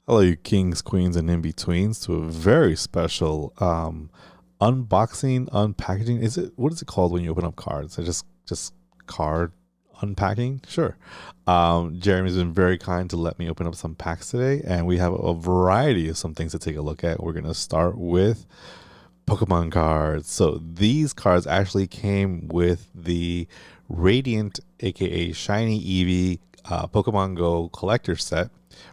Hello, you kings, queens, and in-betweens to a very special unboxing, unpackaging. What is it called when you open up cards? I just card unpacking? Sure. Jeremy's been very kind to let me open up some packs today, and we have a variety of some things to take a look at. We're gonna start with Pokemon cards. So these cards actually came with the Radiant, aka Shiny Eevee Pokemon Go collector set,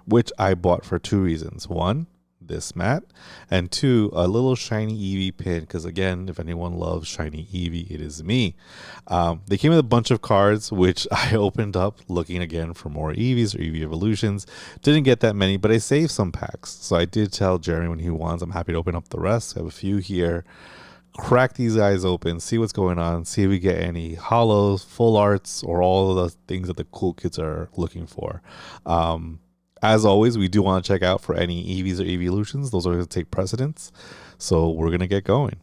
which I bought for two reasons. One, this mat, and two, a little shiny Eevee pin, because again, if anyone loves shiny Eevee, it is me. They came with a bunch of cards, which I opened up looking again for more Eevees or Eevee evolutions. Didn't get that many, but I saved some packs. So I did tell Jeremy when he wants, I'm happy to open up the rest. I have a few here. Crack these guys open, see what's going on, see if we get any hollows, full arts, or all of the things that the cool kids are looking for. As always, we do want to check out for any EVs or evolutions. Those are going to take precedence. So we're going to get going.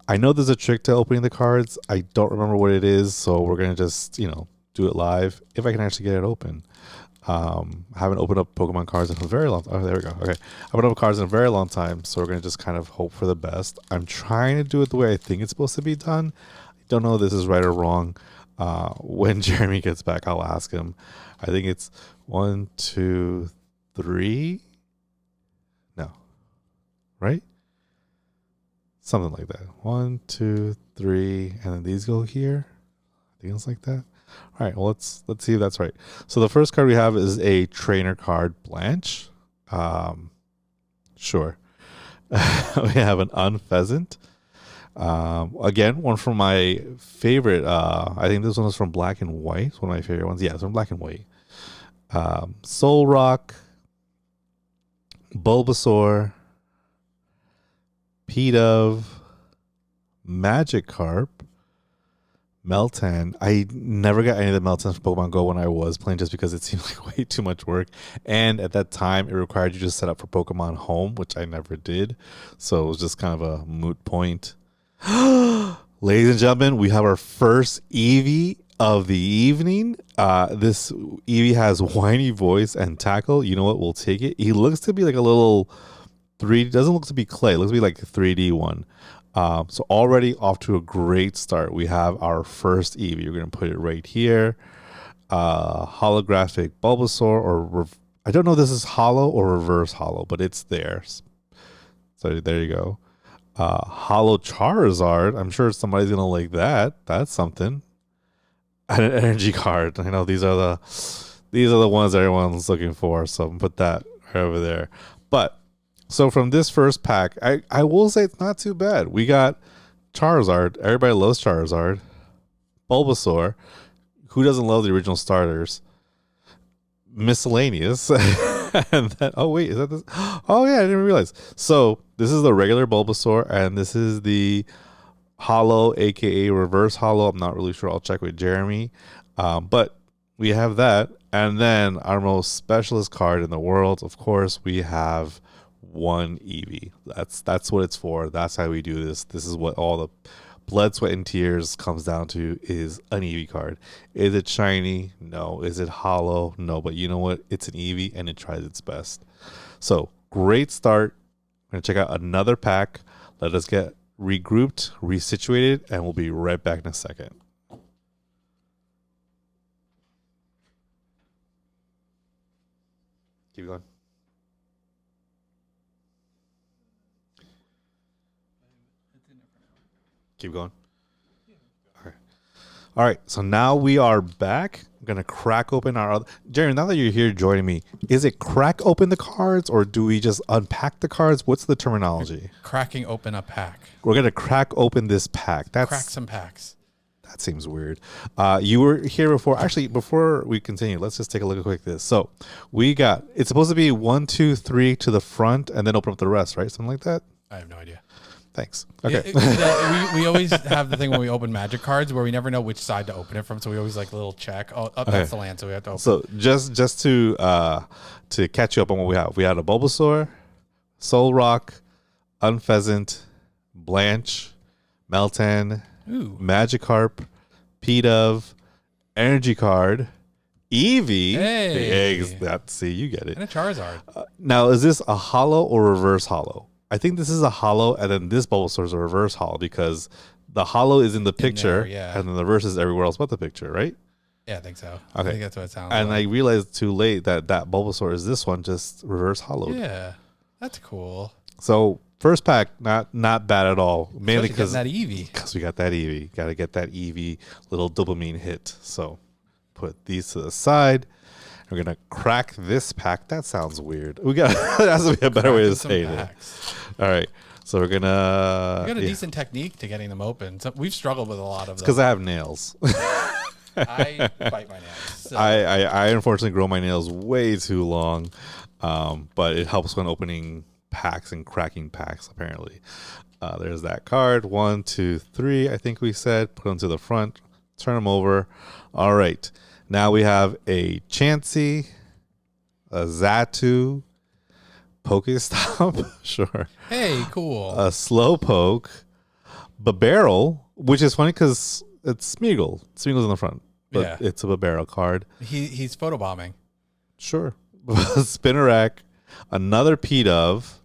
I know there's a trick to opening the cards. I don't remember what it is. So we're going to just, do it live if I can actually get it open. I haven't opened up Pokemon cards in a very long time. Oh, there we go. Okay. I haven't opened up cards in a very long time. So we're going to just kind of hope for the best. I'm trying to do it the way I think it's supposed to be done. I don't know if this is right or wrong. When Jeremy gets back, I'll ask him. I think it's 1, 2, 3. No, right? Something like that. 1, 2, 3, and then these go here. I think it's like that. All right. Well, let's see if that's right. So the first card we have is a trainer card, Blanche. Sure. We have an Unpheasant. Again, one from my favorite. I think this one was from Black and White. It's one of my favorite ones. Yeah, it's from Black and White. Soul Rock, Bulbasaur, Pidove, Magikarp, Meltan. I never got any of the Meltans from Pokemon Go when I was playing just because it seemed like way too much work. And at that time, it required you to set up for Pokemon Home, which I never did. So it was just kind of a moot point. Ladies and gentlemen, we have our first Eevee of the evening. This Eevee has whiny voice and tackle. You know what? We'll take it. He looks to be like a little 3D. Doesn't look to be clay. It looks to be like a 3D one. So already off to a great start. We have our first Eevee. You're going to put it right here. Holographic Bulbasaur, or I don't know if this is hollow or reverse hollow, but it's there. So there you go. Hollow Charizard. I'm sure somebody's going to like that. That's something. And an energy card. I know these are the ones everyone's looking for. So I'm gonna put that right over there. But so from this first pack, I will say it's not too bad. We got Charizard. Everybody loves Charizard. Bulbasaur. Who doesn't love the original starters? Miscellaneous. And then, oh wait, is that this? Oh yeah, I didn't realize. So this is the regular Bulbasaur, and this is the hollow, aka reverse hollow. I'm not really sure. I'll check with Jeremy. But we have that, and then our most specialist card in the world, of course, we have one Eevee. That's what it's for. That's how we do this. This is what all the blood, sweat, and tears comes down to, is an Eevee card. Is it shiny? No. Is it hollow? No. But you know what? It's an Eevee, and it tries its best. So great start. We're gonna check out another pack. Let us get regrouped, resituated, and we'll be right back in a second. Keep going. Keep going. Okay. All right. So now we are back. I'm gonna crack open our other. Jerry, now that you're here joining me, is it crack open the cards or do we just unpack the cards? What's the terminology? Cracking open a pack. We're gonna crack open this pack. Crack some packs. That seems weird. You were here before. Actually, before we continue, let's just take a look at quick this. So we got, it's supposed to be 1, 2, 3 to the front and then open up the rest, right? Something like that? I have no idea. Thanks. Okay. We always have the thing when we open magic cards where we never know which side to open it from. So we always like a little check. Oh, that's the land. So we have to open. So just to catch you up on what we have. We had a Bulbasaur, Soul Rock, Unpheasant, Blanche, Meltan, Magikarp, Pidove, Energy Card, Eevee. Hey. The eggs. See, you get it. And a Charizard. Now, is this a hollow or reverse hollow? I think this is a hollow, and then this Bulbasaur is a reverse hollow because the hollow is in the picture, and then the reverse is everywhere else but the picture, right? Yeah, I think so. Okay. I think that's what it sounds and like. I realized too late that Bulbasaur is this one, just reverse hollowed. Yeah, that's cool. So first pack, not bad at all. Mainly because that Eevee. Because we got that Eevee. Got to get that Eevee little dopamine hit. So put these to the side. We're gonna crack this pack. That sounds weird. We got that has to be a better way to say it. All right. So we're gonna. We got a decent technique to getting them open. So we've struggled with a lot of them. Because I have nails. I bite my nails. So. I unfortunately grow my nails way too long, but it helps when opening packs and cracking packs. Apparently, there's that card. 1, 2, 3. I think we said put them to the front. Turn them over. All right. Now we have a Chansey, a Xatu, Pokestop, sure. Hey, cool. A Slowpoke, Barrel, which is funny because it's Smeagol. Smeagol's in the front, but it's a Barrel card. He's photobombing. Sure. Spinnerack, another P-Dove.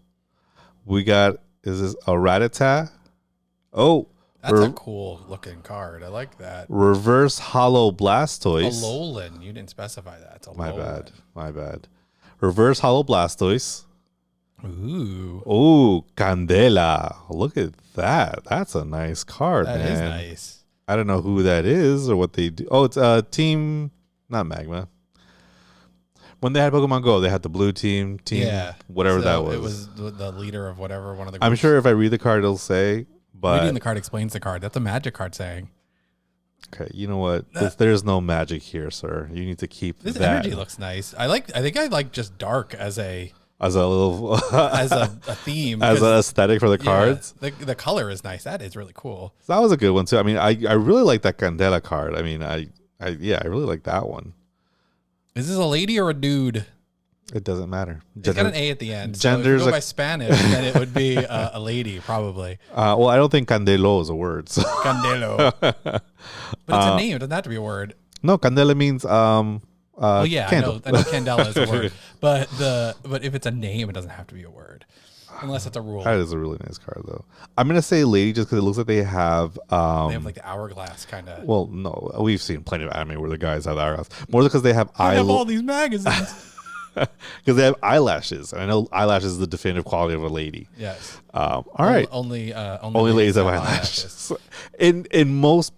We got, is this a Rattata? Oh. That's a cool looking card. I like that. Reverse Hollow Blastoise. Alolan. You didn't specify that. It's Alolan. My bad. Reverse Hollow Blastoise. Ooh, Candela. Look at that. That's a nice card, man. That is nice. I don't know who that is or what they do. Oh, it's Team, not Magma. When they had Pokemon Go, they had the blue team, whatever that was. It was the leader of whatever one of the groups. I'm sure if I read the card, it'll say. But reading the card explains the card. That's a magic card saying. Okay, you know what? There's no magic here, sir. You need to keep this that. Energy looks nice. I think I like just dark as a little as a theme, as an aesthetic for the cards. The color is nice. That is really cool. So that was a good one too. I mean, I really like that Candela card. I mean, I really like that one. Is this a lady or a dude? It doesn't matter. It's got an A at the end. Genders so if you go by Spanish, then it would be a lady, probably. Well, I don't think candelo is a word. So. Candelo. But it's a name. It doesn't have to be a word. No, candela means well, yeah, candle. I know candela is a word. But if it's a name, it doesn't have to be a word. Unless it's a rule. That is a really nice card, though. I'm going to say lady just because it looks like they have... they have like the hourglass kind of... Well, no. We've seen plenty of anime where the guys have the hourglass. More because they have I have all these magazines. Because they have eyelashes, and I know eyelashes is the definitive quality of a lady. Yes. All right. Only ladies have eyelashes. In most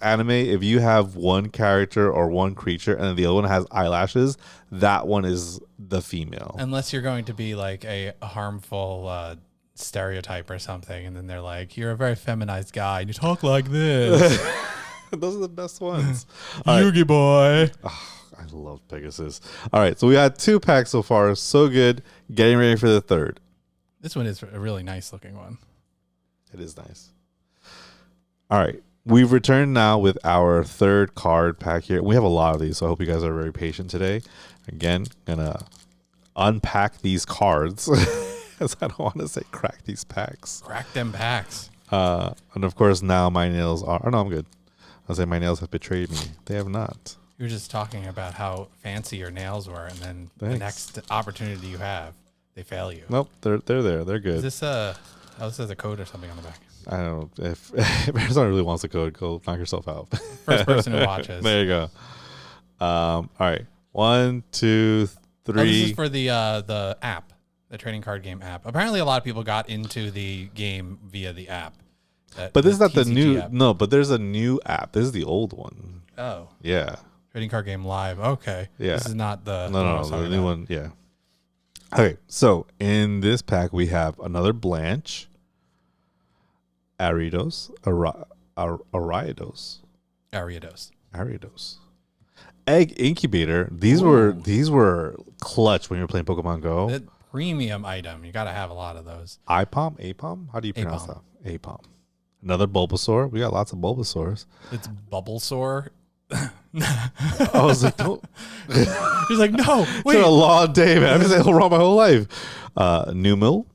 anime, if you have one character or one creature, and then the other one has eyelashes, that one is the female. Unless you're going to be like a harmful stereotype or something, and then they're like, "You're a very feminized guy, and you talk like this." Those are the best ones. Yugi boy. I love Pegasus. All right, so we had 2 packs so far. So good. Getting ready for the third. This one is a really nice looking one. It is nice. All right. We've returned now with our third card pack here. We have a lot of these, so I hope you guys are very patient today. Again, gonna unpack these cards. Because I don't want to say crack these packs. Crack them packs. And of course, now my nails are... Oh, no, I'm good. I'll say my nails have betrayed me. They have not. You were just talking about how fancy your nails were, and then the next opportunity you have, they fail you. Nope, they're there. They're good. Is this this has a code or something on the back? I don't know. If Arizona really wants a code, go knock yourself out. First person who watches. There you go. All right. 1, 2, 3. Oh, this is for the app, the trading card game app. Apparently, a lot of people got into the game via the app. But this is not the new... app. No, but there's a new app. This is the old one. Oh. Yeah. Trading card game live. Okay. Yeah. This is not the... No, the new one. Yeah. Okay. So in this pack, we have another Blanche, Ariados, Egg Incubator. These were clutch when you were playing Pokemon Go. The premium item. You got to have a lot of those. Apom? How do you pronounce that? Apom. Another Bulbasaur. We got lots of Bulbasaurs. It's Bubblesaur. I was like, don't. He's like, no, wait. It's been a long day, man. I've been saying wrong my whole life. Numel,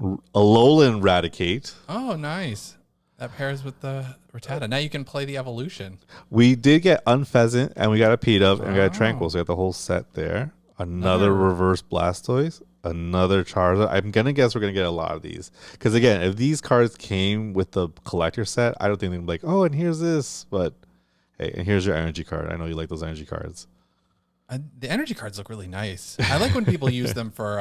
Alolan Raticate. Oh, nice. That pairs with the Rattata. Now you can play the evolution. We did get Unpheasant, and we got a P-Dub, and we got a Tranquil, Oh. so we got the whole set there. Another reverse Blastoise, another Charizard. I'm going to guess we're going to get a lot of these. Because, again, if these cards came with the collector set, I don't think they'd be like, oh, and here's this. But, hey, and here's your energy card. I know you like those energy cards. The energy cards look really nice. I like when people use them for,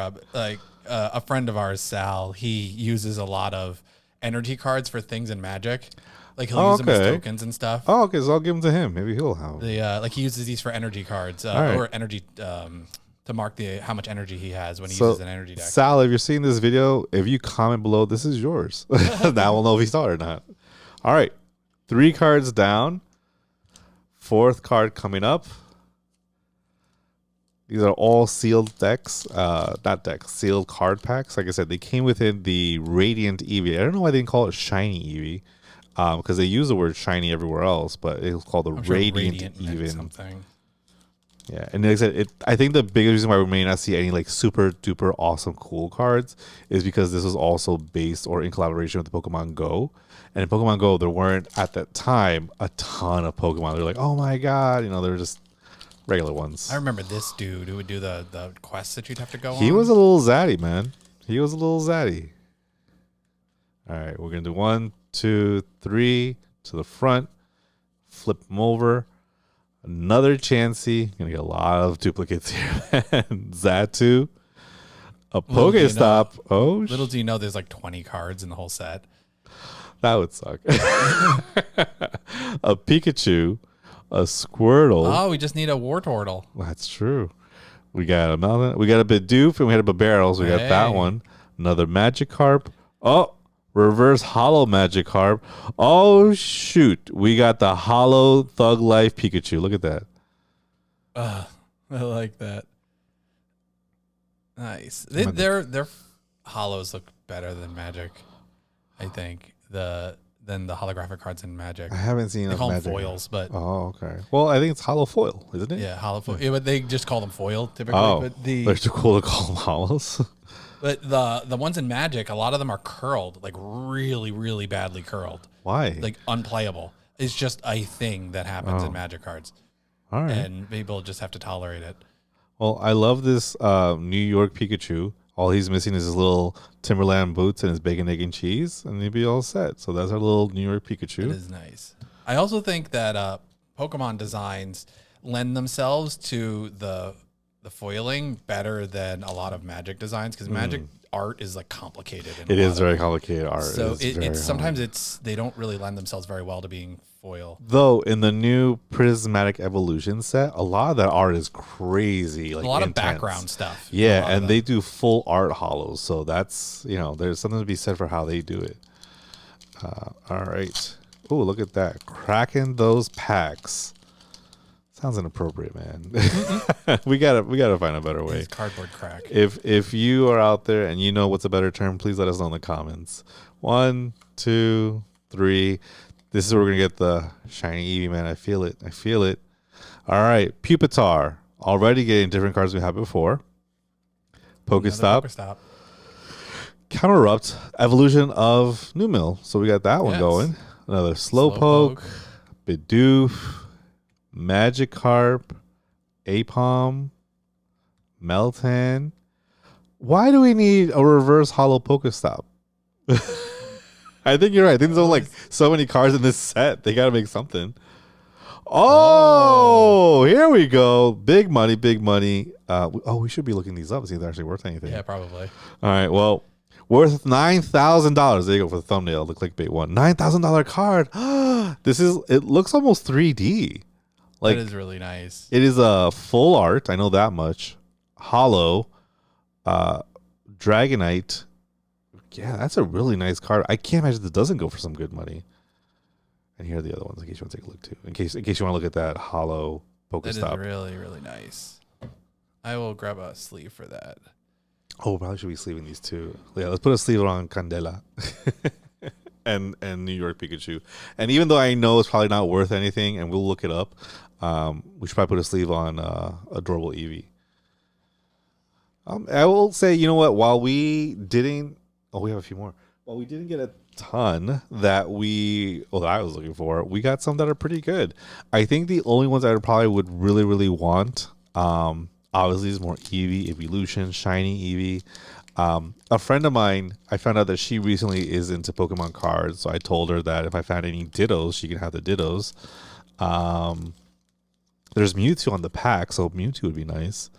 a friend of ours, Sal, he uses a lot of energy cards for things in Magic. Like he'll use them as tokens and stuff. Oh, okay. So I'll give them to him. Maybe he'll have them. Like he uses these for energy cards right. or energy to mark how much energy he has when he uses an energy deck. Sal, if you're seeing this video, if you comment below, this is yours. Now we'll know if he saw it or not. All right. 3 cards down. 4th card coming up. These are all sealed decks, not decks, sealed card packs. Like I said, they came within the Radiant Eevee. I don't know why they didn't call it Shiny Eevee, because they use the word shiny everywhere else, but it was called the Radiant Eevee. Something. Yeah, and like I said, I think the biggest reason why we may not see any like super duper awesome cool cards is because this was also based or in collaboration with Pokemon Go. And in Pokemon Go, there weren't at that time a ton of Pokemon. They're like, oh my god, they were just regular ones. I remember this dude who would do the quests that you'd have to go on. He was a little zaddy, man. He was a little zaddy. All right, we're going to do 1, 2, 3 to the front. Flip them over. Another Chansey. Going to get a lot of duplicates here. Zatu. A Pokestop. Little do you know there's like 20 cards in the whole set. That would suck. A Pikachu. A Squirtle. Oh, we just need a Wartortle. That's true. We got a Melon. We got a Bidoof, and we had a Barrels. We got that one. Another Magikarp. Oh, reverse Hollow Magikarp. Oh shoot, we got the Hollow Thug Life Pikachu. Look at that. I like that. Nice. Their hollows look better than Magic. I think than the holographic cards in Magic. I haven't seen. They call them Magic foils, but okay. Well, I think it's hollow foil, isn't it? Yeah, hollow foil. Yeah, but they just call them foil typically. Oh, but they're too cool to call them hollows. But the ones in Magic, a lot of them are curled, like really, really badly curled. Why? Like unplayable. It's just a thing that happens in Magic cards. All right. And people just have to tolerate it. Well, I love this New York Pikachu. All he's missing is his little Timberland boots and his bacon, egg, and cheese, and he'd be all set. So that's our little New York Pikachu. It is nice. I also think that Pokemon designs lend themselves to the foiling better than a lot of Magic designs because Magic art is like complicated. It is very complicated art. So it's sometimes they don't really lend themselves very well to being foil. Though in the new Prismatic Evolution set, a lot of that art is crazy. Like a lot intense. of background stuff. Yeah, and they do full art hollows. So that's, there's something to be said for how they do it. All right. Oh, look at that. Cracking those packs. Sounds inappropriate, man. we gotta find a better way. It's cardboard crack. If you are out there and you know what's a better term, please let us know in the comments. 1, 2, 3. This is where we're gonna get the shiny Eevee, man. I feel it. All right, Pupitar. Already getting different cards we had before. Pokestop. Counterupt. Evolution of Newmill. So we got that one going. Another Slowpoke. Bidoof. Magikarp, Apom, Meltan. Why do we need a reverse hollow Pokestop? I think you're right. I think there's only like so many cards in this set. They got to make something. Oh, here we go. Big money, big money. We should be looking these up to see if they're actually worth anything. Yeah, probably. All right, well, worth $9,000. There you go for the thumbnail, the clickbait one. $9,000 card. It looks almost 3D. Like, that is really nice. It is a full art. I know that much. Hollow, Dragonite. Yeah, that's a really nice card. I can't imagine this doesn't go for some good money. And here are the other ones in case you want to take a look too. In case you want to look at that hollow Pokestop. That is really, really nice. I will grab a sleeve for that. Oh, probably should be sleeving these too. Yeah, let's put a sleeve on Candela. and New York Pikachu. And even though I know it's probably not worth anything, and we'll look it up, we should probably put a sleeve on Adorable Eevee. I will say, you know what? While we didn't... Oh, we have a few more. Well, we didn't get a ton that I was looking for. We got some that are pretty good. I think the only ones I would really, really want, obviously is more Eevee, Evolution, Shiny Eevee. A friend of mine, I found out that she recently is into Pokemon cards, so I told her that if I found any Dittos, she can have the Dittos. There's Mewtwo on the pack, so Mewtwo would be nice.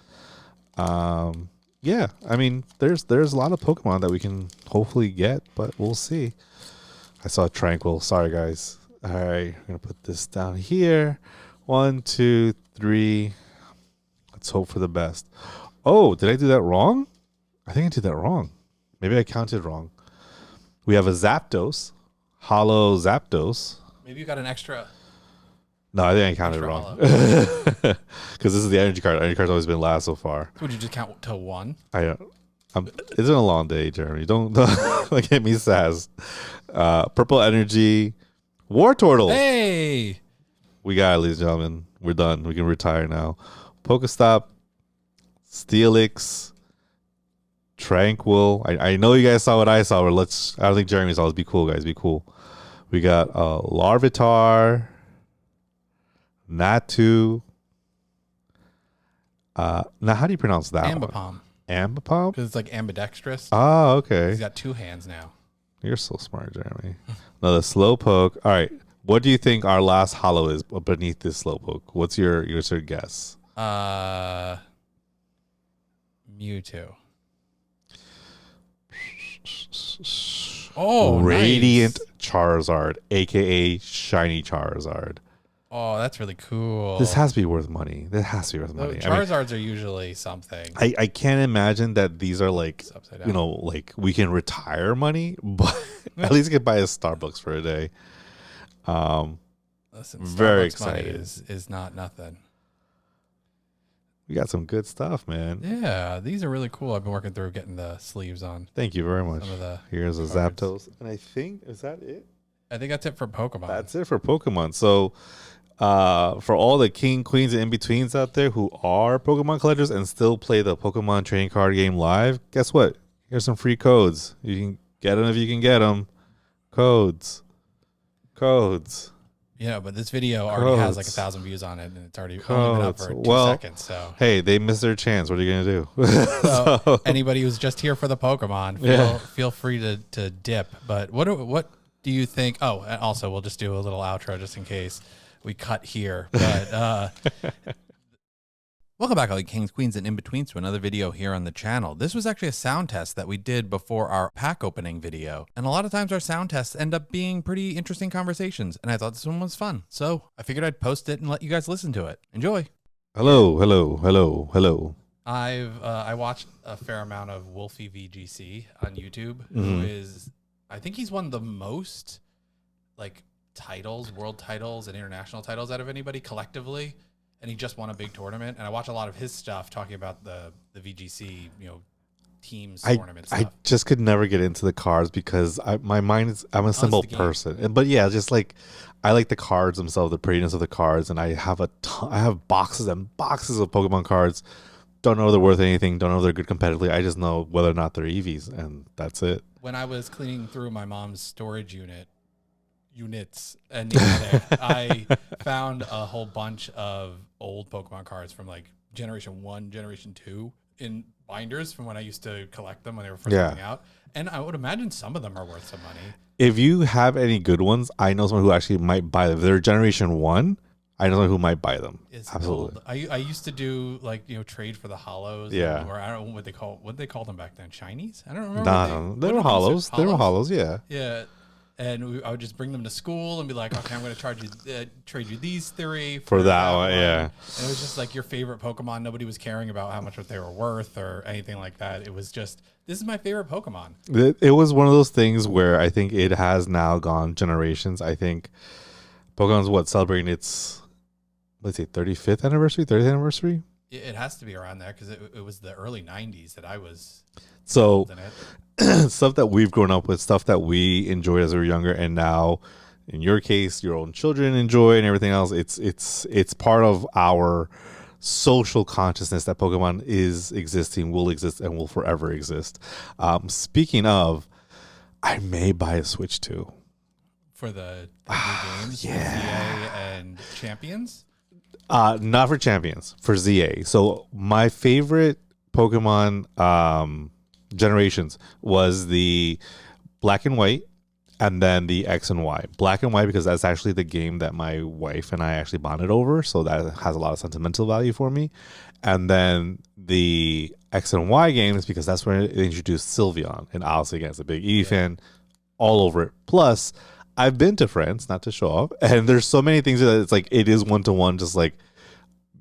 Yeah, I mean, there's a lot of Pokemon that we can hopefully get, but we'll see. I saw Tranquil. Sorry, guys. All right, I'm gonna put this down here. 1, 2, 3. Let's hope for the best. Oh, did I do that wrong? I think I did that wrong. Maybe I counted wrong. We have a Zapdos, Hollow Zapdos. Maybe you got an extra. No, I think I counted wrong. Because this is the energy card. Energy card's always been last so far. Would you just count to 1? It's been a long day, Jeremy. Don't get me sass. Purple energy, War Turtle. Hey, we got it, ladies and gentlemen. We're done. We can retire now. Pokestop, Steelix, Tranquil. I know you guys saw what I saw. I don't think Jeremy saw. Let's be cool, guys. Be cool. We got Larvitar, Natu. Now, how do you pronounce that Ambipom. one? Ambipom? Because it's like ambidextrous. Oh, okay. He's got 2 hands now. You're so smart, Jeremy. Another Slowpoke. All right. What do you think our last hollow is beneath this Slowpoke? What's your sort of guess? Mewtwo. Oh, Radiant nice. Charizard, aka Shiny Charizard. Oh, that's really cool. This has to be worth money. Charizards are usually something. I can't imagine that these are like, upside down. like we can retire money, but at least you can buy a Starbucks for a day. Listen, very Starbucks money excited. is not nothing. We got some good stuff, man. Yeah, these are really cool. I've been working through getting the sleeves on. Thank you very much. Some of the Here's a cards. Zapdos. And I think, is that it? I think that's it for Pokemon. That's it for Pokemon. So for all the king, queens, and in-betweens out there who are Pokemon collectors and still play the Pokemon trading card game live, guess what? Here's some free codes. You can get them if you can get them. Codes. Yeah, but this video already has like 1,000 views on it, and it's already only been up for 2 seconds. So hey, they missed their chance. What are you gonna do? so anybody who's just here for the Pokemon, feel free to dip. But what do you think? Oh, and also we'll just do a little outro just in case we cut here. But welcome back, all you kings, queens, and in-betweens to another video here on the channel. This was actually a sound test that we did before our pack opening video. And a lot of times our sound tests end up being pretty interesting conversations. And I thought this one was fun. So I figured I'd post it and let you guys listen to it. Enjoy. Hello. I watched a fair amount of Wolfie VGC on YouTube, who is, I think he's won the most like titles, world titles and international titles out of anybody collectively. And he just won a big tournament. And I watch a lot of his stuff talking about the VGC, teams tournament stuff. I just could never get into the cards because my mind is, I'm a simple person. But yeah, just like I like the cards themselves, the prettiness of the cards, and I have I have boxes and boxes of Pokemon cards. Don't know if they're worth anything. Don't know if they're good competitively. I just know whether or not they're EVs, and that's it. When I was cleaning through my mom's storage units and I found a whole bunch of old Pokemon cards from like Generation 1, Generation 2 in binders from when I used to collect them when they were first coming out. And I would imagine some of them are worth some money. If you have any good ones, I know someone who actually might buy them. If they're Generation 1, I know someone who might buy them. Absolutely. I used to do like, trade for the hollows. Yeah. Or I don't know what they called them back then. Shinies? I don't remember. No, they were hollows. They were hollows, yeah. Yeah. And I would just bring them to school and be like, okay, I'm going to trade you these 3 for that one. Yeah. And it was just like your favorite Pokemon. Nobody was caring about how much they were worth or anything like that. It was just, this is my favorite Pokemon. It was one of those things where I think it has now gone generations. I think Pokemon's celebrating its, let's say 35th anniversary, 30th anniversary. It has to be around there because it was the early 90s that I was so in it. Stuff that we've grown up with, stuff that we enjoyed as we were younger, and now in your case your own children enjoy and everything else. It's part of our social consciousness that Pokemon is existing, will exist, and will forever exist. Speaking of, I may buy a Switch too. For the new games, ZA and Champions? Not for Champions, for ZA. So my favorite Pokemon generations was the Black and White and then the X and Y. Black and White because that's actually the game that my wife and I actually bonded over, so that has a lot of sentimental value for me. And then the X and Y games because that's where they introduced Sylveon, and obviously against a big Eevee fan, all over it. Plus, I've been to France, not to show off, and there's so many things that it's like it is 1-to-1, just like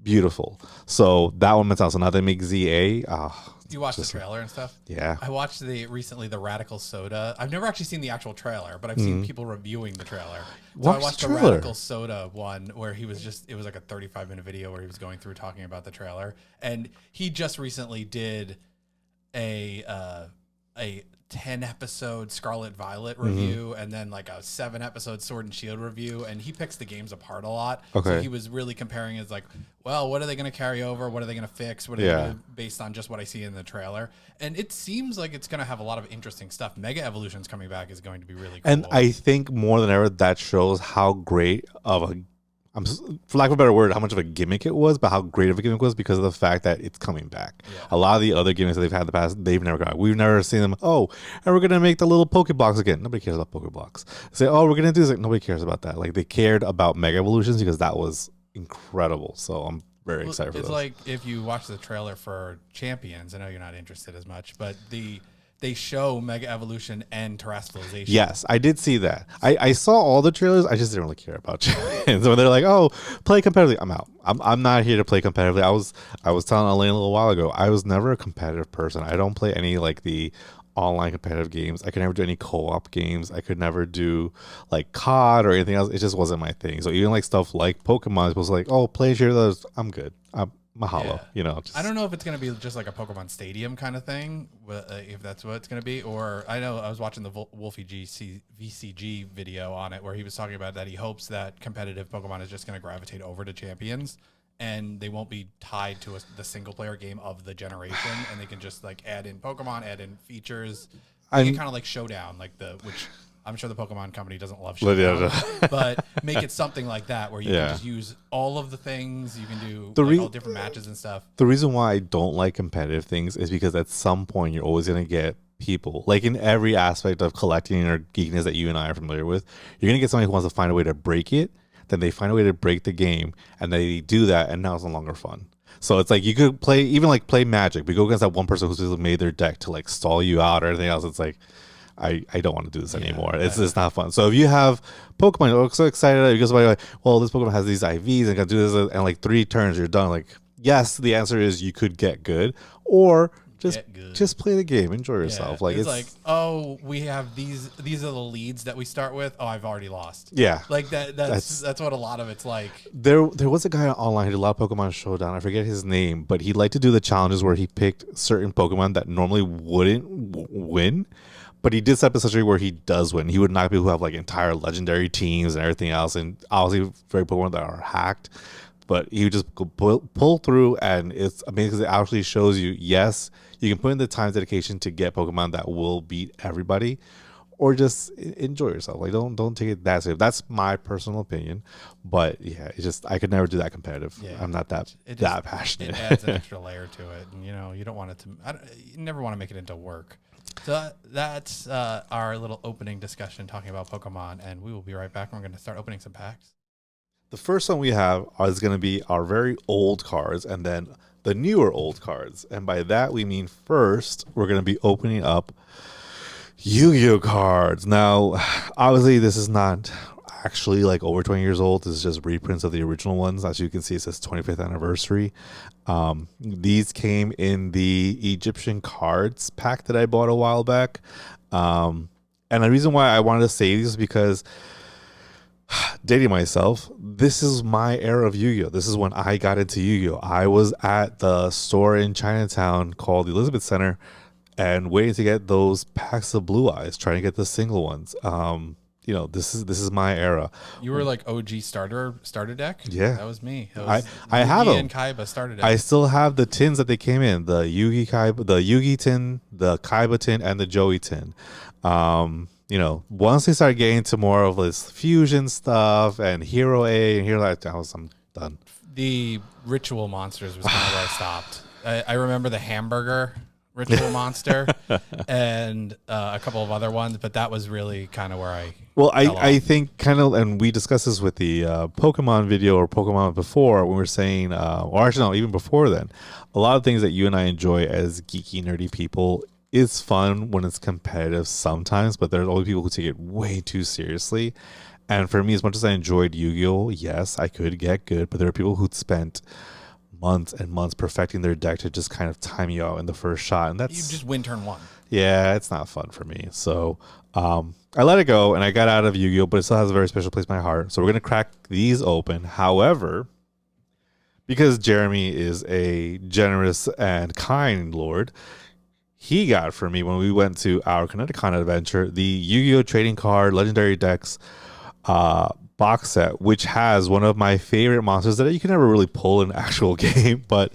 beautiful. So that one meant out. So now they make ZA. You watched the trailer and stuff? Yeah. I watched recently the Radical Soda. I've never actually seen the actual trailer, but I've seen people reviewing the trailer. So I watched the Radical Soda one where it was like a 35-minute video where he was going through talking about the trailer. And he just recently did a 10-episode Scarlet Violet review and then like a 7-episode Sword and Shield review, and he picks the games apart a lot. Okay. So he was really comparing it like, well, what are they going to carry over? What are they going to fix? What are they going to do based on just what I see in the trailer? And it seems like it's going to have a lot of interesting stuff. Mega Evolution's coming back is going to be really cool. And I think more than ever that shows how great of a for lack of a better word, how much of a gimmick it was, but how great of a gimmick it was because of the fact that it's coming back. Yeah. A lot of the other gimmicks that they've had in the past, they've never got. We've never seen them. Oh, and we're gonna make the little Pokeblocks again. Nobody cares about Pokeblocks. Say, oh, we're gonna do this. Like, nobody cares about that. Like they cared about Mega Evolutions because that was incredible. So I'm very excited for those. It's like if you watch the trailer for Champions. I know you're not interested as much, but they show Mega Evolution and Terrestrialization. Yes, I did see that. I saw all the trailers. I just didn't really care about Champions. So when they're like, "Oh, play competitively," I'm out. I'm not here to play competitively. I was telling Elaine a little while ago. I was never a competitive person. I don't play any like the online competitive games. I could never do any co-op games. I could never do like COD or anything else. It just wasn't my thing. So even like stuff like Pokemon was like, "Oh, play share those." I'm good. Mahalo, I don't know if it's going to be just like a Pokemon Stadium kind of thing, if that's what it's going to be. Or I know I was watching the Wolfie VCG video on it where he was talking about that he hopes that competitive Pokemon is just going to gravitate over to Champions and they won't be tied to the single player game of the generation, and they can just like add in Pokemon, add in features. Kind of like Showdown, which I'm sure the Pokemon company doesn't love Showdown, but make it something like that where you can just use all of the things. You can do all different matches and stuff. The reason why I don't like competitive things is because at some point you're always going to get people, like in every aspect of collecting or geekness that you and I are familiar with, you're going to get somebody who wants to find a way to break it. Then they find a way to break the game, and they do that, and now it's no longer fun. So it's like you could play Magic, but go against that one person who's just made their deck to like stall you out or anything else. It's like, I don't want to do this anymore. It's not fun. So if you have Pokemon, you're so excited because like, well, this Pokemon has these IVs and can do this, and like 3 turns you're done. Like, yes, the answer is you could get good, or just play the game, enjoy yourself. Like it's like, oh, we have these are the leads that we start with. Oh, I've already lost. Yeah, like that's what a lot of it's like. There was a guy online who did a lot of Pokemon Showdown. I forget his name, but he liked to do the challenges where he picked certain Pokemon that normally wouldn't win. But he did set up a situation where he does win. He would knock people who have like entire legendary teams and everything else, and obviously very Pokemon that are hacked. But he would just pull through, and it's amazing because it actually shows you, yes, you can put in the time dedication to get Pokemon that will beat everybody, or just enjoy yourself. Like don't take it that serious. That's my personal opinion, but yeah, it's just I could never do that competitive. Yeah, I'm not that passionate. It adds an extra layer to it, and you don't want it to. You never want to make it into work. So that's our little opening discussion talking about Pokemon, and we will be right back. We're going to start opening some packs. The first one we have is going to be our very old cards, and then the newer old cards. And by that, we mean first, we're going to be opening up Yu-Gi-Oh cards. Now, obviously, this is not actually like over 20 years old. This is just reprints of the original ones. As you can see, it says 25th anniversary. These came in the Egyptian cards pack that I bought a while back. And the reason why I wanted to say these is because, dating myself, this is my era of Yu-Gi-Oh. This is when I got into Yu-Gi-Oh. I was at the store in Chinatown called the Elizabeth Center and waiting to get those packs of Blue Eyes, trying to get the single ones. this is my era. You were like OG starter deck. Yeah, that was me. That was I have them. and Kaiba starter deck. I still have the tins that they came in: the Yugi Kaiba, the Yugi tin, the Kaiba tin, and the Joey tin. Once they start getting to more of this fusion stuff and Hero A and Hero, I'm done. The ritual monsters was kind of where I stopped. I remember the hamburger ritual monster and a couple of other ones, but that was really kind of where I think kind of, and we discussed this with the Pokemon video or Pokemon before when we were saying, or actually no, even before then, a lot of things that you and I enjoy as geeky, nerdy people is fun when it's competitive sometimes, but there's always people who take it way too seriously. And for me, as much as I enjoyed Yu-Gi-Oh, yes, I could get good, but there are people who spent months and months perfecting their deck to just kind of time you out in the first shot, and that's you just win turn one. Yeah, it's not fun for me. So I let it go, and I got out of Yu-Gi-Oh, but it still has a very special place in my heart. So we're gonna crack these open. However, because Jeremy is a generous and kind lord, he got for me when we went to our Connecticut adventure the Yu-Gi-Oh trading card legendary decks box set, which has one of my favorite monsters that you can never really pull in actual game, but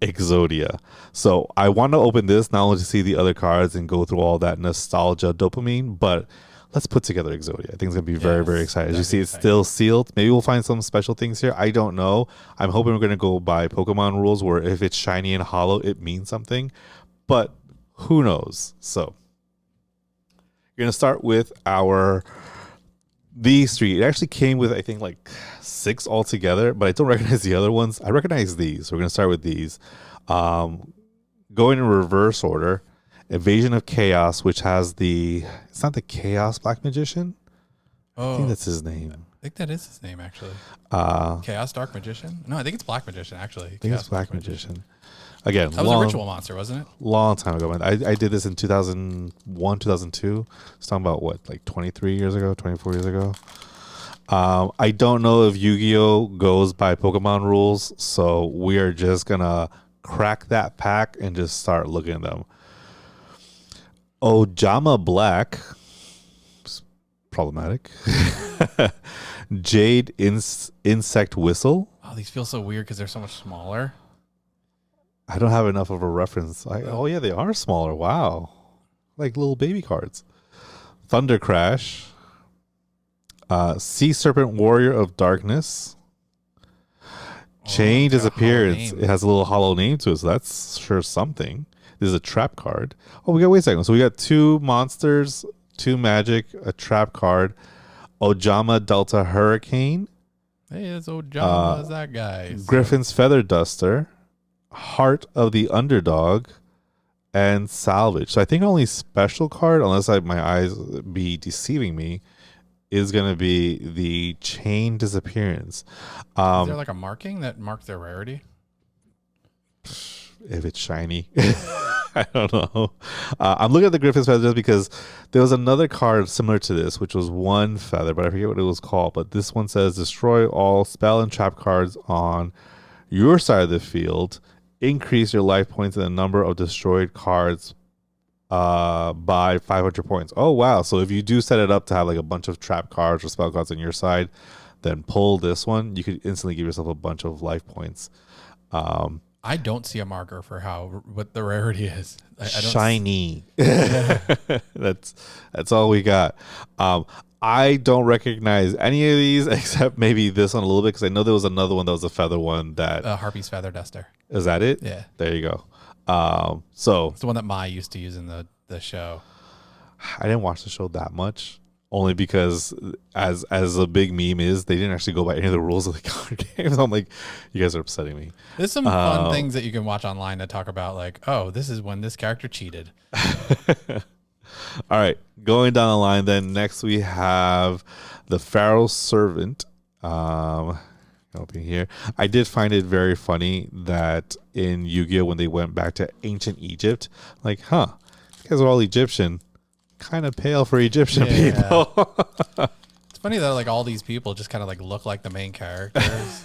Exodia. So I want to open this not only to see the other cards and go through all that nostalgia dopamine, but let's put together Exodia. I think it's going to be very, very exciting. As you see, it's still sealed. Maybe we'll find some special things here. I don't know. I'm hoping we're going to go by Pokemon rules where if it's shiny and hollow, it means something, but who knows? So you're going to start with these three. It actually came with, I think, like 6 altogether, but I don't recognize the other ones. I recognize these. So we're going to start with these. Going in reverse order, Invasion of Chaos, which has it's not the Chaos Black Magician. I think that's his name. I think that is his name, actually. Chaos Dark Magician? No, I think it's Black Magician, actually. I think it's Black Magician. Again, that was a ritual monster, wasn't it? Long time ago. I did this in 2001, 2002. It's talking about what, like 23 years ago, 24 years ago. I don't know if Yu-Gi-Oh goes by Pokemon rules, so we are just gonna crack that pack and just start looking at them. Ojama Black, problematic. Jade Insect Whistle. Oh, these feel so weird because they're so much smaller. I don't have enough of a reference. Oh yeah, they are smaller. Wow, like little baby cards. Thunder Crash, Sea Serpent Warrior of Darkness, Chain Disappearance. It has a little hollow name to it, so that's sure something. This is a trap card. Oh, wait a second. So we got 2 monsters, 2 magic, a trap card. Ojama Delta Hurricane. Hey, it's Ojama. That guy. Griffin's Feather Duster. Heart of the Underdog, and Salvage. So I think only special card, unless my eyes be deceiving me, is going to be the Chain Disappearance. Is there like a marking that marks their rarity? If it's shiny. I don't know. I'm looking at the Griffin's Feather just because there was another card similar to this, which was 1 feather, but I forget what it was called. But this one says destroy all spell and trap cards on your side of the field. Increase your life points and the number of destroyed cards by 500 points. Oh, wow. So if you do set it up to have like a bunch of trap cards or spell cards on your side, then pull this one, you could instantly give yourself a bunch of life points. I don't see a marker for what the rarity is. I don't shiny. That's all we got. I don't recognize any of these except maybe this one a little bit because I know there was another one that was a feather one that Harpy's Feather Duster. Is that it? Yeah. There you go. So it's the one that Mai used to use in the show. I didn't watch the show that much, only because as a big meme is, they didn't actually go by any of the rules of the card games. I'm like, you guys are upsetting me. There's some fun things that you can watch online that talk about like, oh, this is when this character cheated. All right, going down the line then, next we have the Pharaoh Servant. Open here. I did find it very funny that in Yu-Gi-Oh! When they went back to ancient Egypt, like, you guys are all Egyptian. Kind of pale for Egyptian people. It's funny that like all these people just kind of like look like the main characters.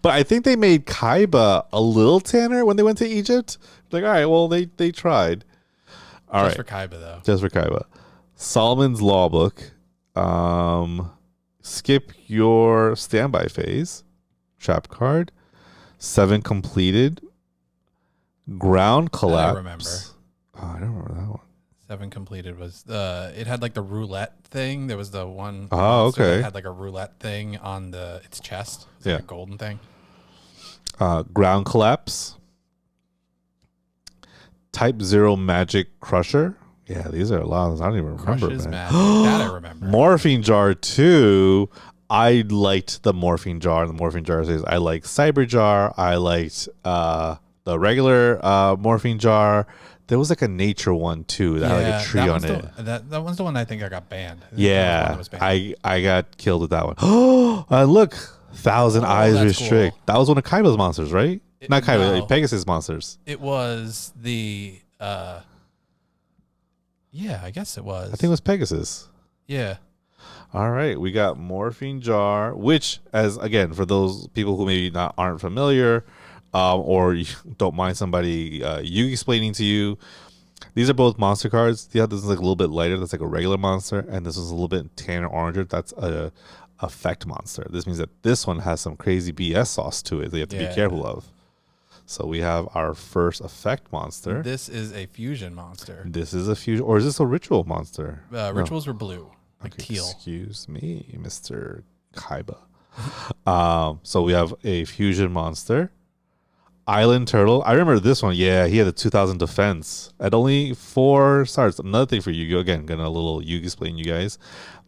But I think they made Kaiba a little tanner when they went to Egypt. Like, all right, well, they tried. Just for Kaiba, though. Just for Kaiba. Solomon's Law Book. Skip your standby phase. Trap card. 7 completed. Ground collapse. I remember. Oh, I don't remember that one. 7 completed was it had like the roulette thing. There was the one monster that had like a roulette thing on its chest. It was like a golden thing. Ground collapse. Type 0 magic crusher. Yeah, these are a lot of those I don't even remember. Crushes magic. That I remember. Morphine jar 2. I liked the morphine jar. The morphine jar says I like Cyber Jar. I liked the regular morphine jar. There was like a nature one too that had like a tree on it. That one's the one I think I got banned. I got killed with that one. Oh, look, Thousand Eyes Restrict. Cool. That was one of Kaiba's monsters, right? Not Kaiba, no. Pegasus monsters. It was the yeah, I guess it was. I think it was Pegasus. Yeah. All right, we got Morphine Jar, which, as again, for those people who maybe aren't familiar, or you don't mind somebody you explaining to you, these are both monster cards. The other is like a little bit lighter. That's like a regular monster, and this is a little bit tan or oranger. That's a effect monster. This means that this one has some crazy BS sauce to it that you have to be careful of. So we have our first effect monster. This is a fusion monster. This is a fusion, or is this a ritual monster? Rituals were blue. Like teal. Excuse me, Mr. Kaiba. So we have a fusion monster. Island Turtle. I remember this one. Yeah, he had a 2000 defense at only 4 stars. Another thing for you, again, gonna a little you explain, you guys.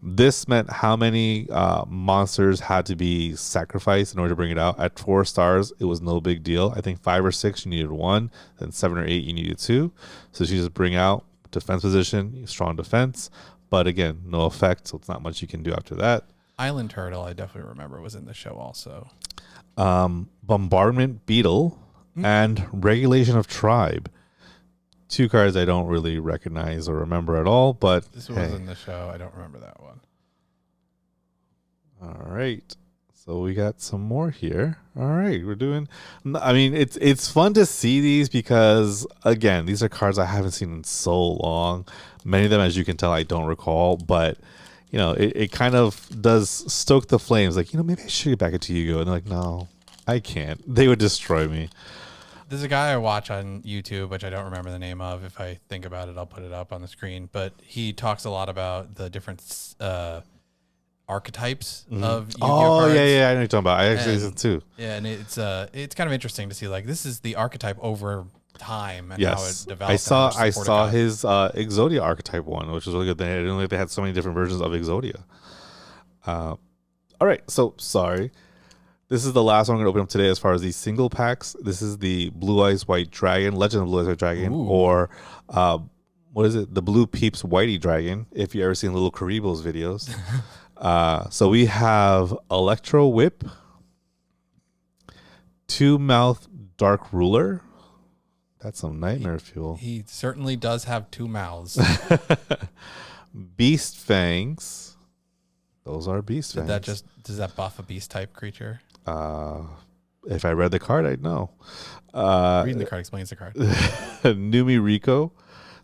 This meant how many monsters had to be sacrificed in order to bring it out. At 4 stars, it was no big deal. I think 5 or 6 you needed 1, then 7 or 8 you needed 2. So she just bring out defense position, strong defense. But again, no effect, so it's not much you can do after that. Island Turtle, I definitely remember, was in the show also. Bombardment Beetle and Regulation of Tribe. 2 cards I don't really recognize or remember at all, but this was in the show. I don't remember that one. All right. So we got some more here. All right, we're doing. I mean, it's fun to see these because again, these are cards I haven't seen in so long. Many of them, as you can tell, I don't recall. But you know, it kind of does stoke the flames. Like, you know, maybe I should get back into Yu-Gi-Oh! And they're like, no, I can't. They would destroy me. There's a guy I watch on YouTube, which I don't remember the name of. If I think about it, I'll put it up on the screen. But he talks a lot about the different archetypes of Yu-Gi-Oh! Cards. Yeah, I know what you're talking about. I actually did too. Yeah, and it's kind of interesting to see, like, this is the archetype over time and how it developed. I saw his Exodia archetype one, which was really good. I didn't know they had so many different versions of Exodia. All right, so sorry. This is the last one I'm going to open up today as far as these single packs. This is the Blue Eyes White Dragon, Legend of Blue Eyes White Dragon, or what is it? The Blue Peeps Whitey Dragon, if you've ever seen Little Karibo's videos. So we have Electro Whip, Two Mouth Dark Ruler. That's some nightmare fuel. He certainly does have 2 mouths. Beast Fangs. Those are Beast Fangs. Does that buff a beast type creature? If I read the card, I'd know. Reading the card explains the card. Numi Rico.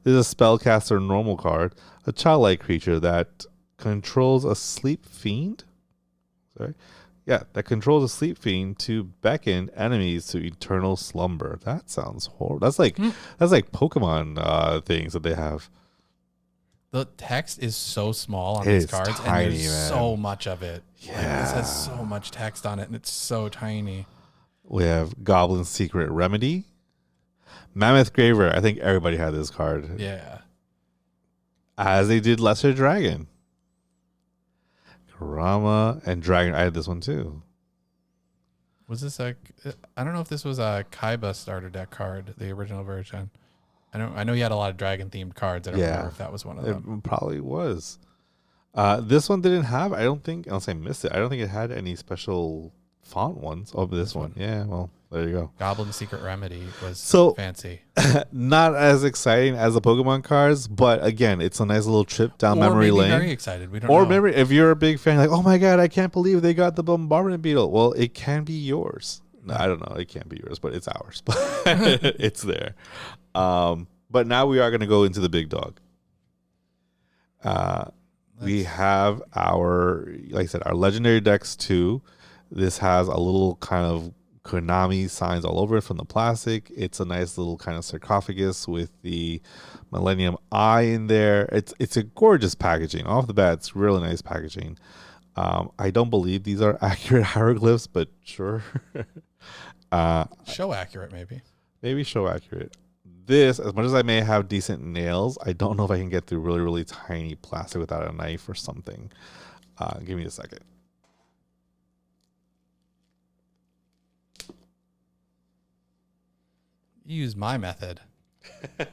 This is a spellcaster normal card. A childlike creature that controls a sleep fiend. Sorry. Yeah, that controls a sleep fiend to beckon enemies to eternal slumber. That sounds horrible. That's like Pokemon things that they have. The text is so small on these cards, tiny, and there's so much of it. Yeah. Like, this has so much text on it, and it's so tiny. We have Goblin Secret Remedy. Mammoth Graver. I think everybody had this card. Yeah. As they did Lesser Dragon. Rama and Dragon. I had this one too. Was this I don't know if this was a Kaiba starter deck card, the original version. I know you had a lot of dragon themed cards. I don't remember if that was one of them. It probably was. This one didn't have, I don't think, unless I missed it, I don't think it had any special font ones. Oh, this one. Yeah, well, there you go. Goblin Secret Remedy was so fancy. Not as exciting as the Pokemon cards, but again, it's a nice little trip down memory lane. Very excited. We don't know. Maybe if you're a big fan, like, oh my god, I can't believe they got the Bombardment Beetle. Well, it can be yours. No, I don't know. It can't be yours, but it's ours. It's there. But now we are going to go into the big dog. We have our, like I said, our legendary decks too. This has a little kind of Konami signs all over it from the plastic. It's a nice little kind of sarcophagus with the Millennium Eye in there. It's a gorgeous packaging. Off the bat, it's really nice packaging. I don't believe these are accurate hieroglyphs, but sure. Show accurate, maybe. Maybe show accurate. This, as much as I may have decent nails, I don't know if I can get through really, really tiny plastic without a knife or something. Give me a second. Use my method. Okay.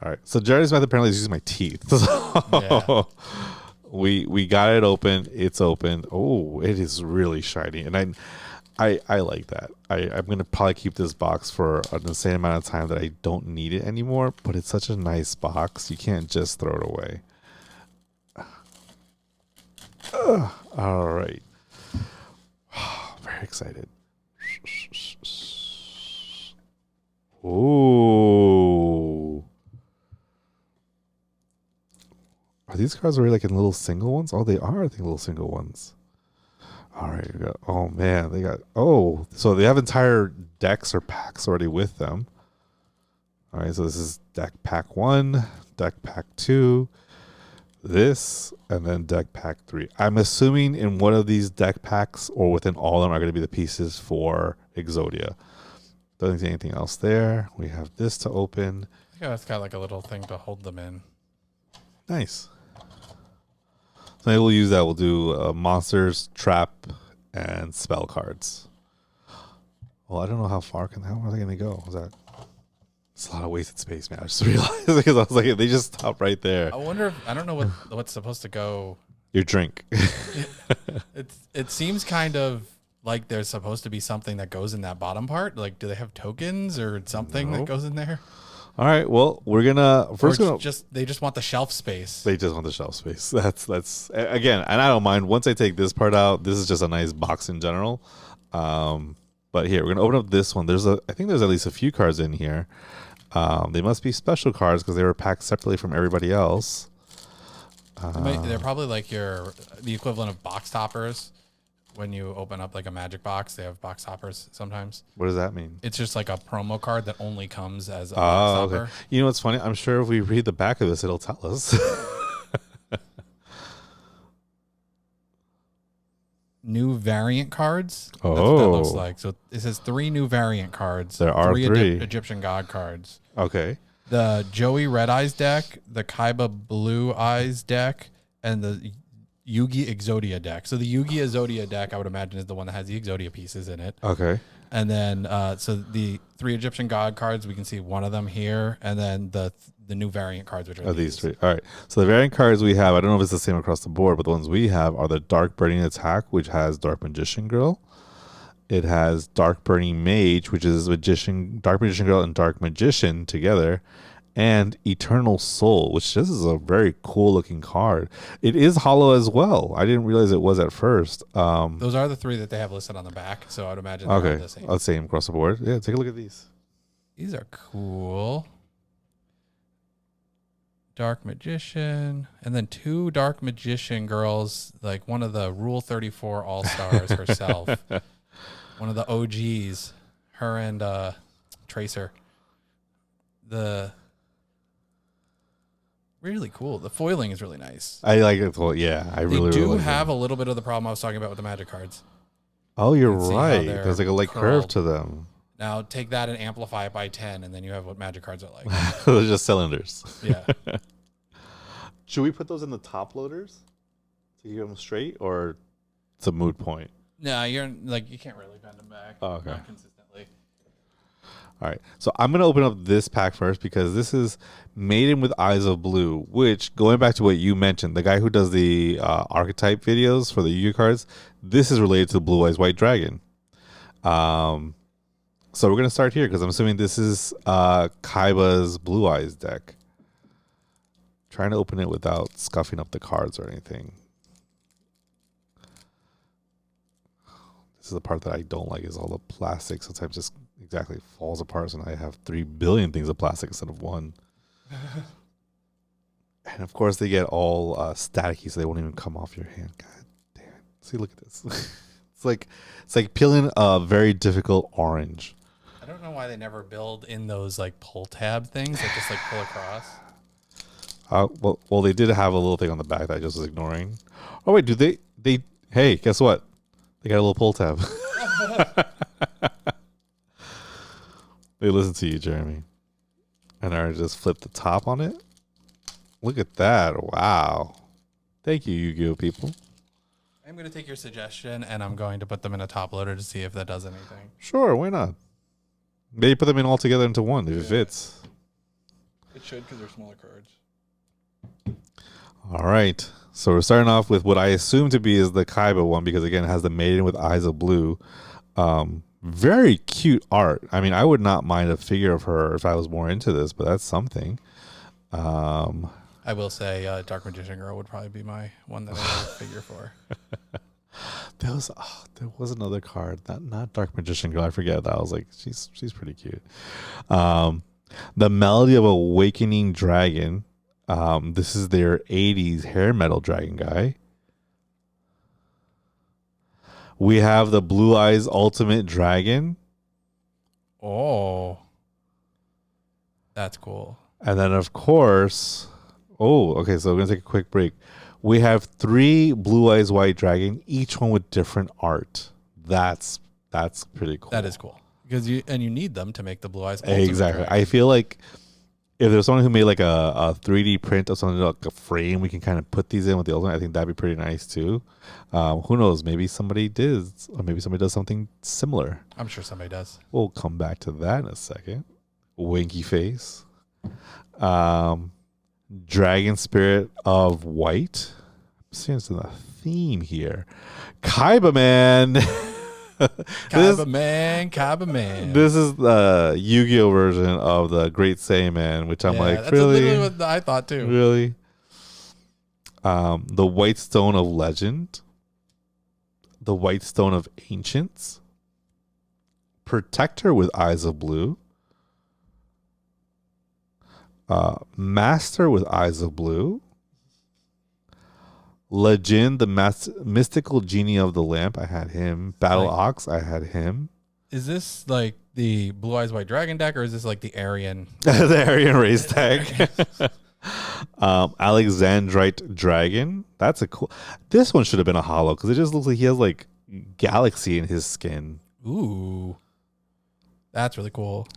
All right. So Jerry's method apparently is using my teeth. So Yeah. we got it open. It's open. Oh, it is really shiny, and I like that. I'm gonna probably keep this box for an insane amount of time that I don't need it anymore. But it's such a nice box. You can't just throw it away. All right. Very excited. Ooh. Are these cards already like in little single ones? Oh, they are, I think, little single ones. All right. We got, oh, man. They got, oh, so they have entire decks or packs already with them. All right. So this is deck pack 1, deck pack 2, this, and then deck pack 3. I'm assuming in one of these deck packs or within all of them are going to be the pieces for Exodia. Doesn't see anything else there. We have this to open. Yeah, it's got like a little thing to hold them in. Nice. So maybe we'll use that. We'll do monsters, trap, and spell cards. Well, I don't know how are they going to go? Is that? It's a lot of wasted space, man. I just realized because I was like, they just stop right there. I wonder if, I don't know what's supposed to go. Your drink. It seems kind of like there's supposed to be something that goes in that bottom part. Like, do they have tokens or something that goes in there? All right. Well, we're gonna they just want the shelf space. They just want the shelf space. That's again, and I don't mind once I take this part out. This is just a nice box in general. But here we're gonna open up this one. I think there's at least a few cards in here. They must be special cards because they were packed separately from everybody else. They're probably like the equivalent of box toppers. When you open up like a Magic box, they have box toppers sometimes. What does that mean? It's just like a promo card that only comes as a box topper. Okay. You know what's funny? I'm sure if we read the back of this, it'll tell us. New variant cards. Oh. That's what that looks like. So it says 3 new variant cards. There are 3 Egyptian God cards. Okay. The Joey Red Eyes deck, the Kaiba Blue Eyes deck, and the Yugi Exodia deck. So the Yugi Exodia deck, I would imagine, is the one that has the Exodia pieces in it. Okay. And then, so the 3 Egyptian God cards, we can see one of them here, and then the new variant cards, which are these 3. All right. So the variant cards we have, I don't know if it's the same across the board, but the ones we have are the Dark Burning Attack, which has Dark Magician Girl. It has Dark Burning Mage, which is Dark Magician Girl and Dark Magician together. And Eternal Soul, which this is a very cool looking card. It is hollow as well. I didn't realize it was at first. Those are the 3 that they have listed on the back, so I'd imagine they're all the same. I'll say across the board. Yeah, take a look at these. These are cool. Dark Magician, and then 2 Dark Magician girls, like one of the Rule 34 All-Stars herself. One of the OGs, her and Tracer. Really cool. The foiling is really nice. I like it. Well, yeah, I really do like have it. a little bit of the problem I was talking about with the Magic cards. Oh, you're right. There's like a light curve to them. Now take that and amplify it by 10, and then you have what Magic cards are like. They're just cylinders. Yeah. Should we put those in the top loaders to keep them straight, or it's a moot point? No, you can't really bend them back. Oh, okay. Not consistently. All right, so I'm going to open up this pack first because this is Maiden with Eyes of Blue, which, going back to what you mentioned, the guy who does the archetype videos for the Yu-Gi-Oh cards, this is related to the Blue Eyes White Dragon. So we're going to start here because I'm assuming this is Kaiba's Blue Eyes deck. Trying to open it without scuffing up the cards or anything. This is the part that I don't like is all the plastic. Sometimes just exactly falls apart, and I have 3 billion things of plastic instead of 1. And of course, they get all staticky, so they won't even come off your hand. God damn it! See, look at this. it's like peeling a very difficult orange. I don't know why they never build in those like pull tab things that just like pull across. Well, they did have a little thing on the back that I just was ignoring. Oh wait, do they? Hey, guess what? They got a little pull tab. They listen to you, Jeremy, and I just flip the top on it. Look at that! Wow, thank you, Yu-Gi-Oh people. I'm going to take your suggestion and I'm going to put them in a top loader to see if that does anything. Sure, why not? Maybe put them in all together into one if it fits. It should because they're smaller cards. All right. So we're starting off with what I assume to be is the Kaiba one because, again, it has the maiden with eyes of blue. Very cute art. I mean, I would not mind a figure of her if I was more into this, but that's something. I will say Dark Magician Girl would probably be my one that I would figure for. There was another card, not Dark Magician Girl. I forget that. I was like, she's pretty cute. The Melody of Awakening Dragon. This is their 80s hair metal dragon guy. We have the Blue Eyes Ultimate Dragon. Oh, that's cool. And then, of course, okay, so we're going to take a quick break. We have 3 Blue Eyes White Dragon, each one with different art. That's pretty cool. That is cool. Because you need them to make the Blue Eyes Ultimate exactly. Dragon. I feel like if there's someone who made like a 3D print of something like a frame, we can kind of put these in with the Ultimate. I think that'd be pretty nice too. Who knows? Maybe somebody did, or maybe somebody does something similar. I'm sure somebody does. We'll come back to that in a second. Winky face. Dragon Spirit of White. I'm seeing a theme here. Kaiba Man. Kaiba Man. This is the Yu-Gi-Oh version of the Great Saiyaman, which I'm like, that's really? literally what I thought too. Really? The White Stone of Legend. The White Stone of Ancients. Protector with Eyes of Blue. Master with Eyes of Blue. Legend, the mystical genie of the lamp. I had him. Battle Ox. I had him. Is this like the Blue Eyes White Dragon deck, or is this like the Aryan? The Aryan race deck. Alexandrite Dragon. That's a cool. This one should have been a holo because it just looks like he has like galaxy in his skin. Ooh, that's really cool.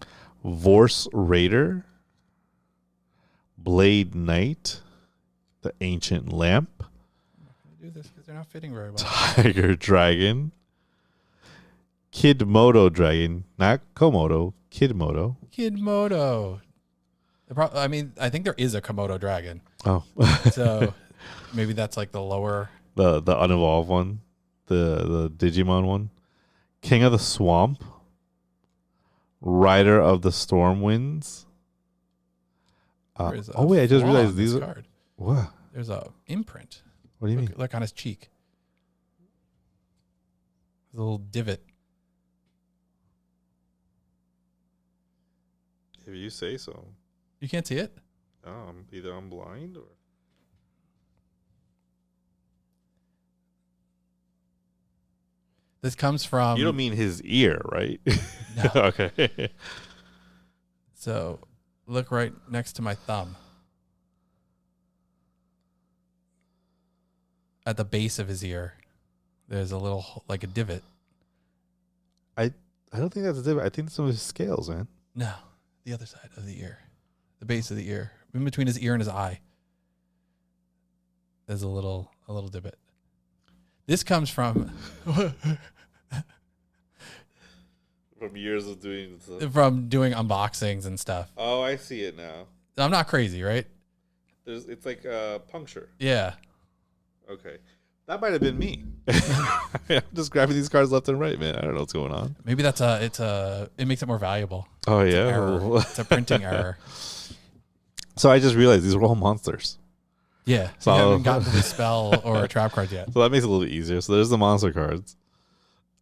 Vorse Raider. Blade Knight. The Ancient Lamp. Do this because they're not fitting very well. Tiger Dragon. Kidmodo Dragon. Not Komodo. Kidmodo. Kidmodo. I mean, I think there is a Komodo dragon. Oh. So maybe that's like the lower. The unevolved one. The Digimon one. King of the Swamp. Rider of the Storm Winds. Wait, I just realized these are. Card. What? There's a imprint. What do you mean? Look on his cheek. There's a little divot. If you say so. You can't see it? Either I'm blind or. This comes from. You don't mean his ear, right? No. Okay. So look right next to my thumb. At the base of his ear, there's a little, like a divot. I don't think that's a divot. I think it's some of his scales, man. No, the other side of the ear. The base of the ear. In between his ear and his eye. There's a little divot. This comes from From years of doing stuff. From doing unboxings and stuff. Oh, I see it now. I'm not crazy, right? It's like a puncture. Yeah. Okay. That might have been me. I'm just grabbing these cards left and right, man. I don't know what's going on. Maybe it makes it more valuable. Oh, yeah? It's a printing error. So I just realized these were all monsters. Yeah. So you haven't gotten to the spell or trap cards yet. So that makes it a little bit easier. So there's the monster cards.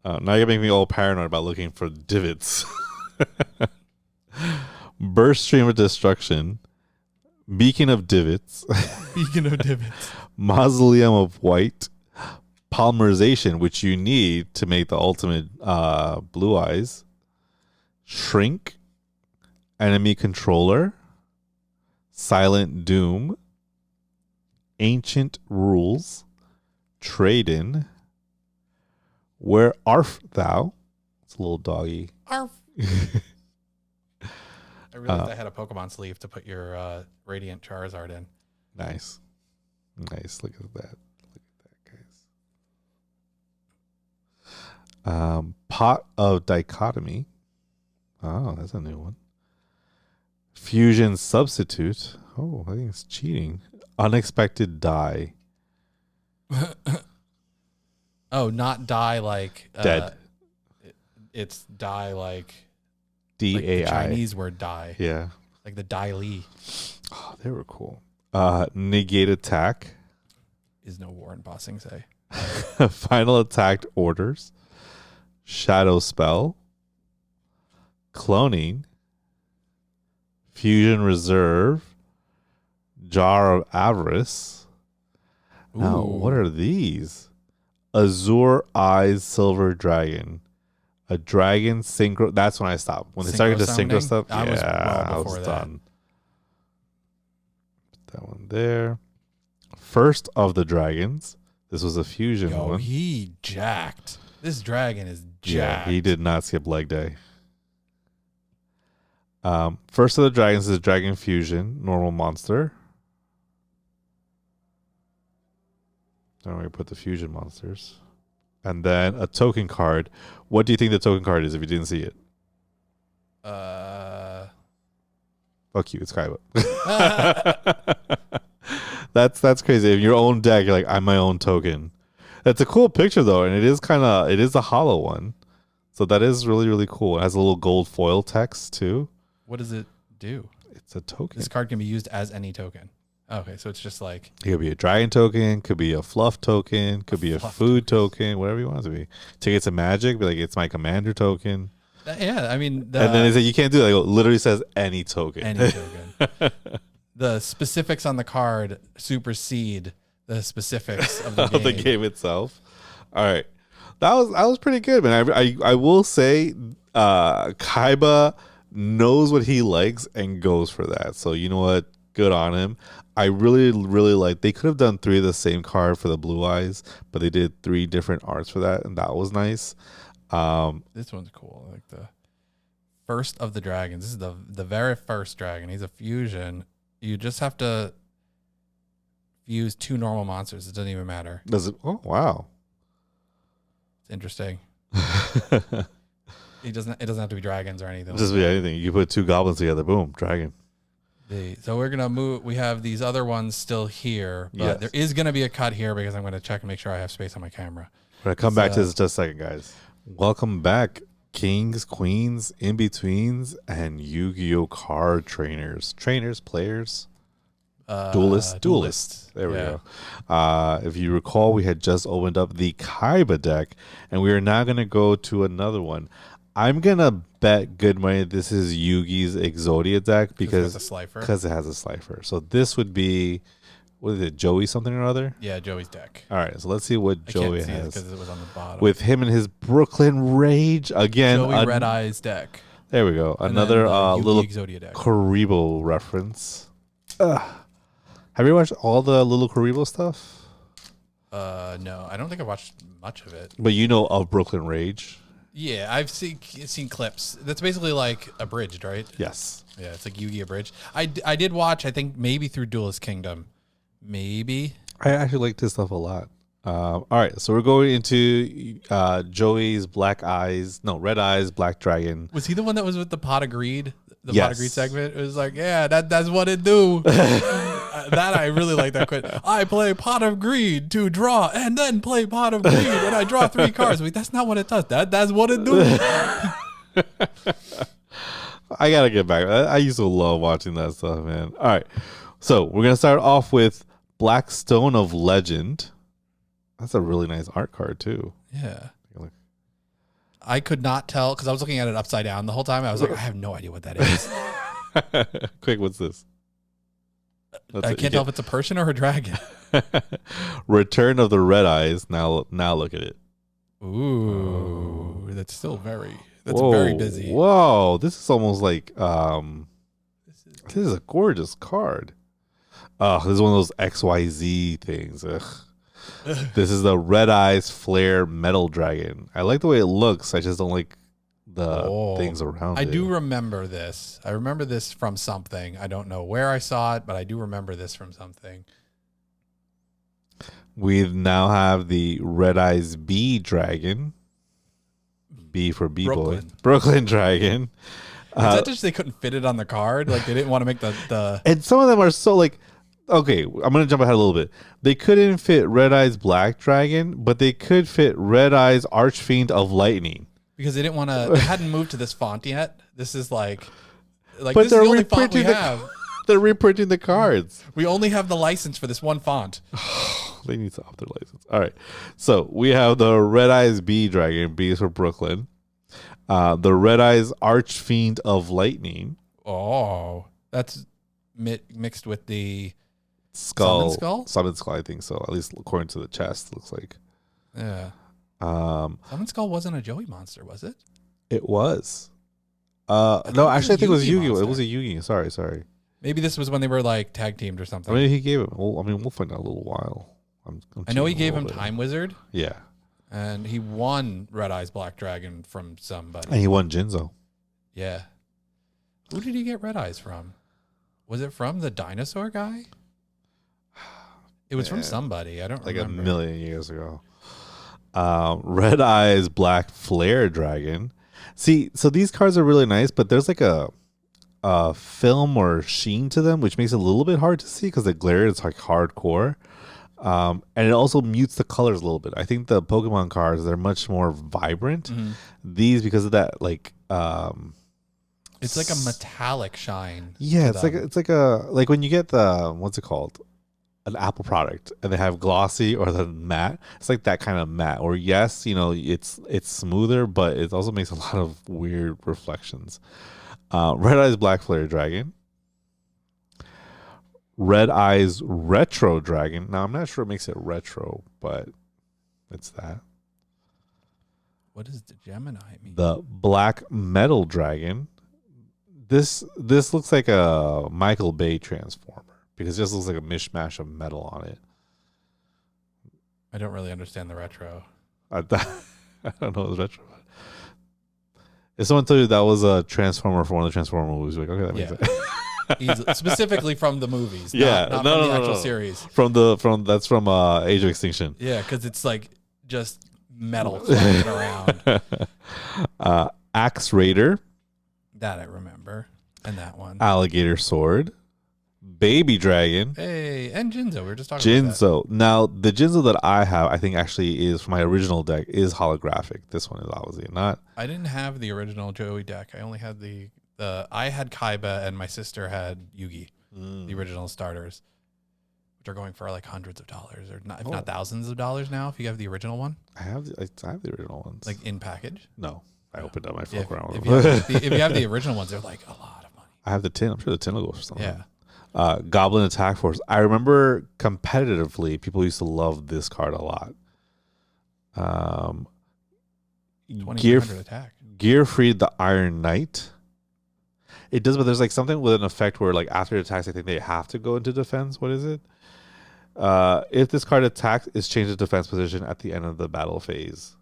Now you're making me all paranoid about looking for divots. Burst Stream of Destruction. Beacon of Divots. Beacon of Divots. Mausoleum of White. Polymerization, which you need to make the ultimate Blue Eyes. Shrink. Enemy Controller. Silent Doom. Ancient Rules. Trade-in. Where art thou? It's a little doggy. Arf. I realized I had a Pokemon sleeve to put your Radiant Charizard in. Nice. Nice. Look at that. Look at that, guys. Pot of Dichotomy. Oh, that's a new one. Fusion Substitute. Oh, I think it's cheating. Unexpected Die. Oh, not die like Dead. It's die like D-A-I. the Chinese word die. Yeah. Like the Dai Li. Oh, they were cool. Negate Attack. Is no war in Ba Sing Se. Final Attack Orders. Shadow Spell. Cloning. Fusion Reserve. Jar of Avarice. Now, what are these? Azure Eyes Silver Dragon. A dragon synchro. That's when I stopped. When they started to synchro stuff, I was well before that. done. Put that one there. First of the Dragons. This was a fusion one. He jacked. This dragon is Yeah, jacked. he did not skip leg day. First of the Dragons is Dragon Fusion, normal monster. Then we put the fusion monsters. And then a token card. What do you think the token card is if you didn't see it? Fuck you, it's Kaiba. That's crazy. In your own deck, you're like, I'm my own token. It's a cool picture though, and it is a hollow one. So that is really, really cool. It has a little gold foil text too. What does it do? It's a token. This card can be used as any token. Okay, so it's just like it could be a dragon token, could be a fluff token, could be a food token, whatever you want it to be. Tickets of Magic, be like it's my commander token. Yeah, I mean, and then they say you can't do it. Like, it literally says any token. Any token. The specifics on the card supersede the specifics of the game. Of the game itself. All right, that was pretty good, man. I will say, Kaiba knows what he likes and goes for that. So you know what? Good on him. I really, really like. They could have done 3 of the same card for the Blue Eyes, but they did 3 different arts for that, and that was nice. This one's cool. I like the first of the dragons. This is the very first dragon. He's a fusion. You just have to fuse 2 normal monsters. It doesn't even matter. Does it? Oh wow, it's interesting. It doesn't have to be dragons or anything. Just be anything. You put 2 goblins together, boom, dragon. So we're gonna move. We have these other ones still here, but there is gonna be a cut here because I'm gonna check and make sure I have space on my camera. We're gonna come back to this just a second, guys. Welcome back, kings, queens, in betweens, and Yu-Gi-Oh card players, duelists. There we go. If you recall, we had just opened up the Kaiba deck, and we are now gonna go to another one. I'm gonna bet good money this is Yugi's Exodia deck because it has a Slifer. So this would be, what is it, Joey something or other? Yeah, Joey's deck. All right, so let's see what Joey has. Because it was on the bottom. With him and his Brooklyn Rage again. Joey Red Eyes deck. There we go. Another little Exodia deck. Karibo reference. Have you watched all the little Karibo stuff? No, I don't think I watched much of it. But you know of Brooklyn Rage. Yeah, I've seen clips. That's basically like abridged, right? Yes. Yeah, it's like Yu-Gi abridged. I did watch, I think maybe through Duelist Kingdom. Maybe. I actually like this stuff a lot. All right, so we're going into Joey's Red Eyes, Black Dragon. Was he the one that was with the Pot of Greed? The Pot of Greed segment? It was like, yeah, that's what it do. That I really like that quit. I play Pot of Greed to draw and then play Pot of Greed and I draw 3 cards. Wait, that's not what it does. That's what it do. I gotta get back. I used to love watching that stuff, man. All right, so we're gonna start off with Blackstone of Legend. That's a really nice art card too. Yeah. I could not tell because I was looking at it upside down the whole time. I was like, I have no idea what that is. Quick, what's this? I can't tell if it's a person or a dragon. Return of the Red Eyes. Now look at it. Ooh, that's still very busy. Whoa, this is almost like this is a gorgeous card. Oh, this is one of those XYZ things. Ugh. This is the Red Eyes Flare Metal Dragon. I like the way it looks. I just don't like the things around it. I do remember this. I remember this from something. I don't know where I saw it, but I do remember this from something. We now have the Red Eyes B Dragon. B for B-Boy. Brooklyn Dragon. Is that just they couldn't fit it on the card? Like they didn't want to make the... And some of them are so like... Okay, I'm going to jump ahead a little bit. They couldn't fit Red Eyes Black Dragon, but they could fit Red Eyes Archfiend of Lightning. Because they didn't want to... They hadn't moved to this font yet. This is like but this is the only font we have. They're reprinting the cards. We only have the license for this one font. They need to up their license. All right. So we have the Red Eyes B Dragon. B is for Brooklyn. The Red Eyes Archfiend of Lightning. Oh, that's mixed with the Summon Skull, I think so. At least according to the chest, looks like. Yeah. Summon Skull wasn't a Joey monster, was it? It was. No, actually, I think it was Yu-Gi-Oh. It was a Yu-Gi. Sorry. Maybe this was when they were like tag teamed or something. I mean, he gave him. Well, we'll find out in a little while. I know he gave him Time Wizard. Yeah. And he won Red Eyes Black Dragon from somebody. And he won Jinzo. Yeah. Who did he get Red Eyes from? Was it from the dinosaur guy? It was from somebody. I don't remember. Like a million years ago. Red Eyes Black Flare Dragon. See, so these cards are really nice, but there's like a film or sheen to them, which makes it a little bit hard to see because the glare is like hardcore. And it also mutes the colors a little bit. I think the Pokemon cards, they're much more vibrant. Mm-hmm. These, because of that, like it's like a metallic shine. Yeah, it's like when you get the what's it called, an Apple product, and they have glossy or the matte. It's like that kind of matte. Or yes, it's smoother, but it also makes a lot of weird reflections. Red Eyes Black Flare Dragon. Red Eyes Retro Dragon. Now, I'm not sure it makes it retro, but it's that. What does the Gemini mean? The Black Metal Dragon. This looks like a Michael Bay Transformer because it just looks like a mishmash of metal on it. I don't really understand the retro. I don't know what the retro. If someone told you that was a Transformer for one of the Transformer movies, you're like, okay, that makes sense. Specifically from the movies, not from the actual series. That's from Age of Extinction. Yeah, because it's like just metal flying around. Axe Raider. That I remember, and that one. Alligator Sword. Baby Dragon. Hey, and Jinzo. We were just talking about Jinzo. Now, the Jinzo that I have, I think actually is from my original deck, is holographic. This one is obviously not. I didn't have the original Joey deck. I only had I had Kaiba and my sister had Yugi, the original starters, which are going for like hundreds of dollars, or not, if not thousands of dollars now. If you have the original one, I have the original ones, like in package. No, I opened up my fuck around. If you have the original ones, they're like a lot of money. I have the tin. I'm sure the tin will go for something. Yeah. Goblin Attack Force. I remember competitively, people used to love this card a lot. 2200 attack. Gearfried the Iron Knight. It does, but there's like something with an effect where like after it attacks, I think they have to go into defense. What is it? If this card attacks, it's changed its defense position at the end of the battle phase.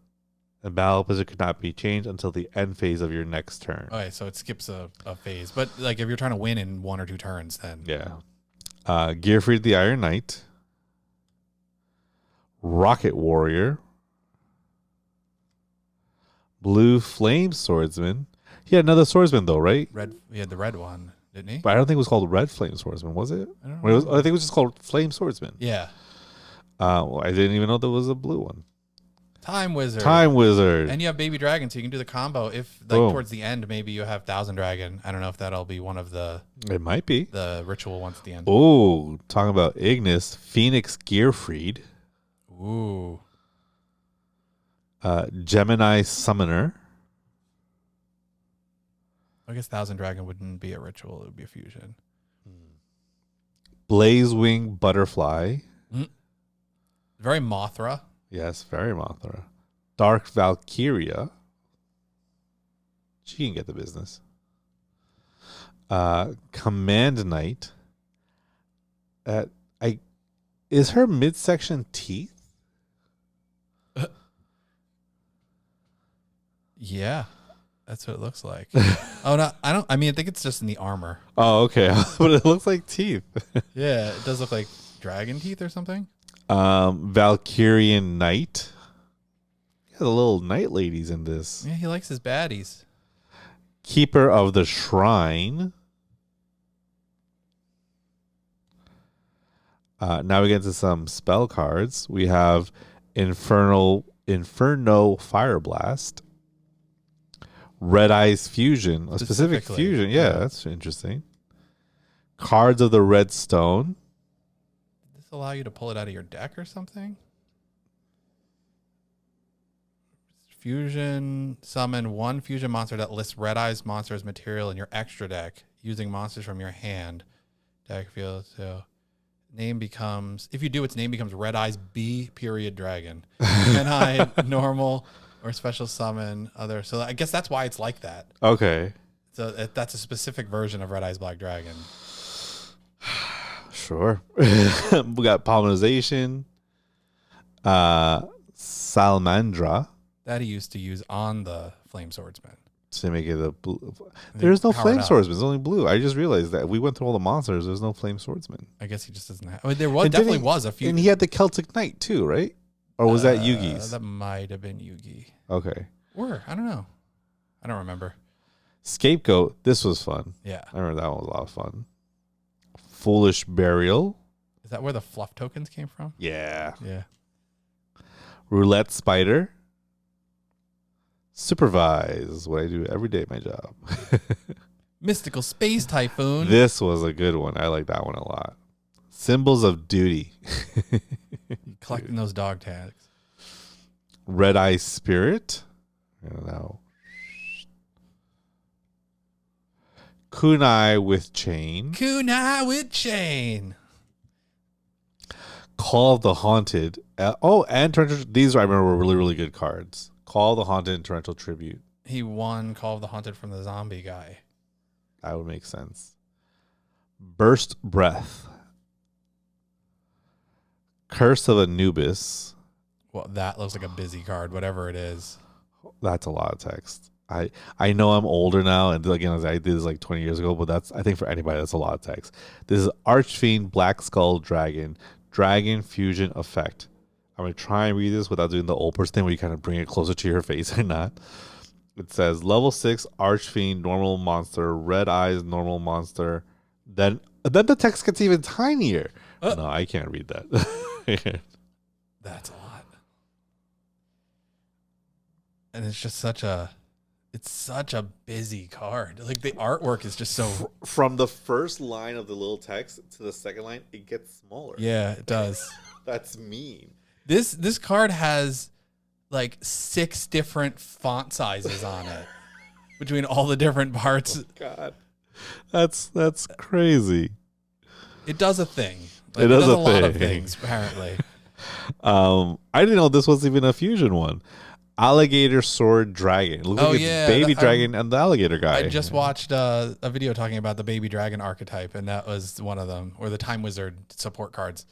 And battle position could not be changed until the end phase of your next turn. Okay, so it skips a phase. But like if you're trying to win in 1 or 2 turns, then yeah. Gearfried the Iron Knight. Rocket Warrior. Blue Flame Swordsman. He had another swordsman though, right? He had the red one, didn't he? But I don't think it was called Red Flame Swordsman, was it? I don't know. I think it was just called Flame Swordsman. Yeah. Well, I didn't even know there was a blue one. Time Wizard. And you have Baby Dragon, so you can do the combo. If like towards the end, maybe you have Thousand Dragon. I don't know if that'll be one of the. It might be the ritual ones at the end. Oh, talking about Ignis, Phoenix Gearfried. Ooh. Gemini Summoner. I guess Thousand Dragon wouldn't be a ritual; it would be a fusion. Blazewing Butterfly. Very Mothra. Yes, very Mothra. Dark Valkyria. She can get the business. Command Knight. Is her midsection teeth? Yeah, that's what it looks like. Oh no, I mean, I think it's just in the armor. Oh, okay, but it looks like teeth. Yeah, it does look like dragon teeth or something. Valkyrian Knight. Yeah, the little knight ladies in this. Yeah, he likes his baddies. Keeper of the Shrine. Now we get to some spell cards. We have Inferno Fire Blast. Red Eyes Fusion. A specific fusion. Yeah, that's interesting. Cards of the Red Stone. Does this allow you to pull it out of your deck or something? Fusion. Summon one fusion monster that lists Red Eyes monster as material in your extra deck using monsters from your hand. Deck field. So name becomes, if you do, its name becomes Red Eyes B period dragon. And I normal or special summon other. So I guess that's why it's like that. Okay. So that's a specific version of Red Eyes Black Dragon. Sure. We got Polymerization. Salamandra. That he used to use on the Flame Swordsman. To make it a blue. There's no Flame Swordsman. It's only blue. I just realized that. We went through all the monsters. There's no Flame Swordsman. I guess he just doesn't have. I mean, there was definitely was a few. And he had the Celtic Knight too, right? Or was that Yugi's? That might have been Yugi. Okay. Or I don't know. I don't remember. Scapegoat. This was fun. Yeah. I remember that one was a lot of fun. Foolish Burial. Is that where the fluff tokens came from? Yeah. Yeah. Roulette Spider. Supervise. What I do every day at my job. Mystical Space Typhoon. This was a good one. I like that one a lot. Symbols of Duty. Collecting those dog tags. Red Eye Spirit. I don't know. Kunai with Chain. Kunai with Chain. Call of the Haunted. And Torrential. These I remember were really, really good cards. Call of the Haunted and Torrential Tribute. He won Call of the Haunted from the zombie guy. That would make sense. Burst Breath. Curse of Anubis. Well, that looks like a busy card, whatever it is. That's a lot of text. I know I'm older now, and again, I did this like 20 years ago, but I think for anybody, that's a lot of text. This is Archfiend Black Skull Dragon Fusion Effect. I'm going to try and read this without doing the old person thing where you kind of bring it closer to your face and not. It says level 6 Archfiend normal monster, Red Eyes normal monster. Then the text gets even tinier. No, I can't read that. That's a lot. And it's just such a busy card. Like the artwork is just so from the first line of the little text to the second line, it gets smaller. Yeah, it does. That's mean. This card has like 6 different font sizes on it between all the different parts. Oh, God. That's crazy. It does a thing. Like, it does a lot of things, apparently. I didn't know this was even a fusion one. Alligator Sword Dragon. It looks like it's Baby Dragon and the alligator guy. I just watched a video talking about the Baby Dragon archetype, and that was one of them, or the Time Wizard support cards.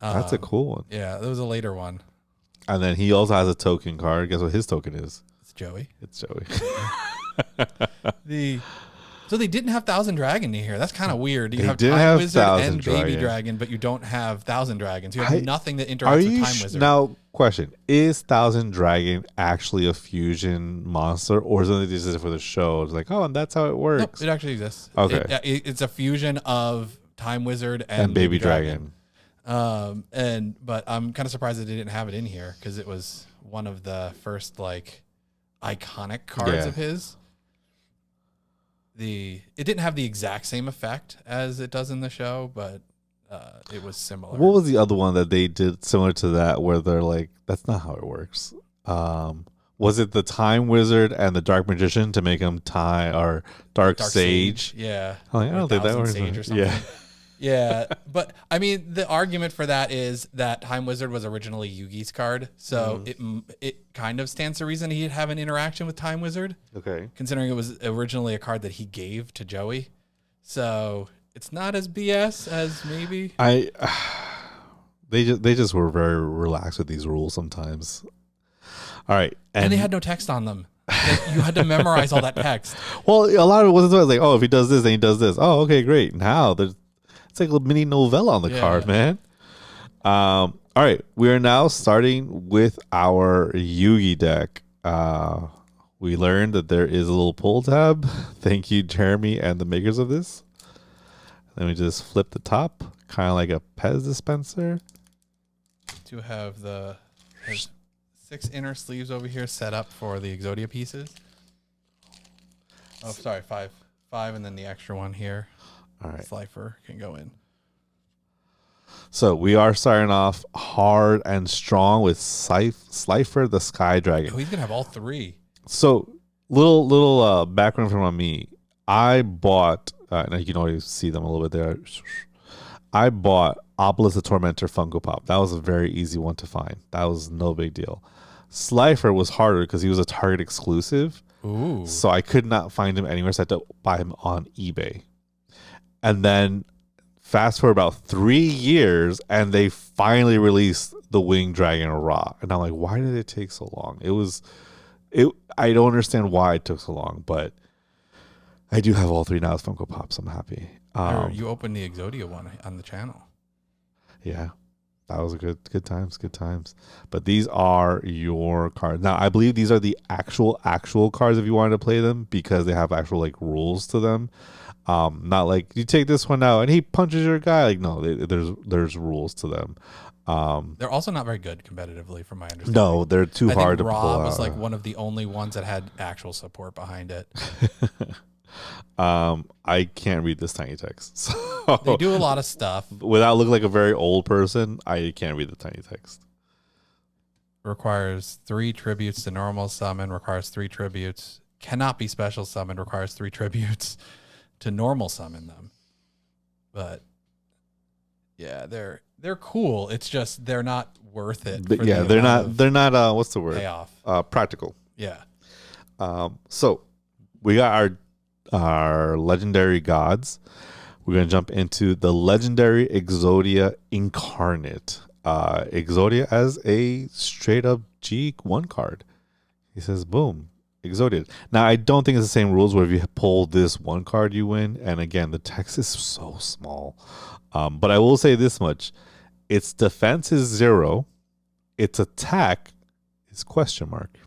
That's a cool one. Yeah, that was a later one. And then he also has a token card. Guess what his token is? It's Joey. It's Joey. So they didn't have Thousand Dragon in here. That's kind of weird. You have Time Wizard and Baby Dragon, but you don't have Thousand Dragons. You have nothing that interacts with Time Wizard. Now, question. Is Thousand Dragon actually a fusion monster, or is it just for the show? It's like, oh, and that's how it works. Nope, it actually exists. Okay. It's a fusion of Time Wizard and Baby Dragon. But I'm kind of surprised that they didn't have it in here because it was one of the first like iconic cards of his. It didn't have the exact same effect as it does in the show, but it was similar. What was the other one that they did similar to that where they're like, that's not how it works? Was it the Time Wizard and the Dark Magician to make him Dark Sage? Yeah. Oh, I don't think that works. Sage or something. Yeah. Yeah, but I mean, the argument for that is that Time Wizard was originally Yugi's card, so it kind of stands to reason he'd have an interaction with Time Wizard. Okay. Considering it was originally a card that he gave to Joey, so it's not as BS as maybe. They just were very relaxed with these rules sometimes. All right, and they had no text on them. You had to memorize all that text. Well, a lot of it was like, oh, if he does this, then he does this. Oh, okay, great. Now it's like a mini novella on the card, man. All right, we are now starting with our Yugi deck. We learned that there is a little pull tab. Thank you, Jeremy, and the makers of this. Let me just flip the top, kind of like a Pez dispenser. To have the 6 inner sleeves over here set up for the Exodia pieces. Oh, sorry, 5, and then the extra one here. All right, Slifer can go in. So we are starting off hard and strong with Slifer the Sky Dragon. Oh, he's gonna have all 3. So little background from me. I bought, and you can always see them a little bit there. I bought Obelisk the Tormentor Funko Pop. That was a very easy one to find. That was no big deal. Slifer was harder because he was a Target exclusive. Ooh. So I could not find him anywhere, so I had to buy him on eBay. And then fast forward about 3 years, and they finally released the Winged Dragon Raw. And I'm like, why did it take so long? I don't understand why it took so long, but I do have all 3 now as Funko Pops. I'm happy. You opened the Exodia one on the channel. Yeah, that was a good times. But these are your cards. Now, I believe these are the actual cards if you wanted to play them, because they have actual like rules to them. Not like you take this one out and he punches your guy. Like, no, there's rules to them. They're also not very good competitively, from my understanding. No, they're too hard to pull out. Raw was like one of the only ones that had actual support behind it. I can't read this tiny text. So they do a lot of stuff. Without looking like a very old person, I can't read the tiny text. Requires 3 tributes to normal summon, requires 3 tributes. Cannot be special summon, requires 3 tributes to normal summon them. But yeah, they're cool. It's just they're not worth it. Yeah, they're not what's the word? Payoff. Practical. Yeah. So we got our legendary gods. We're gonna jump into the legendary Exodia Incarnate. Exodia as a straight up G1 card. He says, boom, Exodia. Now, I don't think it's the same rules where if you pull this one card, you win. And again, the text is so small. But I will say this much. Its defense is 0. Its attack is question mark.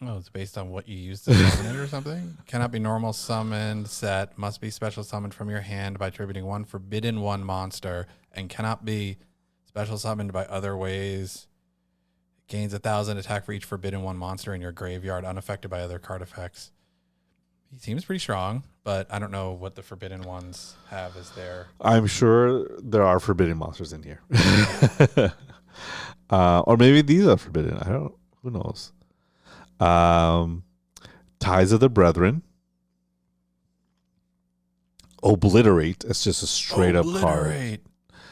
Oh, it's based on what you use to summon it or something? Cannot be normal summoned set. Must be special summoned from your hand by attributing 1 forbidden 1 monster. And cannot be special summoned by other ways. Gains 1,000 attack for each forbidden 1 monster in your graveyard, unaffected by other card effects. He seems pretty strong, but I don't know what the forbidden ones have as their... I'm sure there are forbidden monsters in here. Or maybe these are forbidden. I don't... Who knows? Ties of the Brethren. Obliterate. It's just a straight up card.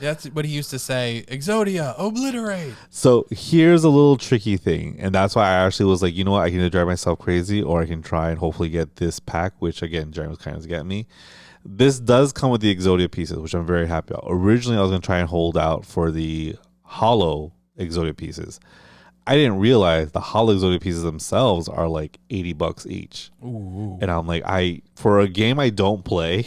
That's what he used to say. Exodia, obliterate. So here's a little tricky thing. And that's why I actually was like, you know what? I can either drive myself crazy or I can try and hopefully get this pack, which again, Jeremy was kind of getting me. This does come with the Exodia pieces, which I'm very happy about. Originally, I was going to try and hold out for the hollow Exodia pieces. I didn't realize the hollow Exodia pieces themselves are like $80 each. Ooh. And I'm like, for a game I don't play,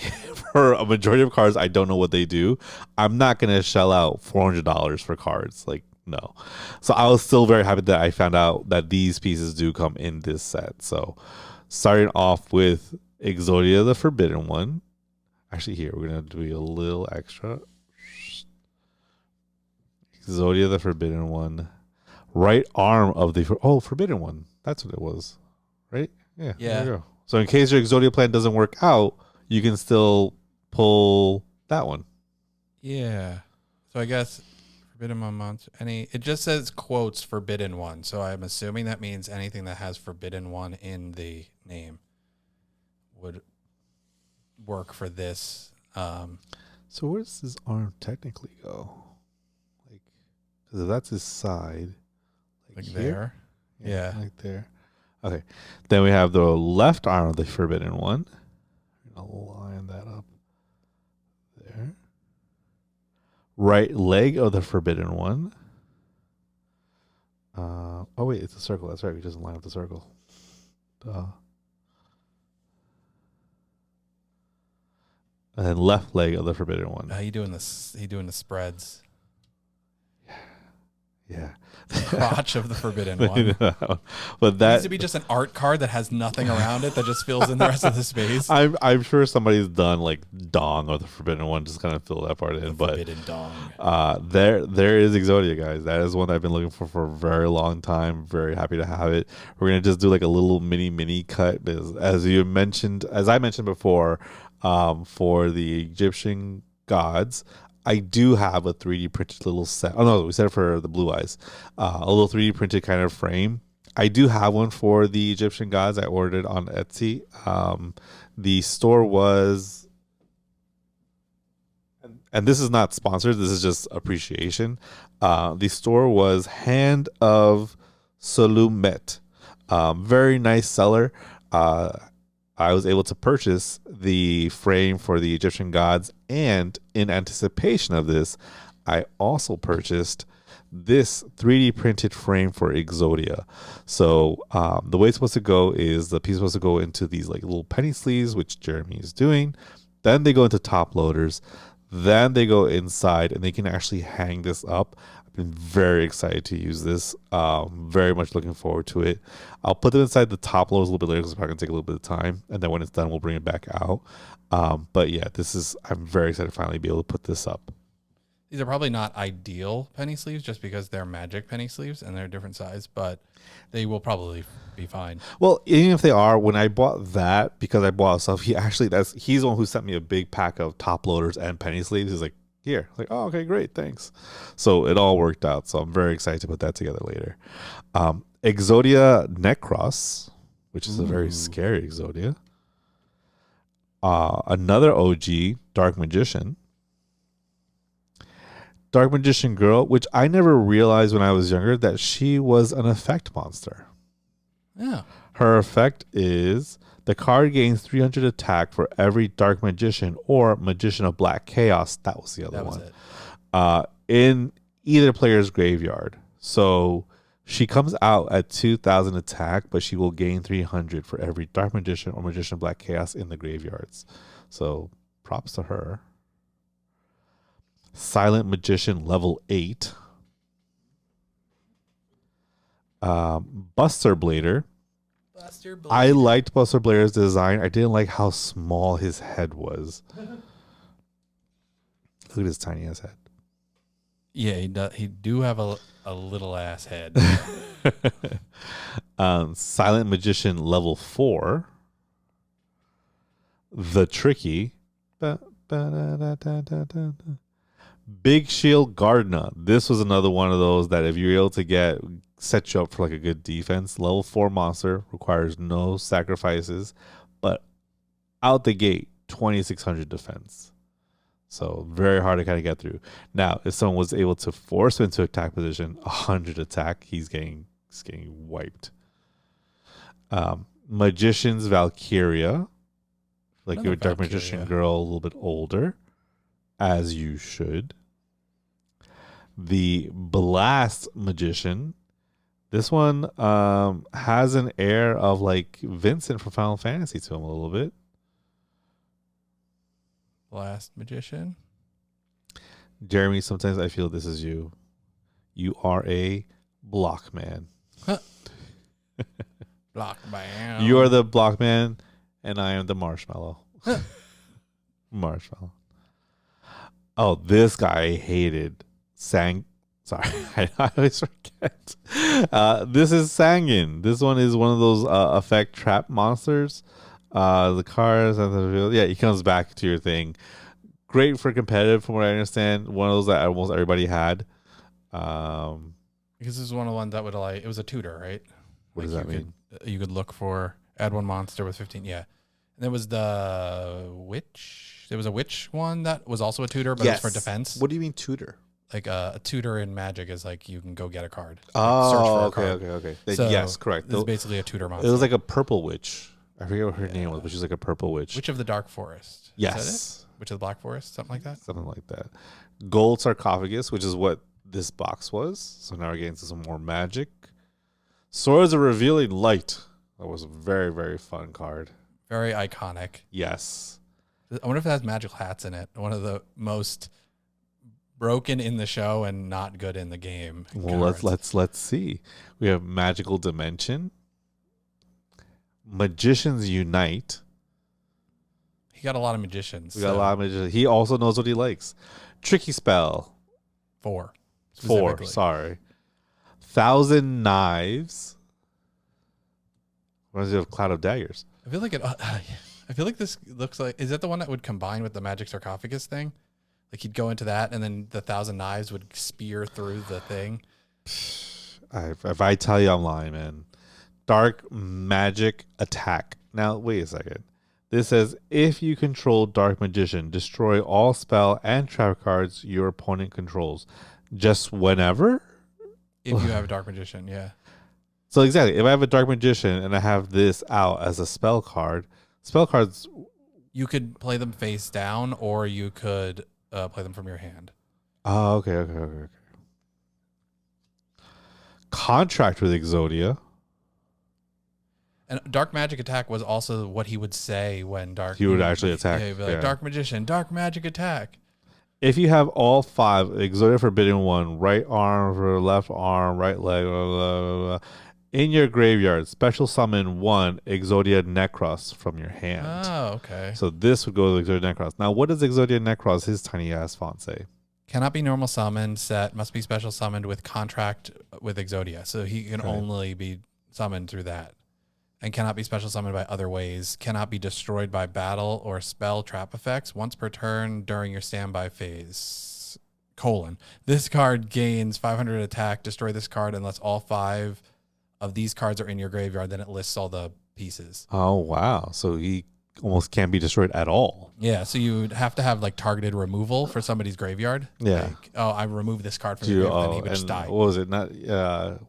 for a majority of cards I don't know what they do, I'm not gonna shell out $400 for cards. Like, no. So I was still very happy that I found out that these pieces do come in this set. So starting off with Exodia the Forbidden One. Actually, here we're gonna do a little extra. Exodia the Forbidden One. Right arm of the Forbidden One. That's what it was, right? Yeah. There you go. So in case your Exodia plan doesn't work out, you can still pull that one. Yeah. So I guess Forbidden One monster. It just says quotes Forbidden One. So I'm assuming that means anything that has Forbidden One in the name would work for this. So where does his arm technically go? Like, because if that's his side, Like here? there. Yeah. Like there. Okay. Then we have the left arm of the Forbidden One. I'll line that up there. Right leg of the Forbidden One. Oh wait, it's a circle. That's right. We just line up the circle. Duh. And then left leg of the Forbidden One. He doing this. He doing the spreads. Yeah. Crotch of the Forbidden One. But that needs to be just an art card that has nothing around it that just fills in the rest of the space. I'm sure somebody's done like dong of the Forbidden One, just kind of fill that part in. But Forbidden dong. There is Exodia, guys. That is one I've been looking for a very long time. Very happy to have it. We're gonna just do like a little mini cut, as you mentioned, as I mentioned before, for the Egyptian gods. I do have a 3D printed little set. Oh no, we said it for the blue eyes. A little 3D printed kind of frame. I do have one for the Egyptian gods. I ordered it on Etsy. The store was, and this is not sponsored. This is just appreciation. The store was Hand of Solumet. Very nice seller. I was able to purchase the frame for the Egyptian gods, and in anticipation of this, I also purchased this 3D printed frame for Exodia. So the way it's supposed to go is the piece is supposed to go into these like little penny sleeves, which Jeremy is doing. Then they go into top loaders. Then they go inside, and they can actually hang this up. Been very excited to use this. Very much looking forward to it. I'll put it inside the top loads a little bit later because it's probably gonna take a little bit of time, and then when it's done, we'll bring it back out. But yeah, I'm very excited to finally be able to put this up. These are probably not ideal penny sleeves just because they're magic penny sleeves and they're different size, but they will probably be fine. Well, even if they are, when I bought that, because I bought stuff, he's the one who sent me a big pack of top loaders and penny sleeves. He's like, here, like, oh, okay, great, thanks. So it all worked out. So I'm very excited to put that together later. Exodia Necros, which is a very scary Exodia. Another OG, Dark Magician. Dark Magician Girl, which I never realized when I was younger that she was an effect monster. Yeah. Her effect is the card gains 300 attack for every Dark Magician or Magician of Black Chaos. That was the other one. In either player's graveyard. So she comes out at 2,000 attack, but she will gain 300 for every Dark Magician or Magician of Black Chaos in the graveyards. So props to her. Silent Magician level 8. Buster Blader. I liked Buster Blader's design. I didn't like how small his head was. Look at his tiny ass head. Yeah, he do have a little ass head. Silent Magician level 4. The Tricky. Big Shield Gardener. This was another one of those that if you're able to set you up for like a good defense. Level 4 monster, requires no sacrifices, but out the gate 2,600 defense. So very hard to kind of get through. Now, if someone was able to force him into attack position, 100 attack, he's getting wiped. Magician's Valkyria, like your Dark Magician girl, a little bit older, as you should. The Blast Magician. This one has an air of like Vincent from Final Fantasy to him a little bit. Blast Magician. Jeremy, sometimes I feel this is you. You are a block man. Block man. You are the block man, and I am the marshmallow. Marshmallow. Oh, this guy I hated. Sorry, I always forget. This is Sangin. This one is one of those effect trap monsters. The cars and the yeah, he comes back to your thing. Great for competitive, from what I understand. One of those that almost everybody had. Because this is one of the ones that would like it was a tutor, right? What does that mean? You could look for add one monster with 15. Yeah, and there was the witch. There was a witch one that was also a tutor, but it was for defense. What do you mean tutor? Like a tutor in Magic is like you can go get a card. Oh, search for a okay, card. okay. So yes, correct. This is basically a tutor monster. It was like a purple witch. I forget what her name was, but she's like a purple witch. Witch of the Dark Forest. Yes. Is that it? Witch of the Black Forest, something like that. Something like that. Gold sarcophagus, which is what this box was. So now we're getting to some more Magic. Swords of Revealing Light. That was a very, very fun card. Very iconic. Yes. I wonder if it has magical hats in it. One of the most broken in the show and not good in the game. Well, let's see. We have Magical Dimension, Magicians Unite. He got a lot of magicians. We got a lot of magicians. He also knows what he likes. Tricky Spell. 4. Sorry. 1,000 Knives. Reminds me of Cloud of Daggers. I feel like this looks like, is that the one that would combine with the magic sarcophagus thing? Like he'd go into that and then the 1,000 Knives would spear through the thing. If I tell you, I'm lying, man. Dark Magic Attack. Now, wait a second. This says, if you control Dark Magician, destroy all spell and trap cards your opponent controls. Just whenever? If you have a Dark Magician, yeah. So exactly, if I have a Dark Magician and I have this out as a spell cards, you could play them face down, or you could play them from your hand. Oh, okay. Contract with Exodia. And Dark Magic Attack was also what he would say when He would actually attack. Yeah, he'd be like, Dark Magician, Dark Magic Attack. If you have all 5, Exodia Forbidden 1, right arm for left arm, right leg, blah, blah, blah, blah, in your graveyard, special summon 1 Exodia Necros from your hand. Oh, okay. So this would go to Exodia Necros. Now, what does Exodia Necros, his tiny ass font, say? Cannot be normal summoned, set, must be special summoned with contract with Exodia. So he can only be summoned through that. And cannot be special summoned by other ways. Cannot be destroyed by battle or spell trap effects once per turn during your standby phase. : This card gains 500 attack. Destroy this card unless all 5 of these cards are in your graveyard. Then it lists all the pieces. Oh, wow. So he almost can't be destroyed at all. Yeah, so you would have to have like targeted removal for somebody's graveyard. Yeah. Like, oh, I removed this card from your graveyard, and he would just die. What was it? Not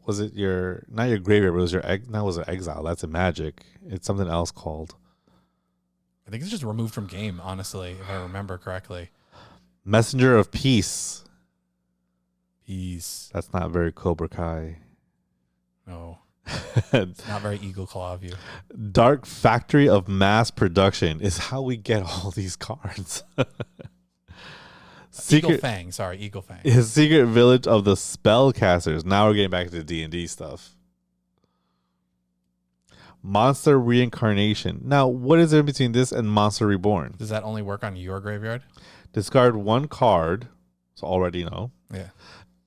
was it your not your graveyard, but it was your was it exile. That's in Magic. It's something else called. I think it's just removed from game, honestly, if I remember correctly. Messenger of Peace. Peace. That's not very Cobra Kai. No. It's not very Eagle Claw of you. Dark Factory of Mass Production is how we get all these cards. Eagle Fang. His Secret Village of the Spellcasters. Now we're getting back to D&D stuff. Monster Reincarnation. Now, what is there between this and Monster Reborn? Does that only work on your graveyard? Discard 1 card. So already know. Yeah.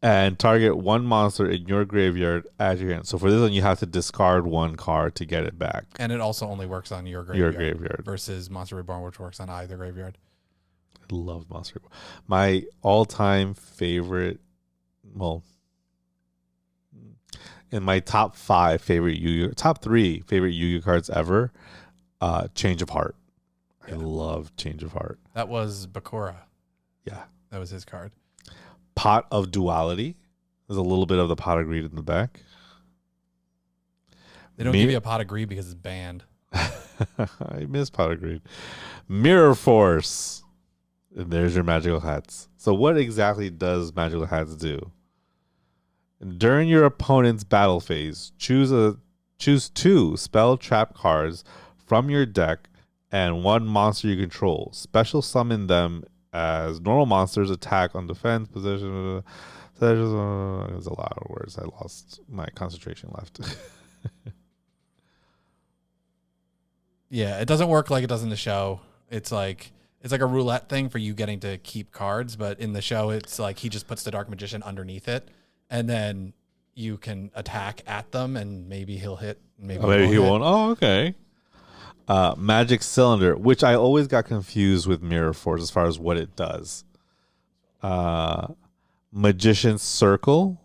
And target 1 monster in your graveyard at your hand. So for this one, you have to discard 1 card to get it back. And it also only works on your graveyard. Versus Monster Reborn, which works on either graveyard. I love Monster Reborn. My all-time favorite, well, in my top 5 favorite Yu-Gi-Oh, top 3 favorite Yu-Gi-Oh cards ever, Change of Heart. I love Change of Heart. That was Bakura. Yeah. That was his card. Pot of Duality. There's a little bit of the Pot of Greed in the back. They don't give you a Pot of Greed because it's banned. I miss Pot of Greed. Mirror Force. And there's your magical hats. So what exactly does magical hats do? During your opponent's battle phase, choose 2 spell trap cards from your deck and 1 monster you control. Special summon them as normal monsters, attack on defense, position. There's a lot of words. I lost my concentration left. Yeah, it doesn't work like it does in the show. It's like a roulette thing for you getting to keep cards, but in the show, it's like he just puts the Dark Magician underneath it, and then you can attack at them, and maybe he'll hit. Maybe he won't. Oh, okay. Magic Cylinder, which I always got confused with Mirror Force as far as what it does. Magician's Circle.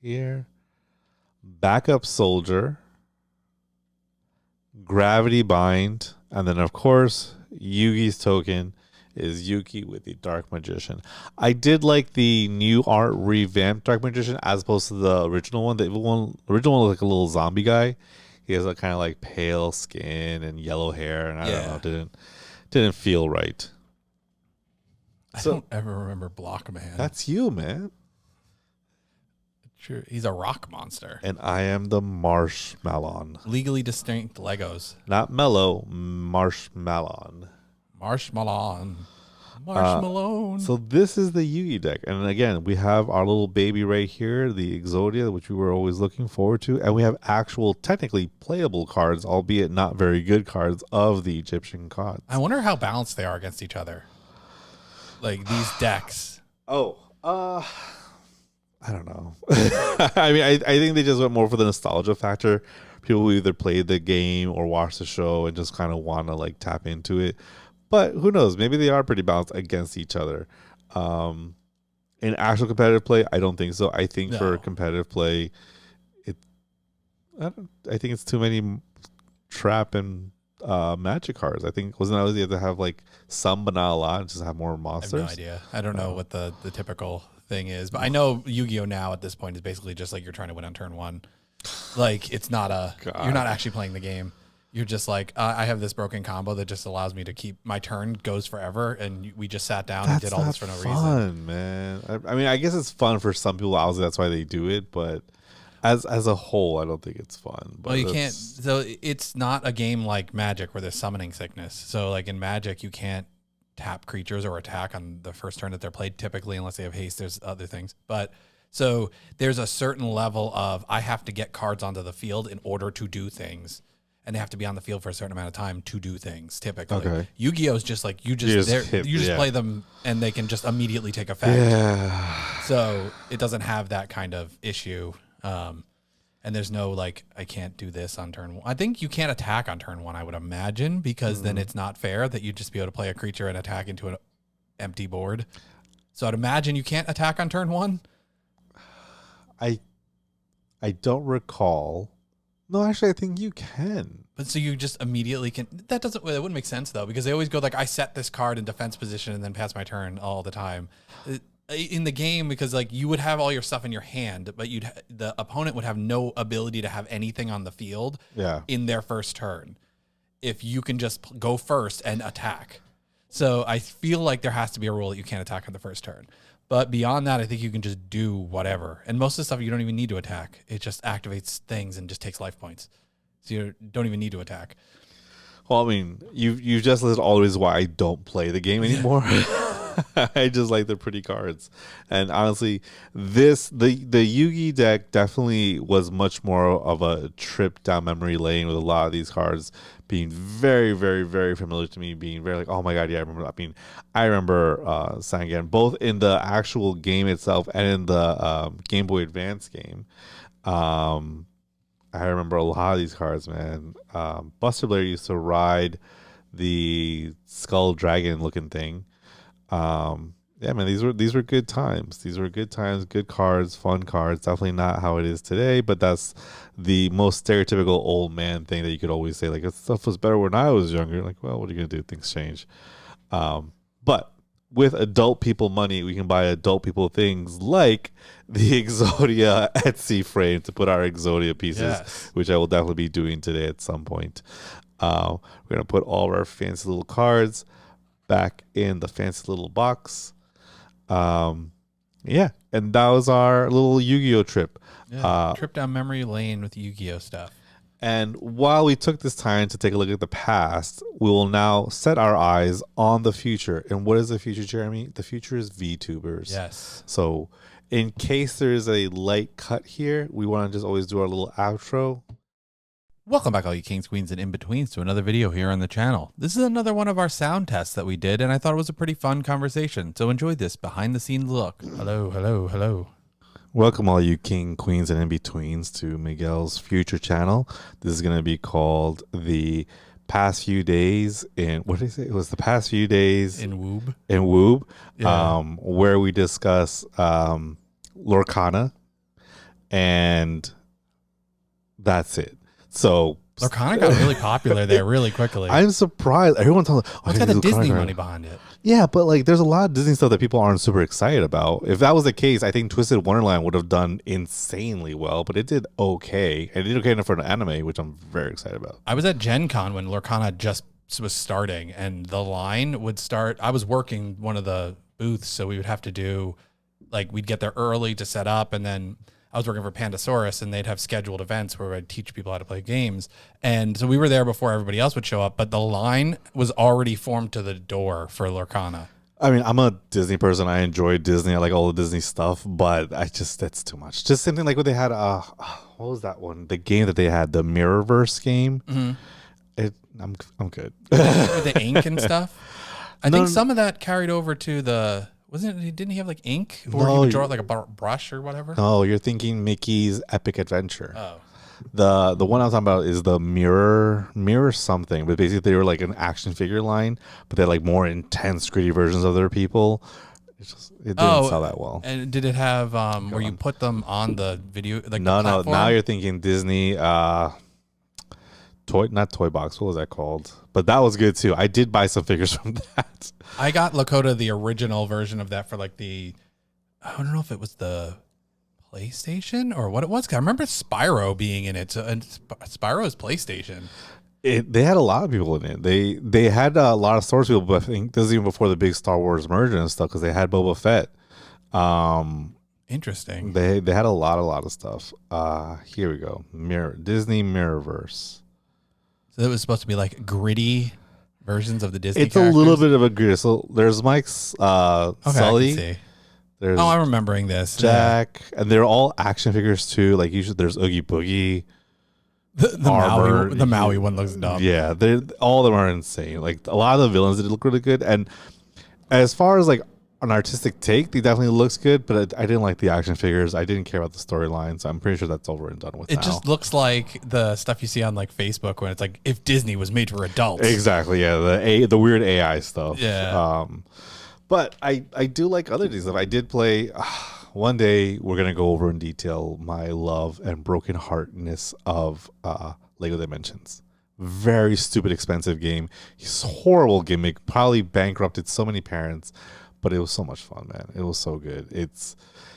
Here. Backup Soldier. Gravity Bind. And then, of course, Yugi's token is Yugi with the Dark Magician. I did like the new art revamped Dark Magician as opposed to the original one. The original one was like a little zombie guy. He has a kind of like pale skin and yellow hair, and I don't know, didn't feel right. I don't ever remember Blockman. That's you, man. True. He's a rock monster. And I am the Marshmallow. Legally distinct Legos. Not mellow, Marshmallow. Marshmallow. So this is the Yugi deck. And again, we have our little baby right here, the Exodia, which we were always looking forward to. And we have actual, technically playable cards, albeit not very good cards, of the Egyptian gods. I wonder how balanced they are against each other. Like these decks. I don't know. I mean, I think they just went more for the nostalgia factor. People who either played the game or watched the show and just kind of want to like tap into it. But who knows? Maybe they are pretty balanced against each other. In actual competitive play, I don't think so. I think for competitive play, I think it's too many trap and magic cards. I think wasn't that always you have to have like some but not a lot and just have more monsters? I have no idea. I don't know what the typical thing is, but I know Yu-Gi-Oh now at this point is basically just like you're trying to win on turn one. Like it's not you're not actually playing the game. You're just like I have this broken combo that just allows me to keep my turn goes forever, and we just sat down and did all this for no reason. Man. I mean, I guess it's fun for some people. Obviously, that's why they do it, but as a whole, I don't think it's fun. But well, you can't. So it's not a game like Magic where there's summoning sickness. So like in Magic, you can't tap creatures or attack on the first turn that they're played typically, unless they have haste. There's other things, but so there's a certain level of I have to get cards onto the field in order to do things, and they have to be on the field for a certain amount of time to do things. Typically, okay. Yu-Gi-Oh is just like you just play them and they can just immediately take effect. Yeah. So it doesn't have that kind of issue. And there's no like I can't do this on turn one. I think you can't attack on turn one, I would imagine, because then it's not fair that you'd just be able to play a creature and attack into an empty board. So I'd imagine you can't attack on turn one. I don't recall. No, actually, I think you can. But so you just immediately can. That wouldn't make sense though, because they always go like I set this card in defense position and then pass my turn all the time. In the game, because like you would have all your stuff in your hand, but the opponent would have no ability to have anything on the field in their first turn if you can just go first and attack. So I feel like there has to be a rule that you can't attack on the first turn. But beyond that, I think you can just do whatever. And most of the stuff you don't even need to attack. It just activates things and just takes life points. So you don't even need to attack. Well, I mean, you just listed all the reasons why I don't play the game anymore. I just like the pretty cards. And honestly, the Yugi deck definitely was much more of a trip down memory lane with a lot of these cards being very, very, very familiar to me, being very like, oh my God, yeah, I remember. I mean, I remember Sangan, both in the actual game itself and in the Game Boy Advance game. I remember a lot of these cards, man. Buster Blair used to ride the Skull Dragon looking thing. Yeah, man, these were good times. These were good times, good cards, fun cards. Definitely not how it is today, but that's the most stereotypical old man thing that you could always say. Like, this stuff was better when I was younger. Like, well, what are you gonna do? Things change. But with adult people money, we can buy adult people things like the Exodia Etsy frame to put our Exodia pieces, which I will definitely be doing today at some point. We're gonna put all of our fancy little cards back in the fancy little box. Yeah, and that was our little Yu-Gi-Oh trip. Trip down memory lane with Yu-Gi-Oh stuff. And while we took this time to take a look at the past, we will now set our eyes on the future. And what is the future, Jeremy? The future is VTubers. Yes. So in case there's a light cut here, we want to just always do our little outro. Welcome back, all you kings, queens, and in-betweens, to another video here on the channel. This is another one of our sound tests that we did, and I thought it was a pretty fun conversation. So enjoy this behind-the-scenes look. Hello, hello, hello. Welcome, all you king, queens, and in-betweens to Miguel's future channel. This is going to be called The Past Few Days in... What did I say? It was The Past Few Days... In Woob. In Woob, yeah. Where we discuss Lorcana, and that's it. So Lorcana got really popular there really quickly. I'm surprised. Everyone tells it's got the Disney money behind it. Yeah, but like there's a lot of Disney stuff that people aren't super excited about. If that was the case, I think Twisted Wonderland would have done insanely well, but it did okay. It did okay enough for an anime, which I'm very excited about. I was at Gen Con when Lorcana just was starting, and the line would start. I was working one of the booths, so we would have to do, like, we'd get there early to set up, and then I was working for Pandasaurus, and they'd have scheduled events where I'd teach people how to play games. And so we were there before everybody else would show up, but the line was already formed to the door for Lorcana. I mean, I'm a Disney person. I enjoy Disney. I like all the Disney stuff, but that's too much. Just something like what they had. What was that one? The game that they had, the Mirrorverse game. Mm-hmm. I'm good. With the ink and stuff. I think some of that carried over to the. Didn't he have like ink, or he would draw it like a brush or whatever? No, you're thinking Mickey's Epic Adventure. Oh, the one I'm talking about is the mirror something, but basically they were like an action figure line, but they're like more intense, gritty versions of their people. It didn't sell that well. And did it have where you put them on the video? Like no. Now you're thinking Disney. Not Toy Box. What was that called? But that was good too. I did buy some figures from that. I got Lakota, the original version of that, for like I don't know if it was the PlayStation or what it was. 'Cause I remember Spyro being in it. So, and Spyro's PlayStation. They had a lot of people in it. They had a lot of Star Wars people, but I think this is even before the big Star Wars merger and stuff, because they had Boba Fett. Interesting. They had a lot of stuff. Here we go. Disney Mirrorverse. So it was supposed to be like gritty versions of the Disney It's characters? a little bit of a gritty. So there's Mike's Sully. There's I'm remembering this. Jack, and they're all action figures too. Like usually there's Oogie Boogie. The Maui one looks dumb. Yeah, all of them are insane. Like a lot of the villains did look really good. And as far as like an artistic take, they definitely looks good, but I didn't like the action figures. I didn't care about the storylines. I'm pretty sure that's over and done with now. It just looks like the stuff you see on like Facebook when it's like, if Disney was made for adults. Exactly, yeah. The weird AI stuff. Yeah. But I do like other Disney stuff. I did play one day we're gonna go over in detail my love and broken heartness of Lego Dimensions. Very stupid expensive game. It's a horrible gimmick, probably bankrupted so many parents. But it was so much fun, man. It was so good.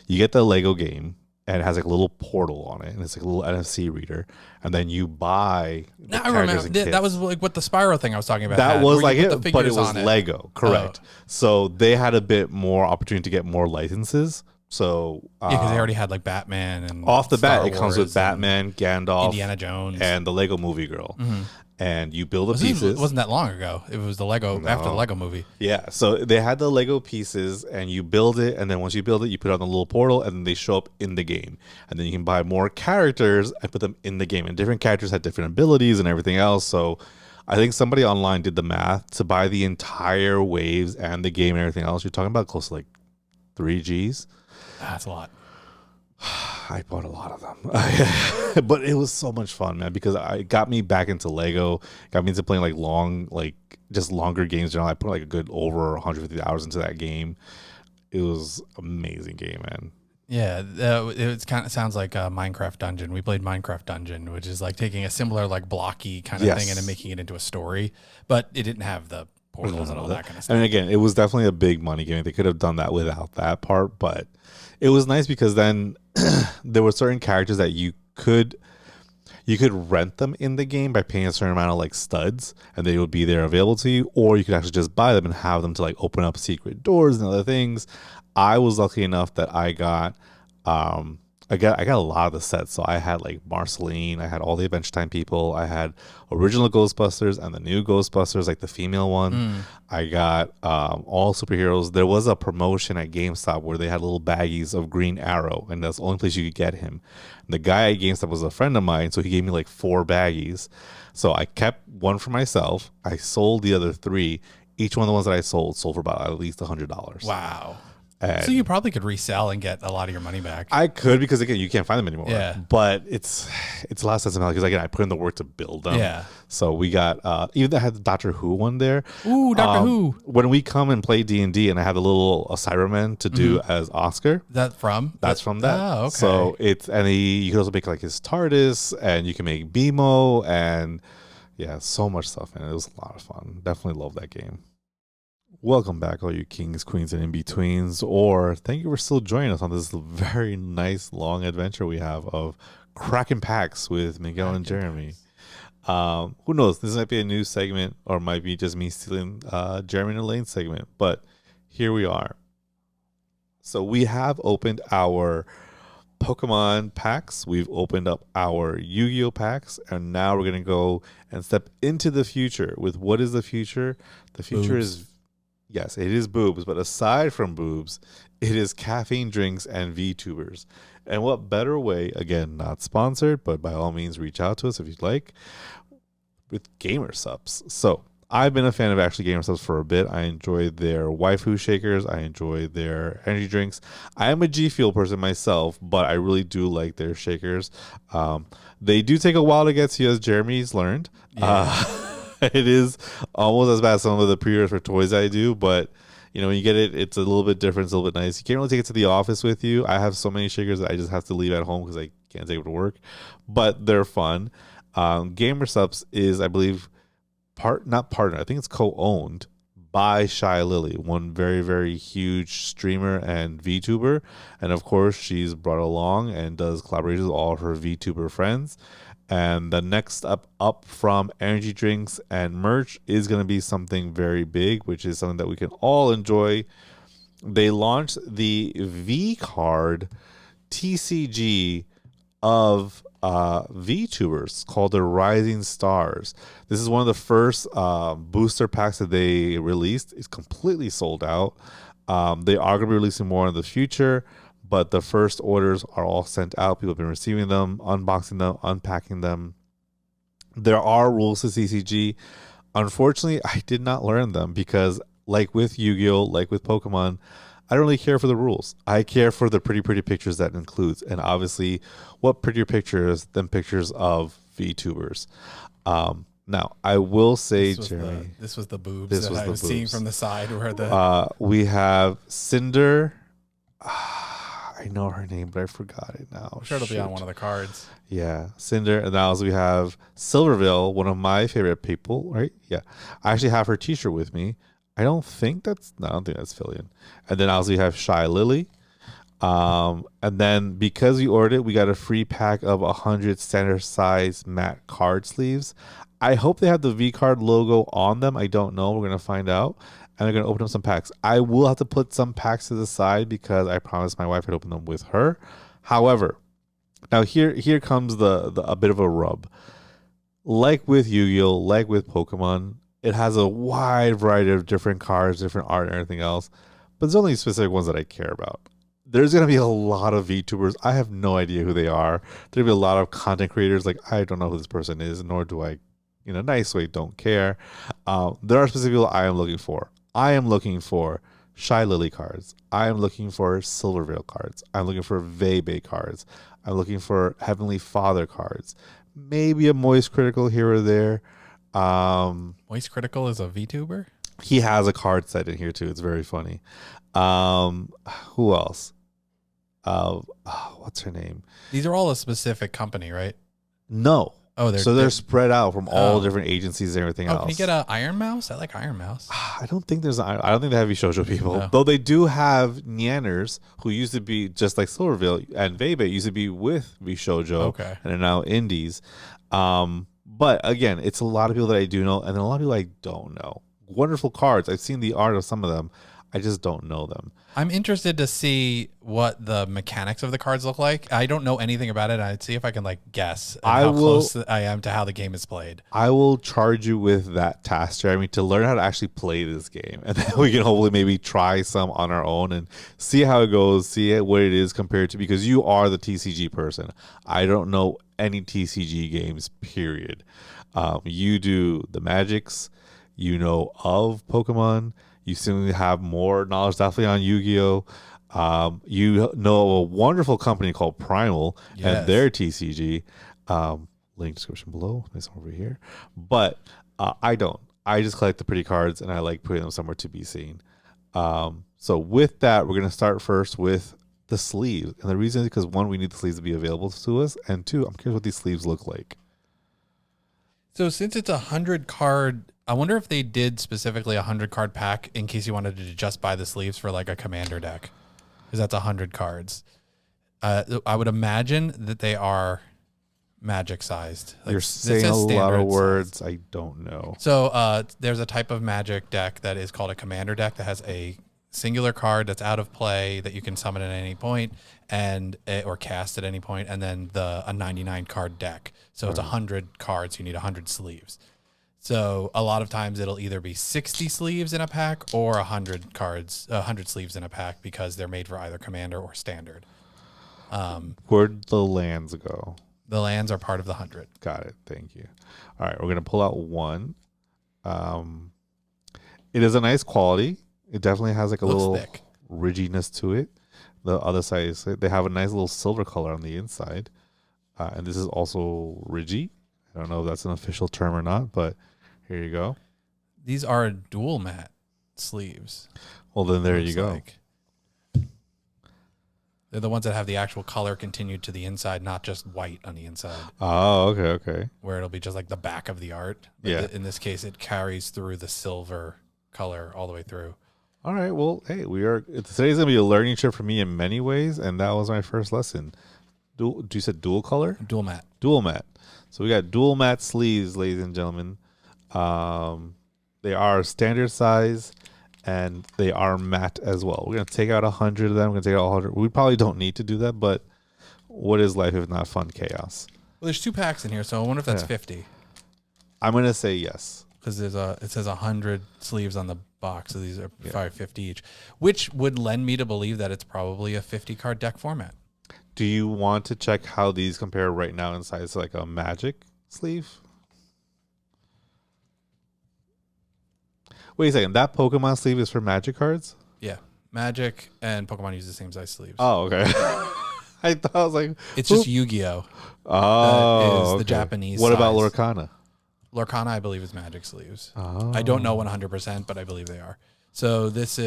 You get the Lego game, and it has like a little portal on it, and it's like a little NFC reader, and then you buy. Now I remember that was like what the Spyro thing I was talking about. That was like it, but it was Lego, correct? Oh. So they had a bit more opportunity to get more licenses. So because they already had like Batman and off the Star bat, it comes with Batman, Gandalf, Indiana Jones, and the Lego Movie Girl. Mm-hmm. And you build the pieces. It wasn't that long ago. It was the Lego after the Lego movie. Yeah, so they had the Lego pieces, and you build it, and then once you build it, you put it on the little portal, and then they show up in the game. And then you can buy more characters and put them in the game. And different characters had different abilities and everything else. So I think somebody online did the math to buy the entire waves and the game and everything else. You're talking about close to like 3 Gs. That's a lot. I bought a lot of them, but it was so much fun, man, because it got me back into Lego, got me into playing like just longer games. I put like a good over 150 hours into that game. It was amazing game, man. Yeah, it kind of sounds like a Minecraft Dungeon. We played Minecraft Dungeon, which is like taking a similar like blocky kind of thing and then making it into a story, but it didn't have the portals and all that kind of stuff. I mean, again, it was definitely a big money game. They could have done that without that part, but it was nice because then there were certain characters that you could rent them in the game by paying a certain amount of like studs, and they would be there available to you, or you could actually just buy them and have them to like open up secret doors and other things. I was lucky enough that I got a lot of the sets. So I had like Marceline, I had all the Adventure Time people, I had original Ghostbusters and the new Ghostbusters, like the female one. I got all superheroes. There was a promotion at GameStop where they had little baggies of Green Arrow, and that's the only place you could get him. And the guy at GameStop was a friend of mine, so he gave me like 4 baggies. So I kept one for myself. I sold the other 3. Each one of the ones that I sold for about at least $100. Wow. And so you probably could resell and get a lot of your money back. I could, because again, you can't find them anymore. Yeah. But it's a lot of sentimental, because again, I put in the work to build them. Yeah. So we got even I had the Doctor Who one there. Ooh, Doctor Who. When we come and play D&D, and I have a little Cyberman to do as Oscar. That's from that. Oh, okay. So you can also make like his TARDIS, and you can make BMO, and yeah, so much stuff, and it was a lot of fun. Definitely love that game. Welcome back, all you kings, queens, and in-betweens, or thank you for still joining us on this very nice, long adventure we have of cracking packs with Miguel and Jeremy. Who knows? This might be a new segment, or might be just me stealing Jeremy and Elaine's segment, but here we are. So we have opened our Pokemon packs. We've opened up our Yu-Gi-Oh packs, and now we're going to go and step into the future. With what is the future? The future is... Yes, it is boobs, but aside from boobs, it is caffeine drinks and VTubers. And what better way, again, not sponsored, but by all means reach out to us if you'd like, with Gamersupps. So I've been a fan of actually Gamersupps for a bit. I enjoy their waifu shakers. I enjoy their energy drinks. I am a G Fuel person myself, but I really do like their shakers. They do take a while to get to you, as Jeremy's learned. Yeah. It is almost as bad as some of the pre-orders for toys I do, but you know, when you get it, it's a little bit different, it's a little bit nice. You can't really take it to the office with you. I have so many shakers that I just have to leave at home because I can't take it to work, but they're fun. Gamersupps is, I believe, not partner, I think it's co-owned by ShyLily, one very, very huge streamer and VTuber. And of course, she's brought along and does collaborations with all of her VTuber friends. And the next up from energy drinks and merch is going to be something very big, which is something that we can all enjoy. They launched the VCard TCG of VTubers called the Rising Stars. This is one of the first booster packs that they released. It's completely sold out. They are going to be releasing more in the future, but the first orders are all sent out. People have been receiving them, unboxing them, unpacking them. There are rules to CCG. Unfortunately, I did not learn them because, like with Yu-Gi-Oh!, like with Pokemon, I don't really care for the rules. I care for the pretty, pretty pictures that includes. And obviously, what prettier pictures than pictures of VTubers? Now, I will say, Jeremy, this was the boobs that I was seeing from the side. We have Cinder. I know her name, but I forgot it now. I'm sure it'll be on one of the cards. Yeah, Cinder. And now we have Silverville, one of my favorite people, right? Yeah. I actually have her t-shirt with me. I don't think that's Fillion. And then also we have ShyLily. And then because we ordered it, we got a free pack of 100 standard size matte card sleeves. I hope they have the VCard logo on them. I don't know. We're going to find out. And they're going to open up some packs. I will have to put some packs to the side because I promised my wife I'd open them with her. However, now here comes a bit of a rub. Like with Yu-Gi-Oh!, like with Pokemon, it has a wide variety of different cards, different art, and everything else. But there's only specific ones that I care about. There's going to be a lot of VTubers. I have no idea who they are. There'll be a lot of content creators. Like, I don't know who this person is, nor do I, in a nice way, don't care. There are specific people I am looking for. I am looking for ShyLily cards. I am looking for Silverville cards. I'm looking for Vebe cards. I'm looking for Heavenly Father cards. Maybe a Moist Critical here or there. Moist Critical is a VTuber? He has a card set in here too. It's very funny. Who else? What's her name? These are all a specific company, right? No. Oh, they're spread out from all different agencies and everything else. Can you get an Iron Mouse? I like Iron Mouse. I don't think they have Shoujo people. No. Though they do have Nyanners, who used to be just like Silverville, and Vebe used to be with Shoujo. Okay. And are now indies. But again, it's a lot of people that I do know, and then a lot of people I don't know. Wonderful cards. I've seen the art of some of them. I just don't know them. I'm interested to see what the mechanics of the cards look like. I don't know anything about it. I'd see if I can guess how close I am to how the game is played. I will charge you with that task, Jeremy, to learn how to actually play this game. And then we can hopefully maybe try some on our own and see how it goes, see what it is compared to, because you are the TCG person. I don't know any TCG games, period. You do the Magics, you know of Pokemon, You seem to have more knowledge definitely on Yu-Gi-Oh. You know a wonderful company called Primal and their TCG. Link description below. Nice over here. But I don't. I just collect the pretty cards and I like putting them somewhere to be seen. So with that, we're going to start first with the sleeves. And the reason is because one, we need the sleeves to be available to us. And two, I'm curious what these sleeves look like. So since it's 100 card, I wonder if they did specifically 100 card pack in case you wanted to just buy the sleeves for like a commander deck. Because that's 100 cards. I would imagine that they are magic sized. Like, you're saying a lot of words. I don't know. So there's a type of magic deck that is called a commander deck that has a singular card that's out of play that you can summon at any point or cast at any point, and then a 99 card deck. So it's 100 cards. You need 100 sleeves. So a lot of times it'll either be 60 sleeves in a pack or 100 sleeves in a pack because they're made for either commander or standard. Where'd the lands go? The lands are part of the 100. Got it. Thank you. All right, we're gonna pull out one. It is a nice quality. It definitely has like a little thick ridginess to it. The other side is they have a nice little silver color on the inside, and this is also ridgy. I don't know if that's an official term or not, but here you go. These are dual matte sleeves. Well, then there you go. They're the ones that have the actual color continued to the inside, not just white on the inside. Oh, okay. Where it'll be just like the back of the art. But yeah. In this case, it carries through the silver color all the way through. All right. Well, hey, today's gonna be a learning trip for me in many ways, and that was my first lesson. You said dual color? Dual matte. Dual matte. So we got dual matte sleeves, ladies and gentlemen. They are standard size, and they are matte as well. We're gonna take out 100 of them. We're gonna take out 100. We probably don't need to do that, but what is life if not fun chaos? Well, there's 2 packs in here, so I wonder if that's 50. I'm gonna say yes. Because it says 100 sleeves on the box, so these are probably 50 each, which would lend me to believe that it's probably a 50 card deck format. Do you want to check how these compare right now in size to like a Magic sleeve? Wait a second, that Pokemon sleeve is for Magic cards? Yeah, Magic and Pokemon use the same size sleeves. Oh, okay. I thought I was like, it's just Yu-Gi-Oh. Oh, that is the Japanese. What size. About Lorcana? Lorcana, I believe, is Magic sleeves. Oh. I don't know 100%, but I believe they are. So this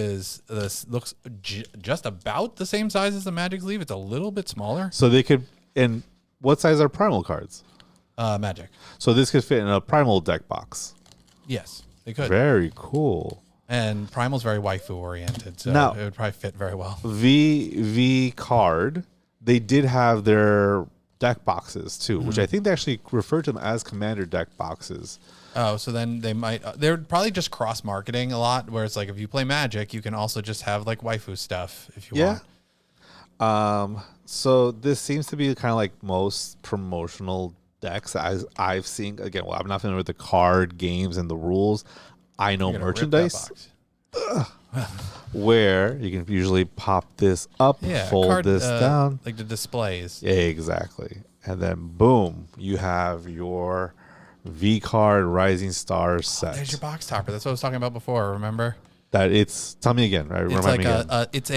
looks just about the same size as the Magic sleeve. It's a little bit smaller. So they could. And what size are Primal cards? Magic. So this could fit in a Primal deck box. Yes, they could. Very cool. And Primal's very waifu oriented, so now, it would probably fit very well. VCard, they did have their deck boxes too, which I think they actually refer to them as commander deck boxes. Oh, so then they're probably just cross marketing a lot, where it's like if you play Magic, you can also just have like waifu stuff if you want. So this seems to be kind of like most promotional decks as I've seen. Again, well, I'm not familiar with the card games and the rules. I know merchandise where you can usually pop this up, fold this down. Like the displays. Yeah, exactly. And then boom, you have your VCard Rising Stars set. There's your box topper. That's what I was talking about before, remember? Tell me again, right? It's like it's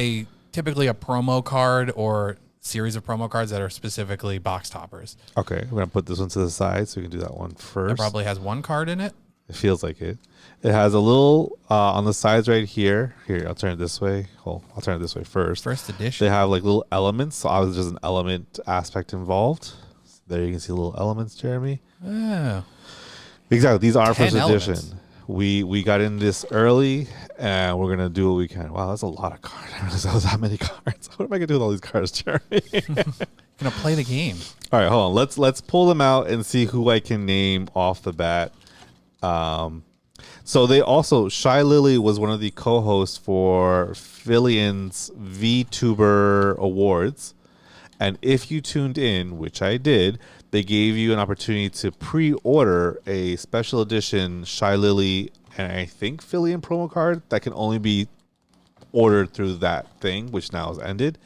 typically a promo card or series of promo cards that are specifically box toppers. Okay, we're going to put this one to the side so we can do that one first. It probably has 1 card in it. It feels like it. It has a little on the sides right here. Here, I'll turn it this way. I'll turn it this way first. First edition. They have like little elements. So obviously there's an element aspect involved. There you can see little elements, Jeremy. Oh. Exactly. These are first elements. edition. We got in this early, and we're gonna do what we can. Wow, that's a lot of cards. I didn't realize that was that many cards. What am I gonna do with all these cards, Jeremy? Gonna play the game. All right, hold on. Let's pull them out and see who I can name off the bat. So they also ShyLily was one of the co-hosts for Fillian's VTuber Awards, and if you tuned in, which I did, they gave you an opportunity to pre-order a special edition ShyLily and I think Fillian promo card that can only be ordered through that thing, which now has ended.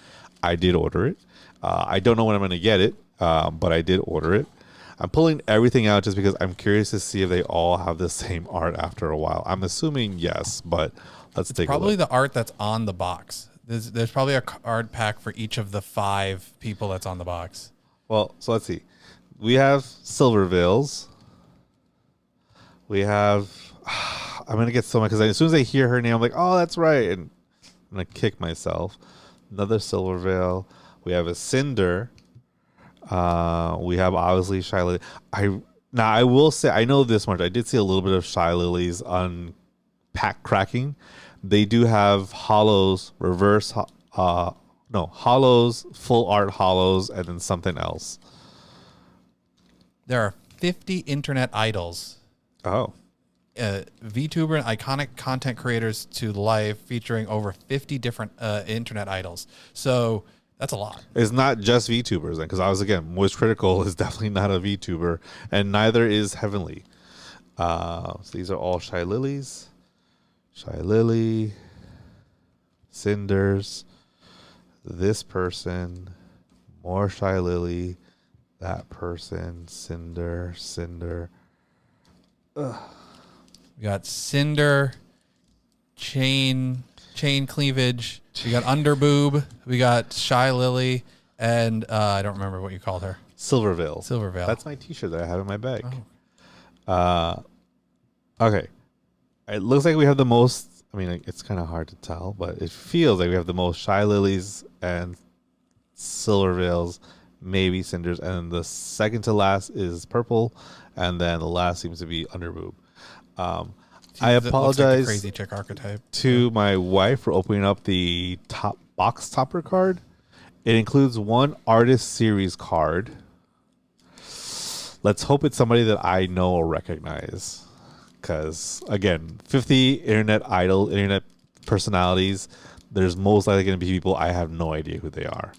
I did order it. I don't know when I'm going to get it, but I did order it. I'm pulling everything out just because I'm curious to see if they all have the same art after a while. I'm assuming yes, but Let's It's take probably a look. the art that's on the box. There's probably a card pack for each of the 5 people that's on the box. Well, so let's see. We have Silver Veils. We have. I'm gonna get so much because as soon as I hear her name, I'm like, oh, that's right, and I'm gonna kick myself. Another Silver Veil. We have a Cinder. We have obviously ShyLily. I will say I know this much. I did see a little bit of ShyLily's on pack cracking. They do have hollows, hollows, full art hollows, and then something else. There are 50 internet idols. Oh. VTuber and iconic content creators to life featuring over 50 different internet idols. So that's a lot. It's not just VTubers then, because I was, again, Moist Critical is definitely not a VTuber, and neither is Heavenly. So these are all ShyLilys. ShyLily, Cinders, this person, more ShyLily, that person, Cinder. We got Cinder, chain cleavage. We got underboob. We got ShyLily, and I don't remember what you called her. Silver Veil. That's my T-shirt that I have in my bag. Okay. It looks like we have the most. I mean, it's kind of hard to tell, but it feels like we have the most ShyLilys and Silver Veils, maybe Cinders, and then the second to last is purple, and then the last seems to be underboob. I apologize like crazy chick archetype to my wife for opening up the top box topper card. It includes one artist series card. Let's hope it's somebody that I know or recognize. Because, again, 50 internet personalities, there's most likely going to be people I have no idea who they are.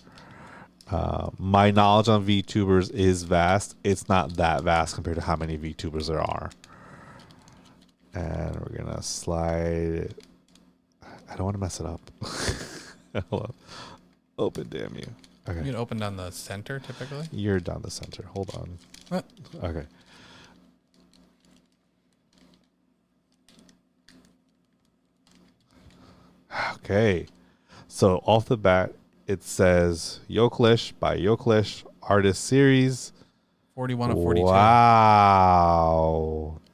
My knowledge on VTubers is vast. It's not that vast compared to how many VTubers there are. And we're going to slide. I don't want to mess it up. Hello. Open, damn you. Okay. You can open down the center typically? You're down the center. Hold on. What? Okay. Okay. So off the bat, it says Yoklish by Yoklish Artist Series. 41 of 42. Wow.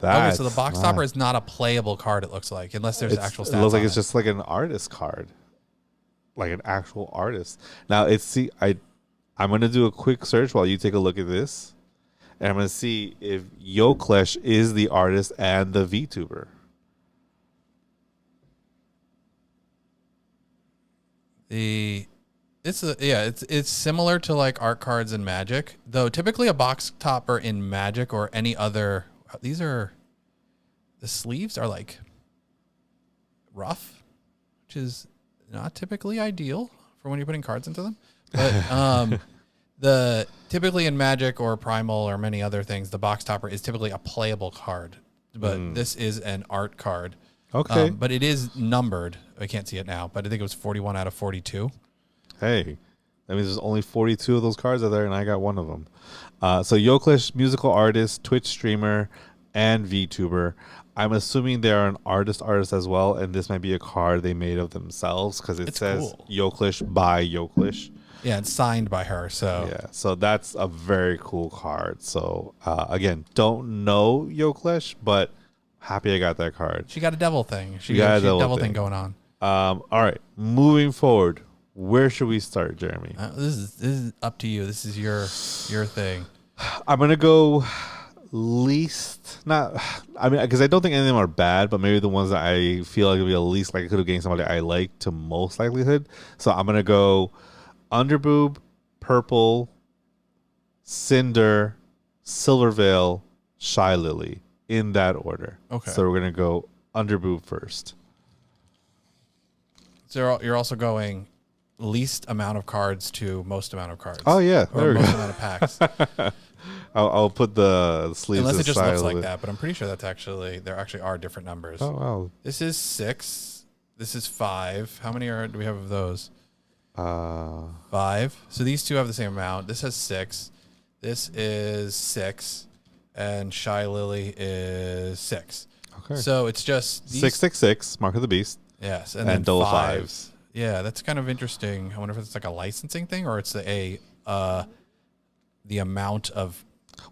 Okay, so the box topper is not a playable card, it looks like, unless there's actual stats. It looks like it's just like an artist card. Like an actual artist. Now I'm gonna do a quick search while you take a look at this. And I'm gonna see if Yoklish is the artist and the VTuber. It's similar to like art cards in Magic, though typically a box topper in Magic or any other, the sleeves are like rough, which is not typically ideal for when you're putting cards into them. But typically in Magic or Primal or many other things, the box topper is typically a playable card, but this is an art card. Okay. But it is numbered. I can't see it now, but I think it was 41 out of 42. Hey, that means there's only 42 of those cards out there, and I got one of them. So Yoklish, musical artist, Twitch streamer, and VTuber. I'm assuming they're an artist as well, and this might be a card they made of themselves because it says cool. Yoklish by Yoklish. Yeah, it's signed by her. So yeah, so that's a very cool card. So again, don't know Yoklish, but happy I got that card. She got a devil thing. She got a devil thing going on. All right, moving forward, where should we start, Jeremy? This is up to you. This is your thing. I'm gonna go least. Not. I mean, because I don't think any of them are bad, but maybe the ones that I feel like would be the least likely to gain somebody I like to most likelihood. So I'm gonna go Underboob, Purple, Cinder, Silver Veil, ShyLily in that order. Okay. So we're gonna go Underboob first. So you're also going least amount of cards to most amount of cards. Oh yeah, or most amount of packs. I'll put the sleeves. Unless it just looks like that, but I'm pretty sure there actually are different numbers. Oh wow. This is 6. This is 5. How many do we have of those? 5. So these two have the same amount. This has 6. This is 6, and ShyLily is 6. Okay. So it's just 666. Mark of the Beast. Yes, and then double fives. fives. Yeah, that's kind of interesting. I wonder if it's like a licensing thing or it's the amount of.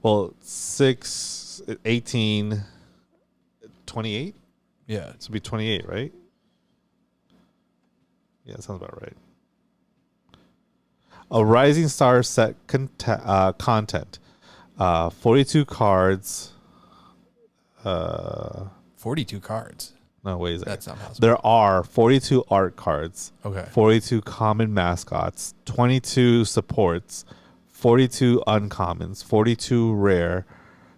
Well, 6, 18, 28? Yeah. This would be 28, right? Yeah, that sounds about right. A Rising Star set content. 42 cards. 42 cards. No, wait a second. That's not possible. There are 42 art cards. Okay. 42 common mascots. 22 supports. 42 uncommons. 42 rare.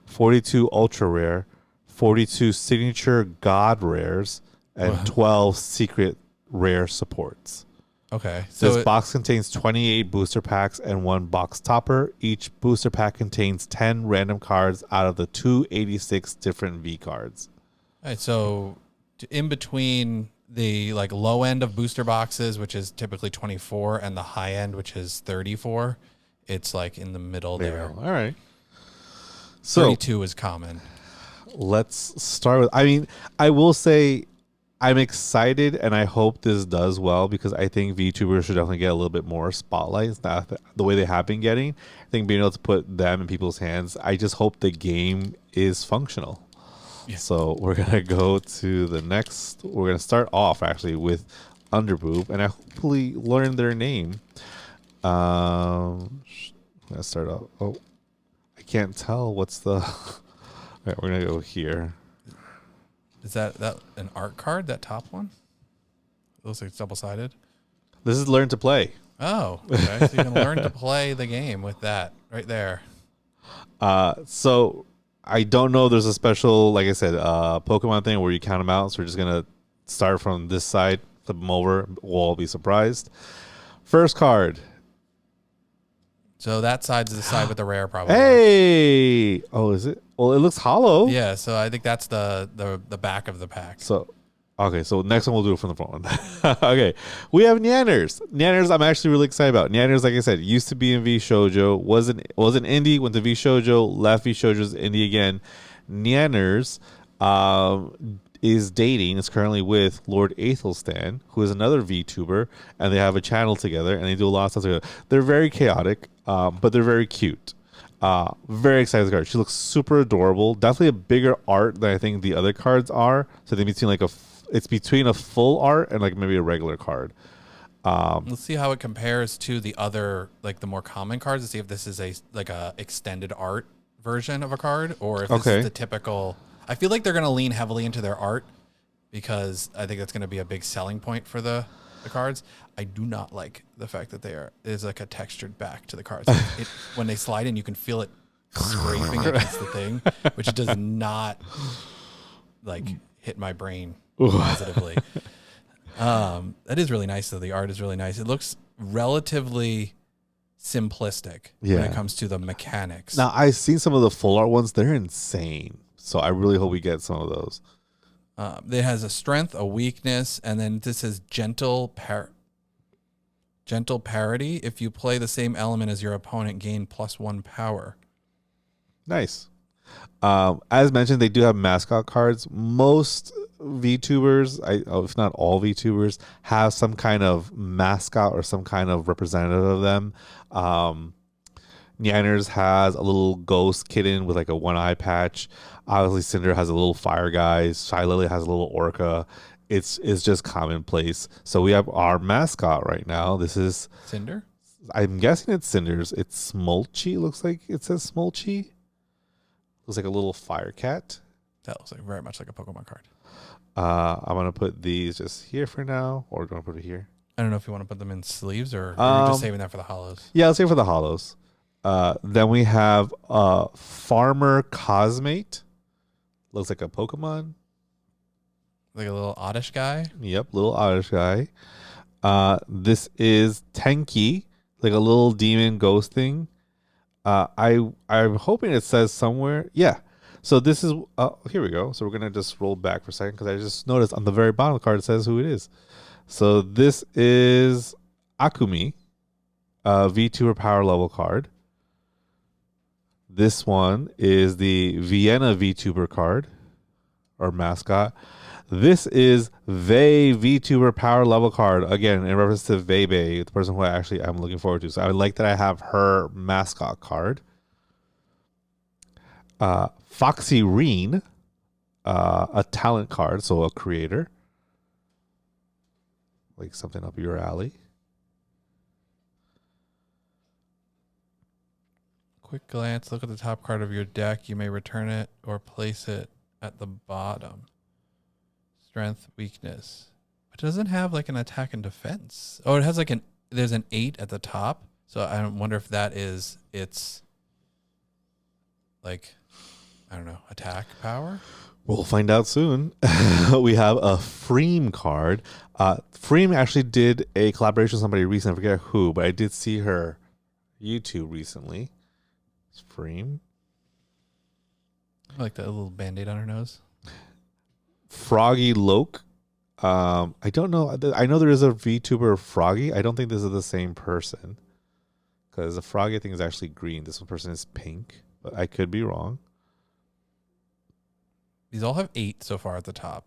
42 ultra rare. 42 signature god rares. And 12 secret rare supports. Okay. So This box contains 28 booster packs and 1 box topper. Each booster pack contains 10 random cards out of the 286 different V cards. All right, so in between the like low end of booster boxes, which is typically 24, and the high end, which is 34, it's like in the middle there. All right. So 32 is common. let's start with, I mean, I will say I'm excited and I hope this does well because I think VTubers should definitely get a little bit more spotlight. It's not the way they have been getting. I think being able to put them in people's hands, I just hope the game is functional. Yeah. So we're going to go to the next. We're going to start off actually with Underboob and I hopefully learn their name. I'm going to start off. Oh, I can't tell what's the. All right, we're going to go here. Is that an art card, that top one? It looks like it's double-sided. This is Learn to Play. Oh, okay. So you can learn to play the game with that right there. So I don't know. There's a special, like I said, Pokemon thing where you count them out. So we're just going to start from this side, flip them over. We'll all be surprised. First card. So that side's the side with the rare, probably. Hey! Oh, is it? Well, it looks hollow. Yeah, so I think that's the back of the pack. So, okay, so next one we'll do it from the front one. Okay, we have Nyanners. Nyanners, I'm actually really excited about. Nyanners, like I said, used to be in V Shoujo, was an indie, went to V Shoujo, left V Shoujo's indie again. Nyanners is dating, is currently with Lord Athelstan, who is another VTuber, and they have a channel together, and they do a lot of stuff together. They're very chaotic, but they're very cute. Very excited with the card. She looks super adorable. Definitely a bigger art than I think the other cards are. So they between it's between a full art and like maybe a regular card. Let's see how it compares to the other, like the more common cards, to see if this is a extended art version of a card or if this is the typical. I feel like they're going to lean heavily into their art because I think that's going to be a big selling point for the cards. I do not like the fact that there's like a textured back to the cards. When they slide in, you can feel it scraping against the thing, which does not like hit my brain positively. That is really nice though. The art is really nice. It looks relatively simplistic when it comes to the mechanics. Now I've seen some of the full art ones. They're insane. So I really hope we get some of those. It has a strength, a weakness, and then this is gentle parity. If you play the same element as your opponent, gain +1 power. Nice. As mentioned, they do have mascot cards. Most VTubers, if not all VTubers, have some kind of mascot or some kind of representative of them. Nyanners has a little ghost kitten with like a one eye patch. Obviously, Cinder has a little fire guy. ShyLily has a little orca. It's just commonplace. So we have our mascot right now. This is Cinder. I'm guessing it's Cinder's. It's Smolchy. Looks like it says Smolchy. Looks like a little fire cat. That looks like very much like a Pokemon card. I'm gonna put these just here for now, or do I put it here? I don't know if you want to put them in sleeves or you're just saving that for the hollows. Yeah, let's save for the hollows. Then we have Farmer Cosmate. Looks like a Pokemon. Like a little oddish guy. Yep, little oddish guy. This is Tenki, like a little demon ghost thing. I'm hoping it says somewhere. Yeah. So this is here we go. So we're gonna just roll back for a second because I just noticed on the very bottom of the card it says who it is. So this is Akumi, VTuber power level card. This one is the Vienna VTuber card or mascot. This is Vey VTuber Power Level card. Again, in reference to Vey, the person who I'm looking forward to. So I like that I have her mascot card. Foxy Reen, a talent card, so a creator. Like something up your alley. Quick glance, look at the top card of your deck. You may return it or place it at the bottom. Strength, weakness. It doesn't have like an attack and defense. Oh, it has like there's an 8 at the top. So I wonder if that is its like, I don't know, attack power? We'll find out soon. We have a Freem card. Freem actually did a collaboration with somebody recently. I forget who, but I did see her YouTube recently. It's Freem. I like that little band-aid on her nose. Froggy Loke. I don't know. I know there is a VTuber Froggy. I don't think this is the same person. Because the Froggy, I think, is actually green. This one person is pink. But I could be wrong. These all have 8 so far at the top.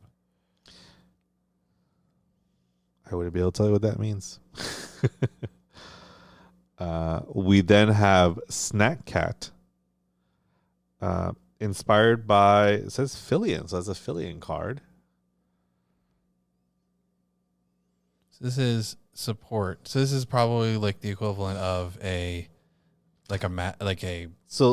I wouldn't be able to tell you what that means. We then have Snack Cat. Inspired by, it says Filian, so that's a Filian card. So this is support. So this is probably like the equivalent of So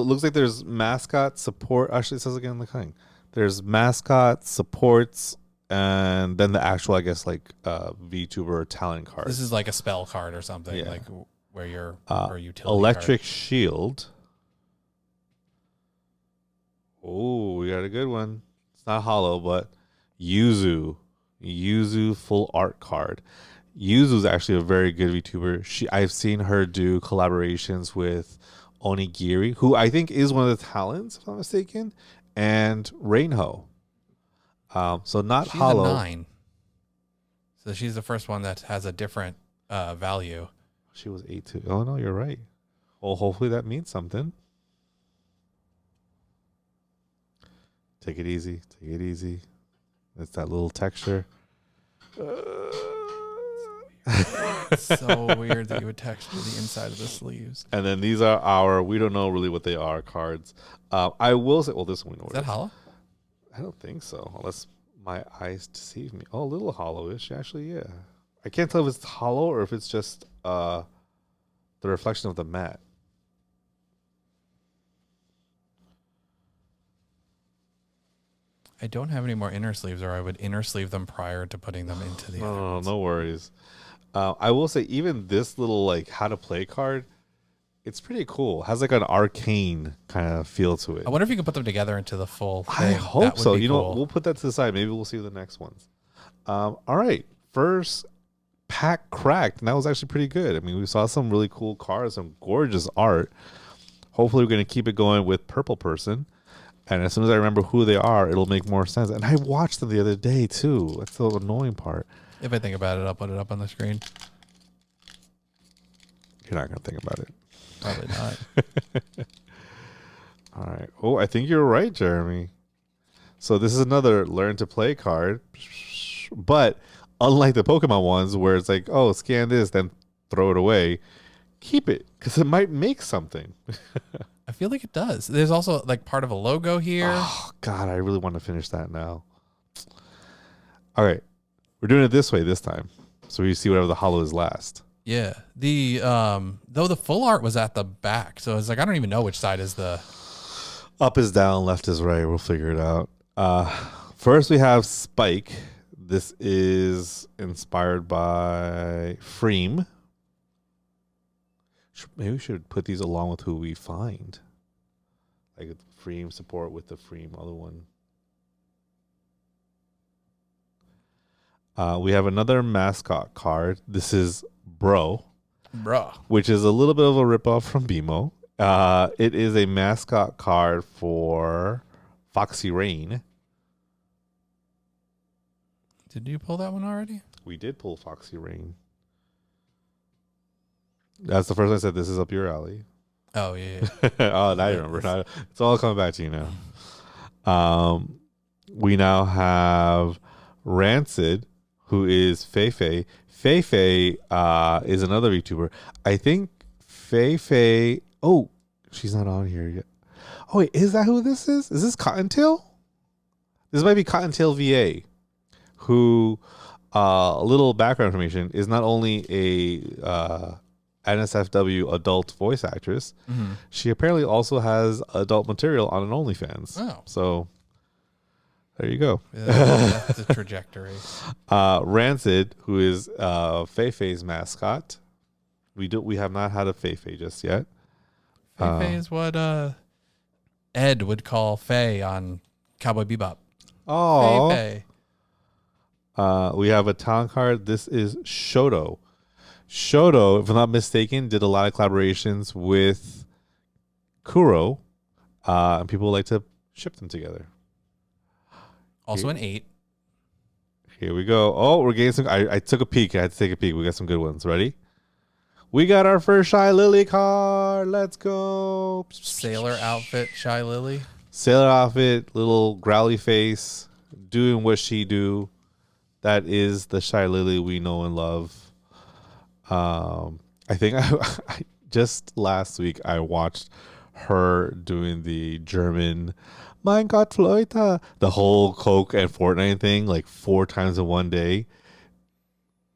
it looks like there's mascot support. Actually, it says again in the thing. There's mascot supports, and then the actual, I guess, like VTuber talent card. This is like a spell card or something, yeah. like where you're or utility Electric card. Shield. Oh, we got a good one. It's not hollow, but Yuzu full art card. Yuzu's actually a very good VTuber. I've seen her do collaborations with Onigiri, who I think is one of the talents, if I'm not mistaken, and Rainho. So not she's hollow. A 9. So she's the first one that has a different value. She was 8 too. Oh no, you're right. Well, hopefully that means something. Take it easy. Take it easy. It's that little texture. It's so weird that you would texture the inside of the sleeves. And then these are we don't know really what they are, cards. I will say, well, this one we know. Is that hollow? I don't think so, unless my eyes deceive me. Oh, a little hollow-ish, actually, yeah. I can't tell if it's hollow or if it's just the reflection of the mat. I don't have any more inner sleeves, or I would inner sleeve them prior to putting them into the No, no worries. I will say, even this little like how to play card, it's pretty cool. It has like an arcane kind of feel to it. I wonder if you could put them together into the full thing. I hope so. You know cool. what? We'll put that to the side. Maybe we'll see the next ones. All right. First pack cracked, and that was actually pretty good. I mean, we saw some really cool cards, some gorgeous art. Hopefully, we're going to keep it going with Purple Person. And as soon as I remember who they are, it'll make more sense. And I watched them the other day, too. That's the annoying part. If I think about it, I'll put it up on the screen. You're not going to think about it. Probably not. All right. Oh, I think you're right, Jeremy. So this is another learn to play card. But unlike the Pokemon ones where it's like, oh, scan this, then throw it away, keep it because it might make something. I feel like it does. There's also like part of a logo here. Oh, God, I really want to finish that now. All right. We're doing it this way this time. So you see whatever the hollow is last. Yeah. The though the full art was at the back. So it's like I don't even know which side is the up is down, left is right. We'll figure it out. First we have Spike. This is inspired by Freem. Maybe we should put these along with who we find. Like Freem support with the Freem other one. We have another mascot card. This is Bro. Bruh. Which is a little bit of a ripoff from BMO. It is a mascot card for Foxy Rain. Did you pull that one already? We did pull Foxy Rain. That's the first time I said this is up your alley. Oh, yeah. Oh, now you remember. Now, it's all coming back to you now. We now have Rancid, who is Feifei. Feifei is another VTuber. I think Feifei. Oh, she's not on here yet. Oh wait, is that who this is? Is this Cottontail? This might be Cottontail VA, who a little background information is not only a NSFW adult voice actress, she apparently also has adult material on an OnlyFans. Oh. So there you go. That's the trajectory. Rancid, who is Feifei's mascot. We have not had a Feifei just yet. Feifei is what Ed would call Faye on Cowboy Bebop. Oh. Feifei. We have a talent card. This is Shoto. Shoto, if I'm not mistaken, did a lot of collaborations with Kuro, and people like to ship them together. Also an 8. Here we go. Oh, we're getting some. I took a peek. I had to take a peek. We got some good ones. Ready? We got our first ShyLily card. Let's go. Sailor outfit, ShyLily. Sailor outfit, little growly face, doing what she do. That is the ShyLily we know and love. I think I just last week I watched her doing the German Mein Gott Leute, the whole Coke and Fortnite thing like 4 times in one day.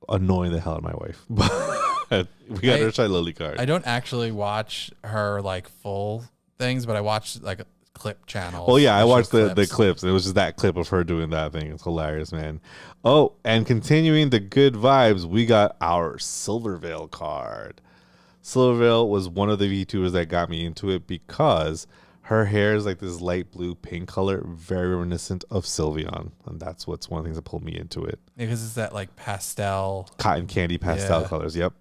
Annoying the hell out of my wife. We got her ShyLily card. I don't actually watch her like full things, but I watch like clip channels. Oh yeah, I watched the clips. It was just that clip of her doing that thing. It's hilarious, man. Oh, and continuing the good vibes, we got our Silverveil card. Silverveil was one of the VTubers that got me into it because her hair is like this light blue pink color, very reminiscent of Sylveon, and that's what's one of the things that pulled me into it. Because it's that like pastel, cotton candy pastel colors. Yep.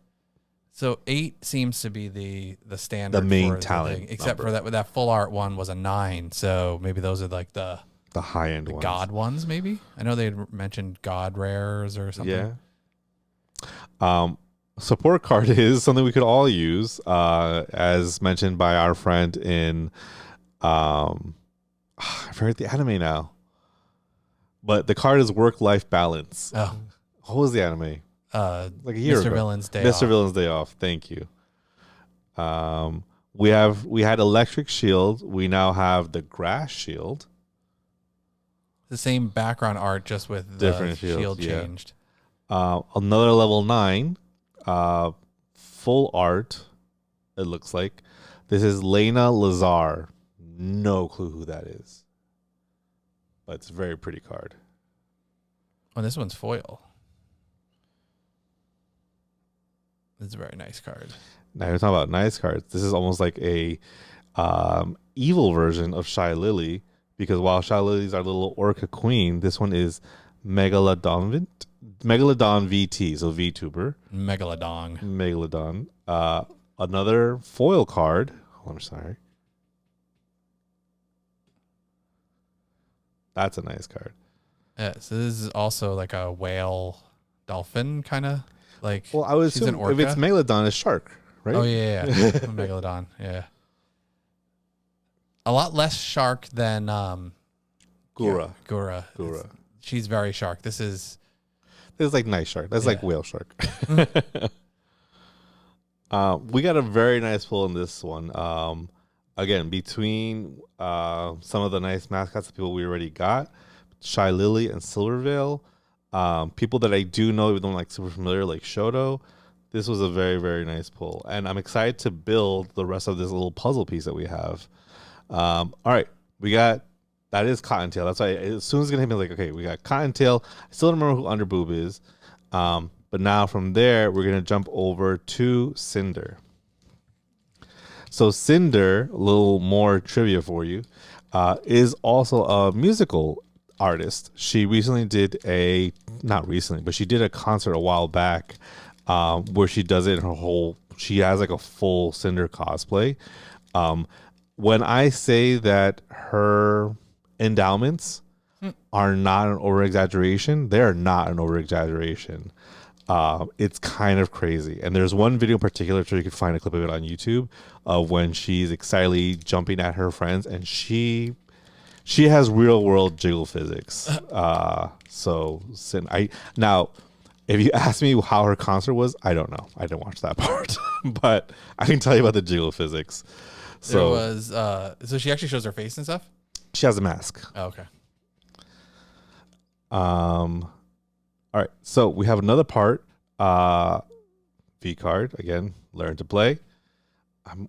So 8 seems to be the standard, the main for talent, thing, except for that full art one was a 9. So maybe those are like the high end ones. God ones. Maybe I know they had mentioned God rares or something. Yeah. Support card is something we could all use, as mentioned by our friend in I forget the anime now, but the card is work-life balance. Oh, what was the anime? Like a year Mr. ago. Villain's Day Mr. Off. Villain's Day Off. Thank you. We had Electric Shield. We now have the Grass Shield. The same background art, just with the Different shield yeah. changed. Another level 9, full art. It looks like this is Lena Lazar. No clue who that is, but it's a very pretty card. Oh, this one's foil. This is a very nice card. Now you're talking about nice cards. This is almost like a evil version of ShyLily, because while ShyLily is our little Orca queen, this one is Megalodon VT, so VTuber. Megalodon. Another foil card. Oh, I'm sorry. That's a nice card. Yeah, so this is also like a whale dolphin kind of like. Well, I would she's assume an orca. if it's Megalodon, it's shark, right? Oh yeah. Megalodon, yeah. A lot less shark than Gura. Gura. She's very shark. This is like nice shark. That's like whale shark. We got a very nice pull in this one. Again, between some of the nice mascots, the people we already got, ShyLily and Silverveil, people that I do know, even though I'm like super familiar, like Shoto. This was a very, very nice pull, and I'm excited to build the rest of this little puzzle piece that we have. All right, we got that is Cottontail. That's why as soon as it's gonna hit me, like, okay, we got Cottontail. I still don't remember who Underboob is, but now from there we're gonna jump over to Cinder. So Cinder, a little more trivia for you, is also a musical artist. She recently did not recently, but she did a concert a while back where she does it in her whole, she has like a full Cinder cosplay. When I say that her endowments are not an over-exaggeration, they're not an over-exaggeration. It's kind of crazy. And there's one video in particular, so you can find a clip of it on YouTube, of when she's excitedly jumping at her friends, and she has real world jiggle physics. So now, if you ask me how her concert was, I don't know. I didn't watch that part, but I can tell you about the jiggle physics. So there was so she actually shows her face and stuff. She has a mask. Oh, okay. All right. So we have another part. VCard again. Learn to play.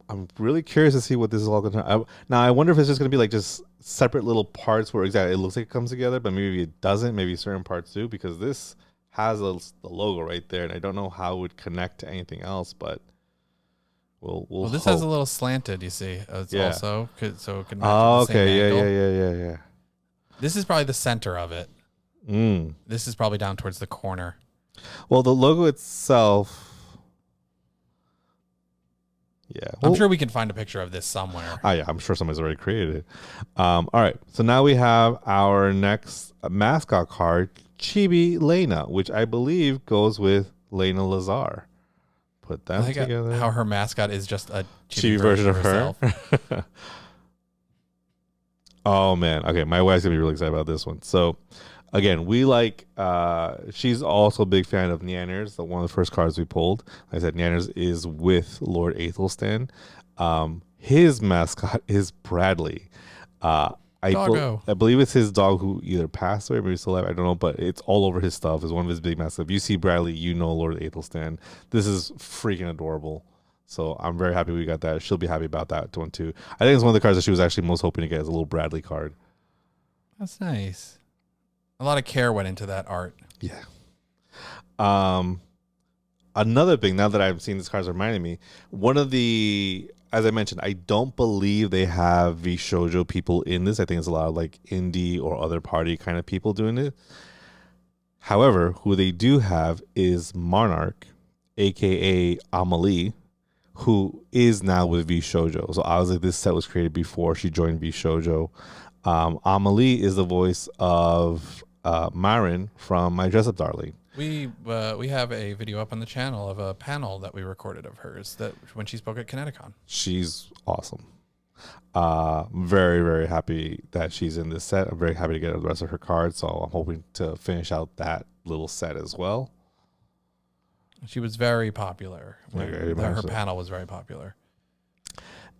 I'm really curious to see what this is all going to. Now I wonder if it's just going to be like just separate little parts where exactly it looks like it comes together, but maybe it doesn't. Maybe certain parts do, because this has the logo right there, and I don't know how it would connect to anything else. But we'll this hope. has a little slanted. You see, it's also so it can. Match Oh, the same okay. angle. Yeah. This is probably the center of it. This is probably down towards the corner. Well, the logo itself. Yeah, I'm sure we can find a picture of this somewhere. Oh yeah, I'm sure somebody's already created it. All right, so now we have our next mascot card, Chibi Lena, which I believe goes with Lena Lazar. Put them together. How her mascot is just a chibi version of her. Oh man, okay, my wife's gonna be really excited about this one. So again, we like. She's also a big fan of Nanners, one of the first cards we pulled. Like I said, Nanners is with Lord Aethelstan. His mascot is Bradley. I believe it's his dog who either passed away or maybe still alive. I don't know, but it's all over his stuff. It's one of his big mascots. If you see Bradley, you know Lord Aethelstan. This is freaking adorable. So I'm very happy we got that. She'll be happy about that one too. I think it's one of the cards that she was actually most hoping to get, as a little Bradley card. That's nice. A lot of care went into that art. Yeah. Another thing, now that I've seen these cards reminding me, one of the, as I mentioned, I don't believe they have VShojo people in this. I think it's a lot of like indie or other party kind of people doing it. However, who they do have is Monarch, aka Amelie, who is now with VShojo. So obviously this set was created before she joined VShojo. Amelie is the voice of Marin from My Dress Up Darling. We have a video up on the channel of a panel that we recorded of hers that when she spoke at Kineticon. She's awesome. Very, very happy that she's in this set. I'm very happy to get the rest of her cards, so I'm hoping to finish out that little set as well. She was very popular. Her panel was very popular.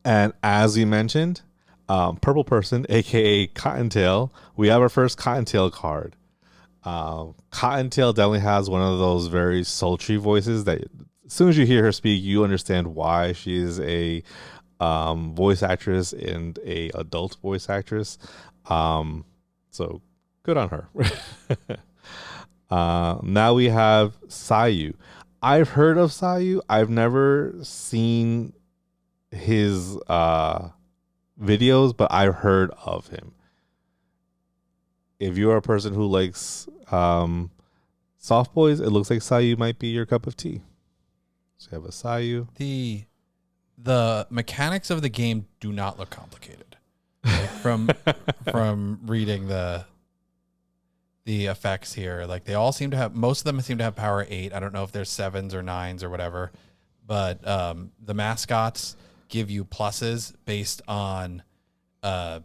And as we mentioned, Purple Person, aka Cottontail, we have our first Cottontail card. Cottontail definitely has one of those very sultry voices that as soon as you hear her speak, you understand why she is a voice actress and a adult voice actress. So good on her. Now we have Sayu. I've heard of Sayu. I've never seen his videos, but I've heard of him. If you're a person who likes soft boys, it looks like Sayu might be your cup of tea. So you have a Sayu. The mechanics of the game do not look complicated. Like from reading the effects here, like they all seem to have, most of them seem to have power 8. I don't know if there's 7s or 9s or whatever, but the mascots give you pluses based on the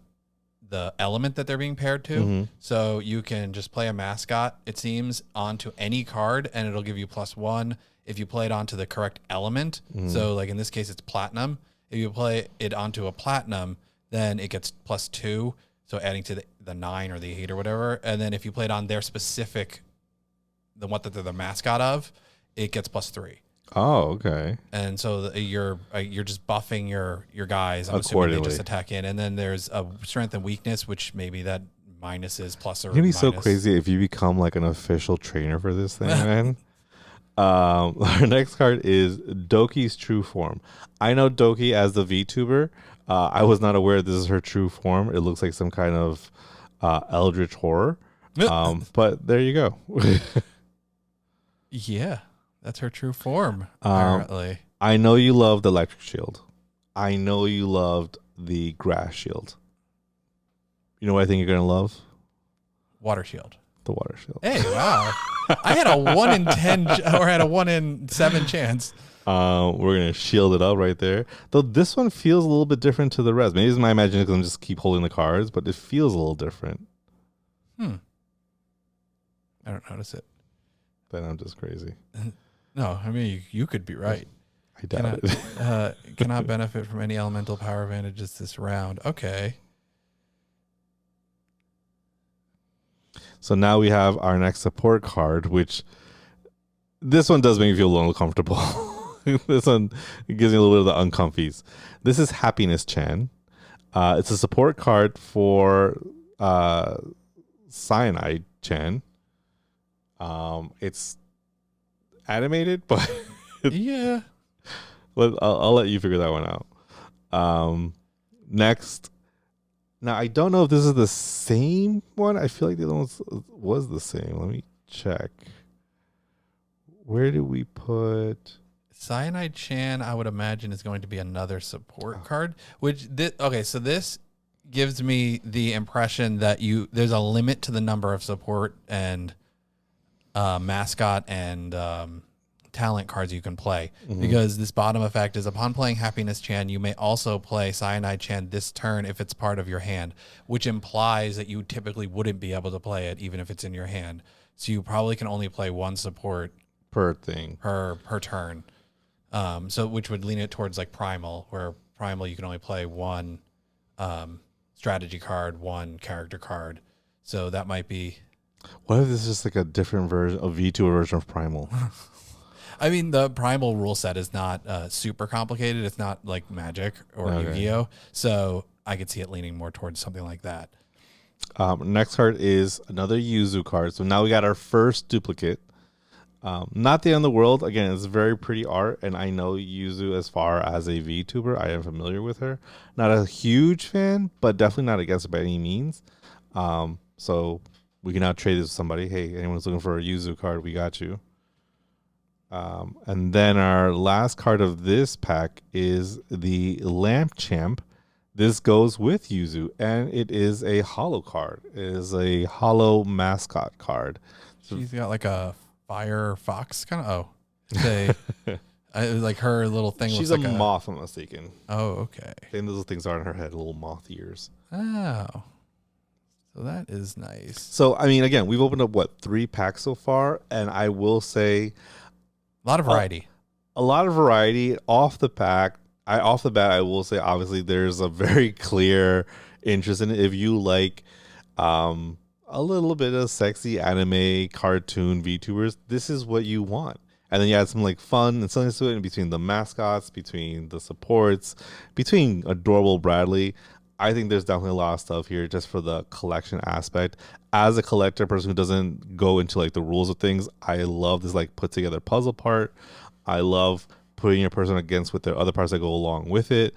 element that they're being paired to. Mm-hmm. So you can just play a mascot, it seems, onto any card and it'll give you +1 if you play it onto the correct element. Mm-hmm. So like in this case, it's platinum. If you play it onto a platinum, then it gets +2. So adding to the 9 or the 8 or whatever. And then if you play it on their specific, the one that they're the mascot of, it gets +3. Oh, okay. And so you're just buffing your guys. I'm assuming they just attack in. And then there's a strength and weakness, which maybe that minus is plus or minus. It'd be so crazy if you become like an official trainer for this thing, man. Our next card is Doki's true form. I know Doki as the VTuber. I was not aware this is her true form. It looks like some kind of eldritch horror. But there you go. Yeah. That's her true form, apparently. I know you loved Electric Shield. I know you loved the Grass Shield. You know what I think you're going to love? Water Shield. The Water Shield. Hey, wow. I had a 1 in 10 or had a 1 in 7 chance. We're going to shield it up right there. Though this one feels a little bit different to the rest. Maybe it's my imagination because I'm just keep holding the cards, but it feels a little different. I don't notice it. Then I'm just crazy. No, I mean, you could be right. I doubt it. Cannot benefit from any elemental power advantages this round. Okay. So now we have our next support card, which this one does make me feel a little uncomfortable. This one gives me a little bit of the uncomfies. This is Happiness Chan. It's a support card for Cyanide Chan. It's animated, but yeah. I'll let you figure that one out. Next. Now, I don't know if this is the same one. I feel like the other one was the same. Let me check. Where did we put... Cyanide Chan, I would imagine, is going to be another support card. So this gives me the impression that there's a limit to the number of support and mascot and talent cards you can play, because this bottom effect is upon playing Happiness Chan, you may also play Cyanide Chan this turn if it's part of your hand, which implies that you typically wouldn't be able to play it even if it's in your hand. So you probably can only play one support per thing per turn. So which would lean it towards like Primal, where Primal you can only play one strategy card, one character card. So that might be. What if this is just like a different version of V2 version of Primal? I mean, the Primal rule set is not super complicated. It's not like Magic or Yu-Gi-Oh! So I could see it leaning more towards something like that. Next card is another Yuzu card. So now we got our first duplicate. Not the end of the world. Again, it's very pretty art, and I know Yuzu as far as a VTuber. I am familiar with her. Not a huge fan, but definitely not against it by any means. So we can now trade this with somebody. Hey, anyone's looking for a Yuzu card, we got you. And then our last card of this pack is the Lamp Champ. This goes with Yuzu, and it is a holo card. It is a holo mascot card. She's got like a fire fox kind of. It's like her little thing. She's looks like a moth, if I'm not mistaken. Oh, okay. I think those things are in her head, little moth ears. Oh, so that is nice. So, I mean, again, we've opened up, 3 packs so far, and I will say... A lot of variety. A lot of variety off the bat. I will say, obviously, there's a very clear interest in it. If you like a little bit of sexy anime, cartoon VTubers, this is what you want. And then you add some like fun and something to it in between the mascots, between the supports, between adorable Bradley. I think there's definitely a lot of stuff here just for the collection aspect. As a collector, person who doesn't go into like the rules of things, I love this like put together puzzle part. I love putting your person against with the other parts that go along with it.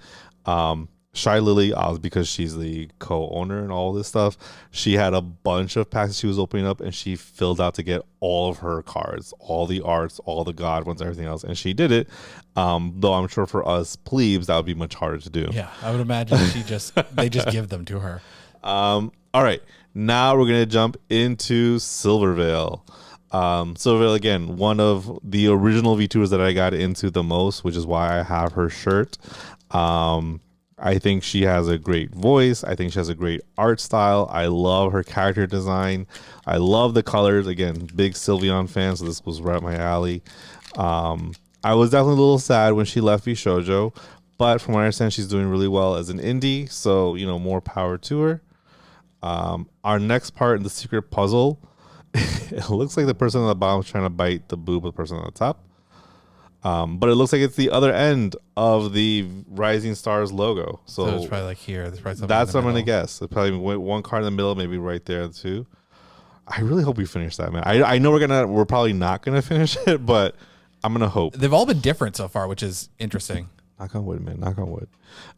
ShyLily, because she's the co-owner and all this stuff, she had a bunch of packs she was opening up, and she filled out to get all of her cards, all the arts, all the god ones, everything else, and she did it. Though I'm sure for us plebes that would be much harder to do. Yeah, I would imagine they just give them to her. All right, now we're gonna jump into Silverveil. Silverveil, again, one of the original VTubers that I got into the most, which is why I have her shirt. I think she has a great voice. I think she has a great art style. I love her character design. I love the colors. Again, big Sylveon fan, so this was right up my alley. I was definitely a little sad when she left VShojo, but from what I understand, she's doing really well as an indie, so, more power to her. Our next part in the secret puzzle, it looks like the person on the bottom is trying to bite the boob of the person on the top. But it looks like it's the other end of the Rising Stars logo. So it's probably like here. That's what I'm going to guess. It's probably one card in the middle, maybe right there too. I really hope we finish that, man. I know we're probably not going to finish it, but I'm going to hope. They've all been different so far, which is interesting. Knock on wood, man. Knock on wood.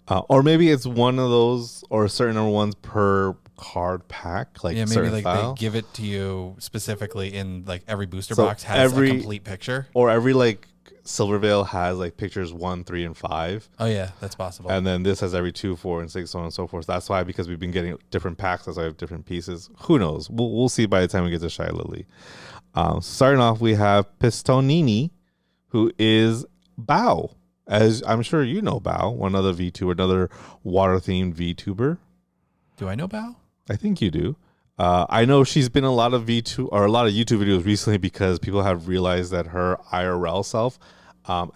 Or maybe it's one of those, or a certain number of ones per card pack. Like, maybe like file. they give it to you specifically in like every booster box has a complete picture. Or every like Silverveil has like pictures 1, 3, and 5. Oh yeah, that's possible. And then this has every 2, 4, and 6, so on and so forth. That's why, because we've been getting different packs, that's why I have different pieces. Who knows? We'll see by the time we get to ShyLily. Starting off, we have Pistonini, who is Bao. As I'm sure you know Bao, one other VTuber, another water-themed VTuber. Do I know Bao? I think you do. I know she's been in a lot of V2 or a lot of YouTube videos recently because people have realized that her IRL self,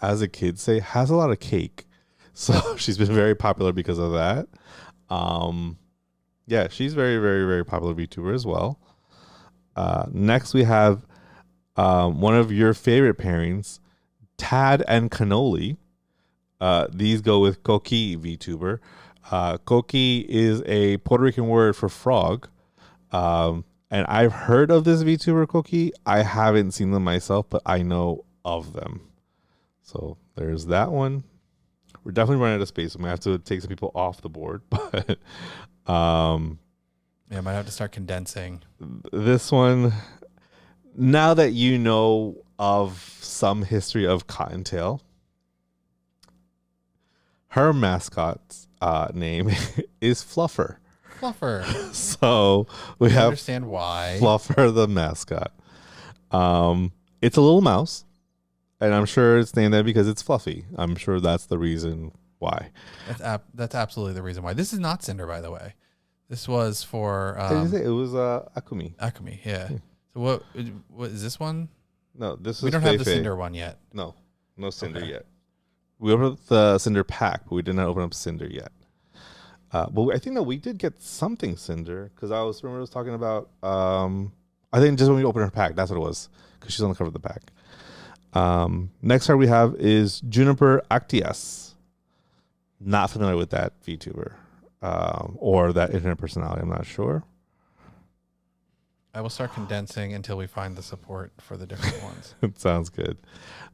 as the kids say, has a lot of cake. So she's been very popular because of that. Yeah, she's very, very, very popular VTuber as well. Next, we have one of your favorite pairings, Tad and Cannoli. These go with Koki VTuber. Koki is a Puerto Rican word for frog. And I've heard of this VTuber Koki. I haven't seen them myself, but I know of them. So there's that one. We're definitely running out of space. I'm gonna have to take some people off the board, but yeah, I might have to start condensing. This one, now that you know of some history of Cottontail, her mascot's name is Fluffer. Fluffer. So we have understand why. Fluffer the mascot. It's a little mouse, and I'm sure it's named that because it's fluffy. I'm sure that's the reason why. That's absolutely the reason why. This is not Cinder, by the way. This was for. It was Akumi. Akumi, yeah. So what is this one? No, this is. We don't have the Cinder one yet. No Cinder yet. We opened up the Cinder pack, but we did not open up Cinder yet. But I think that we did get something Cinder because I was talking about. I think just when we opened her pack, that's what it was because she's on the cover of the pack. Next card we have is Juniper Actias. Not familiar with that VTuber or that internet personality. I'm not sure. I will start condensing until we find the support for the different ones. It sounds good.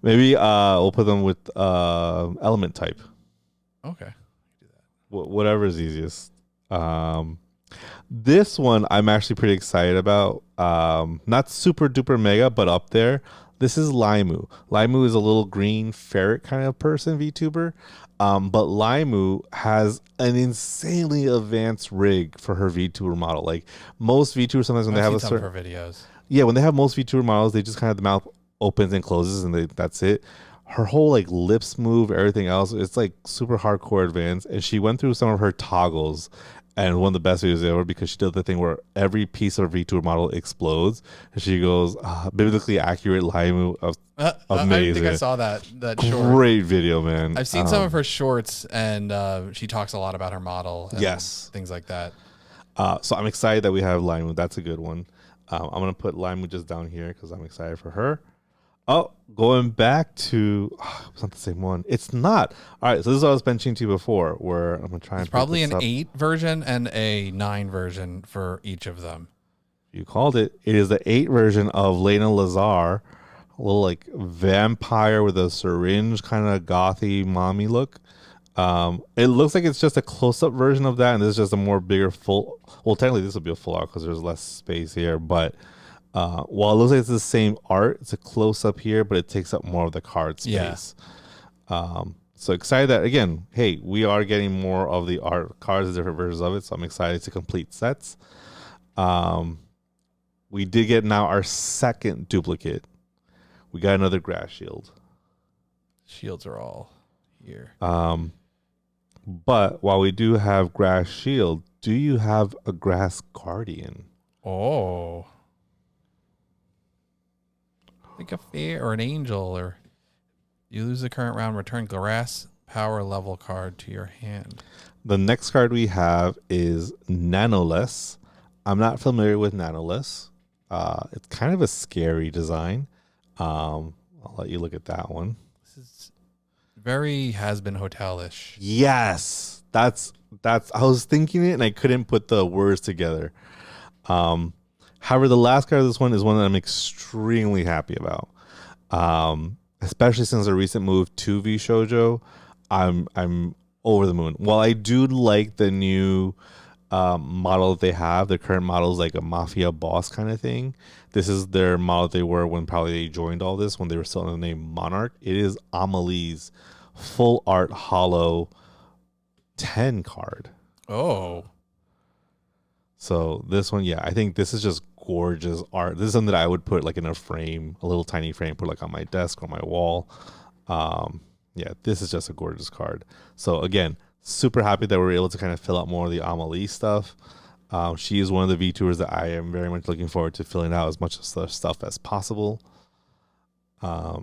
Maybe we'll put them with element type. Okay. Do that. Whatever is easiest. This one I'm actually pretty excited about. Not super duper mega, but up there. This is Laimu. Laimu is a little green ferret kind of person VTuber. But Laimu has an insanely advanced rig for her VTuber model. Like most VTubers, sometimes when they have a certain her videos. Yeah, when they have most VTuber models, they just kind of the mouth opens and closes and that's it. Her whole like lips move, everything else, it's like super hardcore advanced. And she went through some of her toggles. And one of the best videos ever because she did the thing where every piece of VTuber model explodes. And she goes, biblically accurate Laimu. Amazing. I think I saw that short. Great video, man. I've seen some of her shorts, and she talks a lot about her model. And yes. Things like that. So I'm excited that we have Laimu. That's a good one. I'm going to put Laimu just down here because I'm excited for her. Oh, going back to, it's not the same one. It's not. All right, so this is what I was mentioning to you before, where I'm going to try and. It's probably an 8 version and a 9 version for each of them. You called it. It is the 8 version of Lena Lazar, a little like vampire with a syringe, kind of gothy mommy look. It looks like it's just a close-up version of that, and this is just a more bigger full. Well, technically, this will be a full art because there's less space here, but. While it looks like it's the same art, it's a close up here, but it takes up more of the card space. Yeah. So excited that again, hey, we are getting more of the art cards, different versions of it. So I'm excited to complete sets. We did get now our second duplicate. We got another grass shield. Shields are all here. But while we do have grass shield, do you have a grass guardian? Oh. Like a fair or an angel, or you lose the current round, return grass power level card to your hand. The next card we have is Nanoless. I'm not familiar with Nanoless. It's kind of a scary design. I'll let you look at that one. This is very has-been hotel-ish. Yes, that's. I was thinking it and I couldn't put the words together. However, the last card of this one is one that I'm extremely happy about, especially since the recent move to V Shoujo. I'm over the moon. While I do like the new model that they have, their current model is like a mafia boss kind of thing. This is their model they were when probably they joined all this when they were still under the name Monarch. It is Amelie's full art hollow 10 card. Oh. So this one, yeah, I think this is just gorgeous art. This is something that I would put like in a frame, a little tiny frame, put like on my desk or my wall. Yeah, this is just a gorgeous card. So again, super happy that we're able to kind of fill out more of the Amelie stuff. She is one of the VTubers that I am very much looking forward to filling out as much of the stuff as possible. I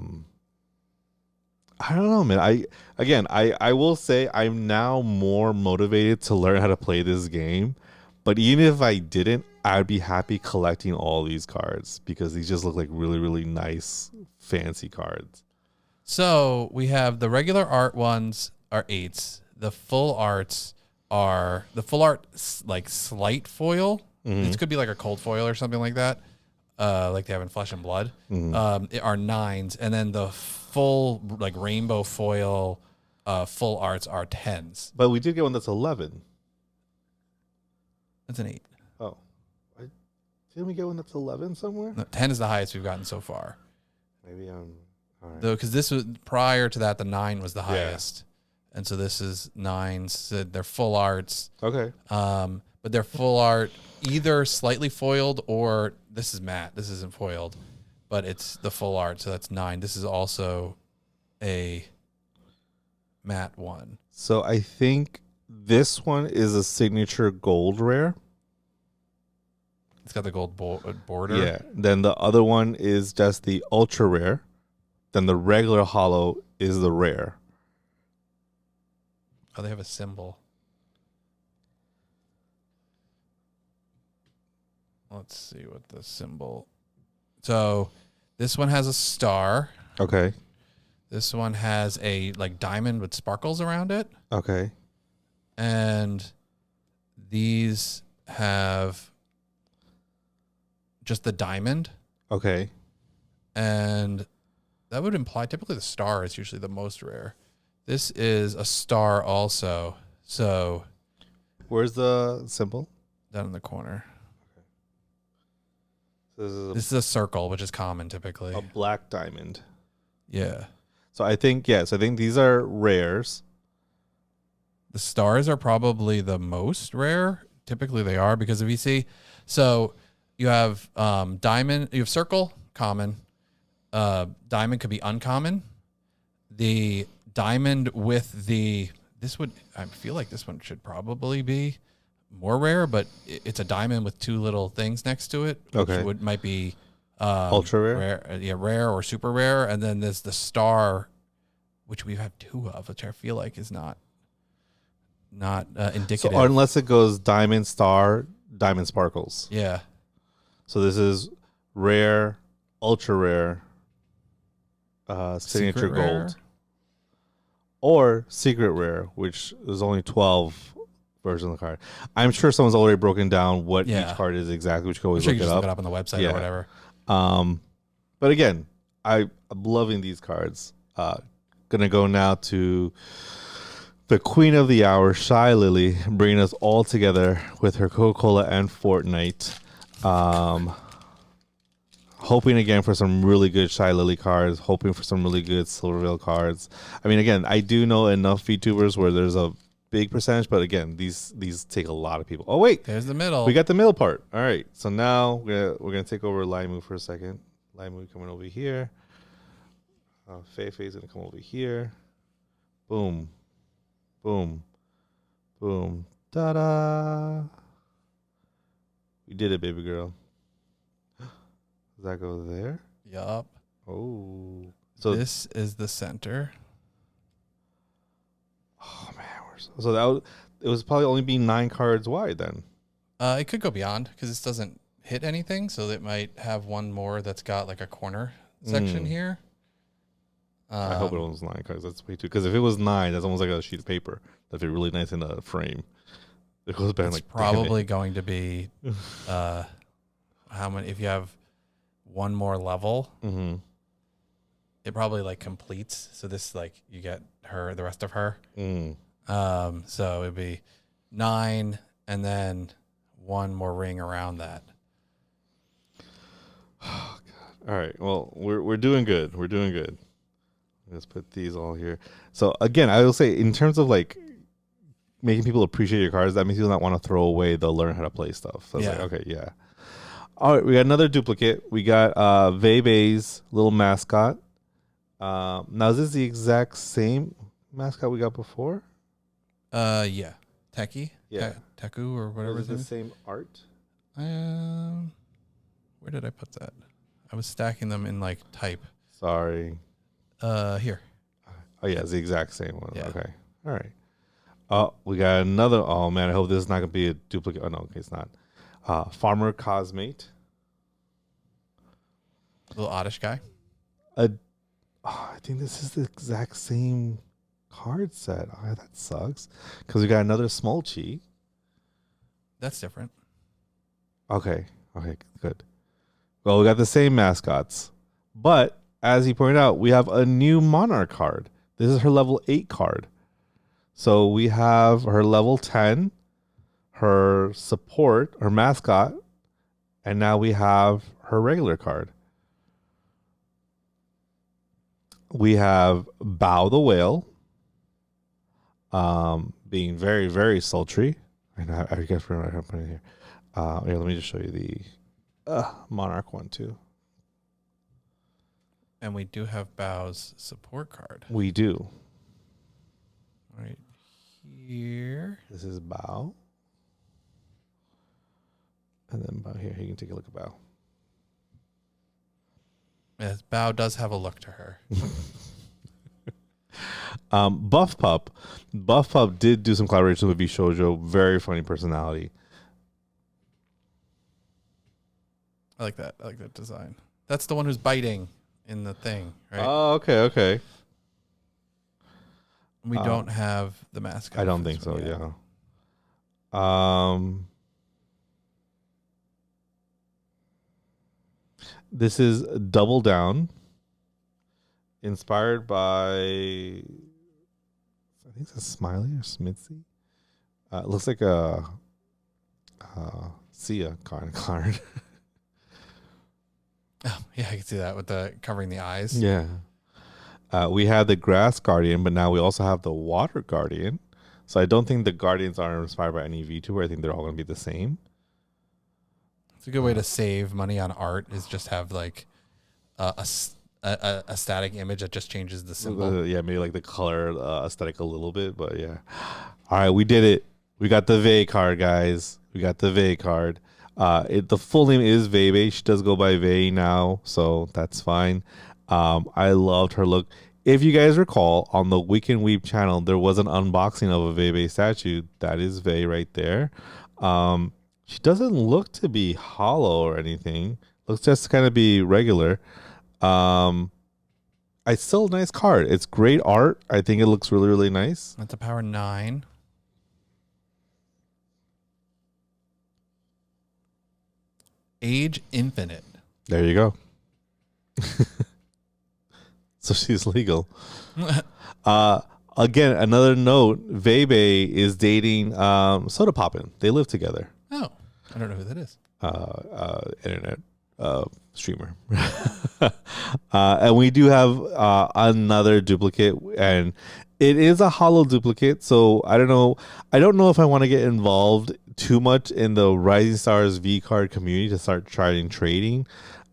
don't know, man. I will say I'm now more motivated to learn how to play this game. But even if I didn't, I'd be happy collecting all these cards because these just look like really, really nice, fancy cards. So we have the regular art ones are 8s. The full arts are like slight foil. This could be like a cold foil or something like that. Like they have in Flesh and Blood. It are 9s, and then the full like rainbow foil full arts are 10s. But we did get one that's 11. That's an 8. Oh, didn't we get one that's 11 somewhere? No, 10 is the highest we've gotten so far. Maybe I'm all right. Though, because this was prior to that, the 9 was the highest, and so this is 9s. So they're full arts. Okay. But they're full art, either slightly foiled or this is matte. This isn't foiled, but it's the full art. So that's 9. This is also a matte one. So I think this one is a signature gold rare. It's got the gold border. Yeah. Then the other one is just the ultra rare. Then the regular holo is the rare. Oh, they have a symbol. Let's see what the symbol. So this one has a star. Okay. This one has a like diamond with sparkles around it. Okay. And these have just the diamond. Okay. And that would imply typically the star is usually the most rare. This is a star also. So where's the symbol? Down in the corner. So this is a circle, which is common typically. A black diamond. Yeah. So I think these are rares. The stars are probably the most rare. Typically they are, because if you see, so you have diamond, you have circle, common. Diamond could be uncommon. The diamond with I feel like this one should probably be more rare, but it's a diamond with 2 little things next to it. Which might be ultra rare. Rare or super rare. And then there's the star, which we have 2 of, which I feel like is not indicative. So unless it goes diamond, star, diamond, sparkles. Yeah. So this is rare, ultra rare, signature gold, rare? or secret rare, which is only 12 versions of the card. I'm sure someone's already broken down what each card is exactly, which you can always look it up on the website or whatever. But again, I'm loving these cards. Gonna go now to the queen of the hour, ShyLily, bringing us all together with her Coca-Cola and Fortnite. Hoping again for some really good ShyLily cards, hoping for some really good Silvervale cards. I mean, again, I do know enough VTubers where there's a big percentage, but again, these take a lot of people. Oh wait, there's the middle. We got the middle part. All right, so now we're gonna take over Laimu for a second. Laimu coming over here. Feifei's gonna come over here. Boom, boom, boom, ta-da! We did it, baby girl. Does that go there? Yup. Oh, so this is the center. Oh man, it was probably only being 9 cards wide then. It could go beyond because this doesn't hit anything, so it might have one more that's got like a corner section here. I hope it was 9 cards. That's way too. Because if it was 9, that's almost like a sheet of paper. That'd be really nice in a frame. It goes back like probably going to be how many? If you have one more level, it probably like completes. So this like you get the rest of her. So it'd be 9 and then one more ring around that. Oh God! All right. Well, we're doing good. We're doing good. Let's put these all here. So again, I will say in terms of like making people appreciate your cards, that makes people not want to throw away the learn how to play stuff. So it's like, okay, yeah. All right, we got another duplicate. We got Vei's little mascot. Now is this the exact same mascot we got before? Yeah. Techie. Yeah. Teku or whatever. Is it the same art? Where did I put that? I was stacking them in like type. Sorry. Here. Oh yeah, it's the exact same one. Yeah. Okay. All right. Oh, we got another. Oh man, I hope this is not gonna be a duplicate. Oh no, okay, it's not. Farmer Cosmate. Little oddish guy. I think this is the exact same card set. Oh, that sucks. Because we got another Smolchi. That's different. Okay, good. Well, we got the same mascots. But, as he pointed out, we have a new Monarch card. This is her level 8 card. So, we have her level 10, her support, her mascot, and now we have her regular card. We have Bow the Whale, being very, very sultry. And I guess we're not putting it here. Here, let me just show you the Monarch one too. And we do have Bow's support card. We do. Right here. This is Bow. And then Bow here. You can take a look at Bow. Yes, Bow does have a look to her. Buff Pup. Buff Pup did do some collaboration with V Shoujo. Very funny personality. I like that. I like that design. That's the one who's biting in the thing, right? Oh, okay. We don't have the mascot. I don't think so, yeah. This is Double Down. Inspired by, I think it's a Smiley or Smithy. It looks like a Sia card. Oh, yeah, I can see that with the covering the eyes. Yeah. We have the Grass Guardian, but now we also have the Water Guardian. So I don't think the Guardians are inspired by any VTuber. I think they're all going to be the same. It's a good way to save money on art is just have like a static image that just changes the symbol. Yeah, maybe like the color aesthetic a little bit, but yeah. All right, we did it. We got the VCard, guys. We got the VCard. The full name is Vebe. She does go by Vey now, so that's fine. I loved her look. If you guys recall, on the Weekend Weeb channel, there was an unboxing of a Vebe statue. That is Vey right there. She doesn't look to be hollow or anything. Looks just to kind of be regular. It's still a nice card. It's great art. I think it looks really, really nice. That's a power 9. Age infinite. There you go. So she's legal. Again, another note, Vebe is dating Soda Poppin'. They live together. Oh, I don't know who that is. Internet streamer. And we do have another duplicate, and it is a hollow duplicate, so I don't know if I want to get involved too much in the Rising Stars VCard community to start trying trading.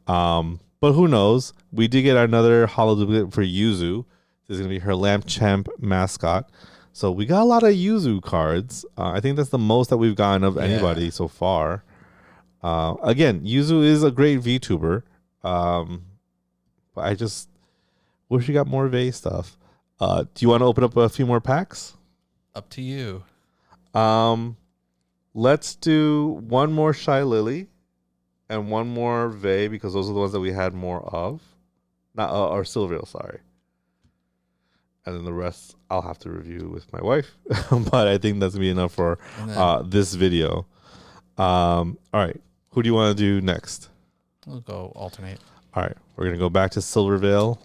But who knows? We did get another hollow duplicate for Yuzu. This is going to be her Lamp Champ mascot. So we got a lot of Yuzu cards. I think that's the most that we've gotten of anybody so far. Again, Yuzu is a great VTuber. But I just wish we got more Vey stuff. Do you want to open up a few more packs? Up to you. Let's do one more ShyLily and one more Vey, because those are the ones that we had more of. Not or Silvio, sorry. And then the rest I'll have to review with my wife. But I think that's going to be enough for this video. All right. Who do you want to do next? We'll go alternate. All right. We're going to go back to Silvervale.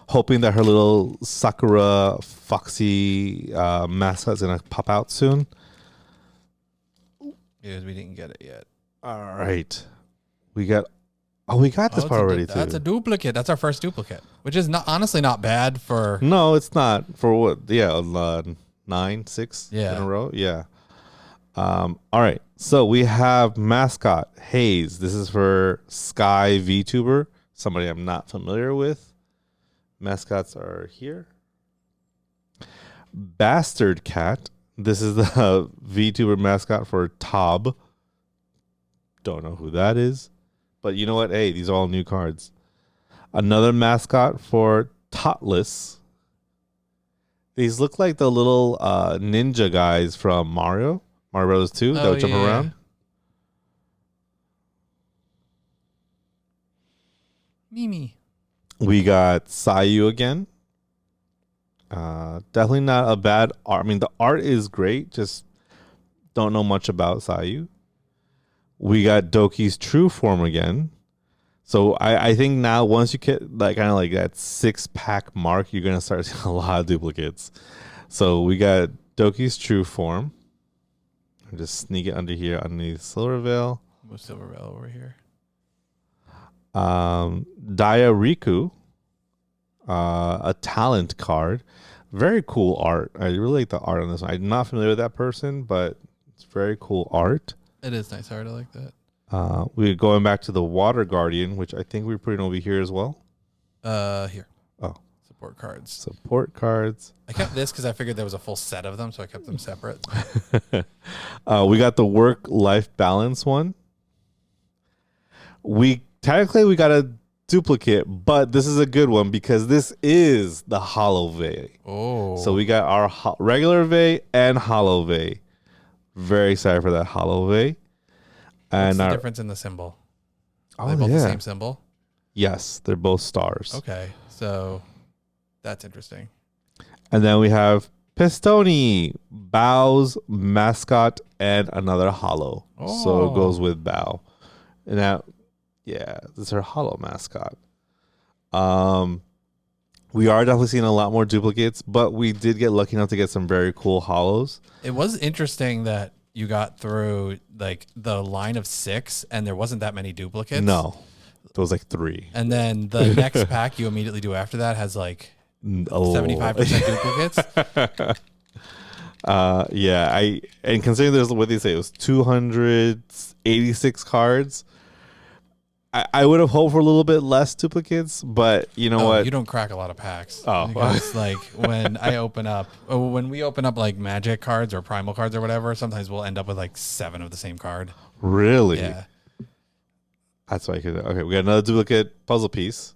Hoping that her little Sakura Foxy mascot is going to pop out soon. Because we didn't get it yet. All right. We got this part already too. That's a duplicate. That's our first duplicate, which is honestly not bad for. No, it's not. For what? Yeah, 6 in a row. Yeah. All right. So we have mascot Haze. This is for Sky VTuber, somebody I'm not familiar with. Mascots are here. Bastard Cat. This is the VTuber mascot for Tob. Don't know who that is. But you know what? Hey, these are all new cards. Another mascot for Totless. These look like the little ninja guys from Mario Bros. 2 that would jump around. Mimi. We got Sayu again. Definitely not a bad art. I mean, the art is great. Just don't know much about Sayu. We got Doki's true form again. So I think now once you get like kind of like that 6-pack mark, you're gonna start seeing a lot of duplicates. So we got Doki's true form. I'll just sneak it under here underneath Silver Veil. What's Silver Veil over here? Daya Riku, a talent card. Very cool art. I really like the art on this one. I'm not familiar with that person, but it's very cool art. It is nice art. I like that. We're going back to the Water Guardian, which I think we're putting over here as well. Here. Oh. Support cards. Support cards. I kept this because I figured there was a full set of them, so I kept them separate. We got the work-life balance one. Technically we got a duplicate, but this is a good one because this is the Hollow Vey. Oh. So we got our regular Vey and Hollow Vey. Very excited for that Hollow Vey. What's the difference in the symbol? Are they both the same symbol? Yes, they're both stars. Okay, so that's interesting. And then we have Pistoni, Bow's mascot, and another hollow. Oh. So it goes with Bow. And now, yeah, this is her hollow mascot. We are definitely seeing a lot more duplicates, but we did get lucky enough to get some very cool hollows. It was interesting that you got through like the line of 6 and there wasn't that many duplicates. No, it was like 3. And then the next pack you immediately do after that has like 75% duplicates. Yeah, and considering there's what they say, it was 286 cards. I would have hoped for a little bit less duplicates, but you know what? You don't crack a lot of packs. Oh, because like when we open up like Magic cards or Primal cards or whatever, sometimes we'll end up with like 7 of the same card. Really? Yeah. That's why I could. Okay, we got another duplicate puzzle piece.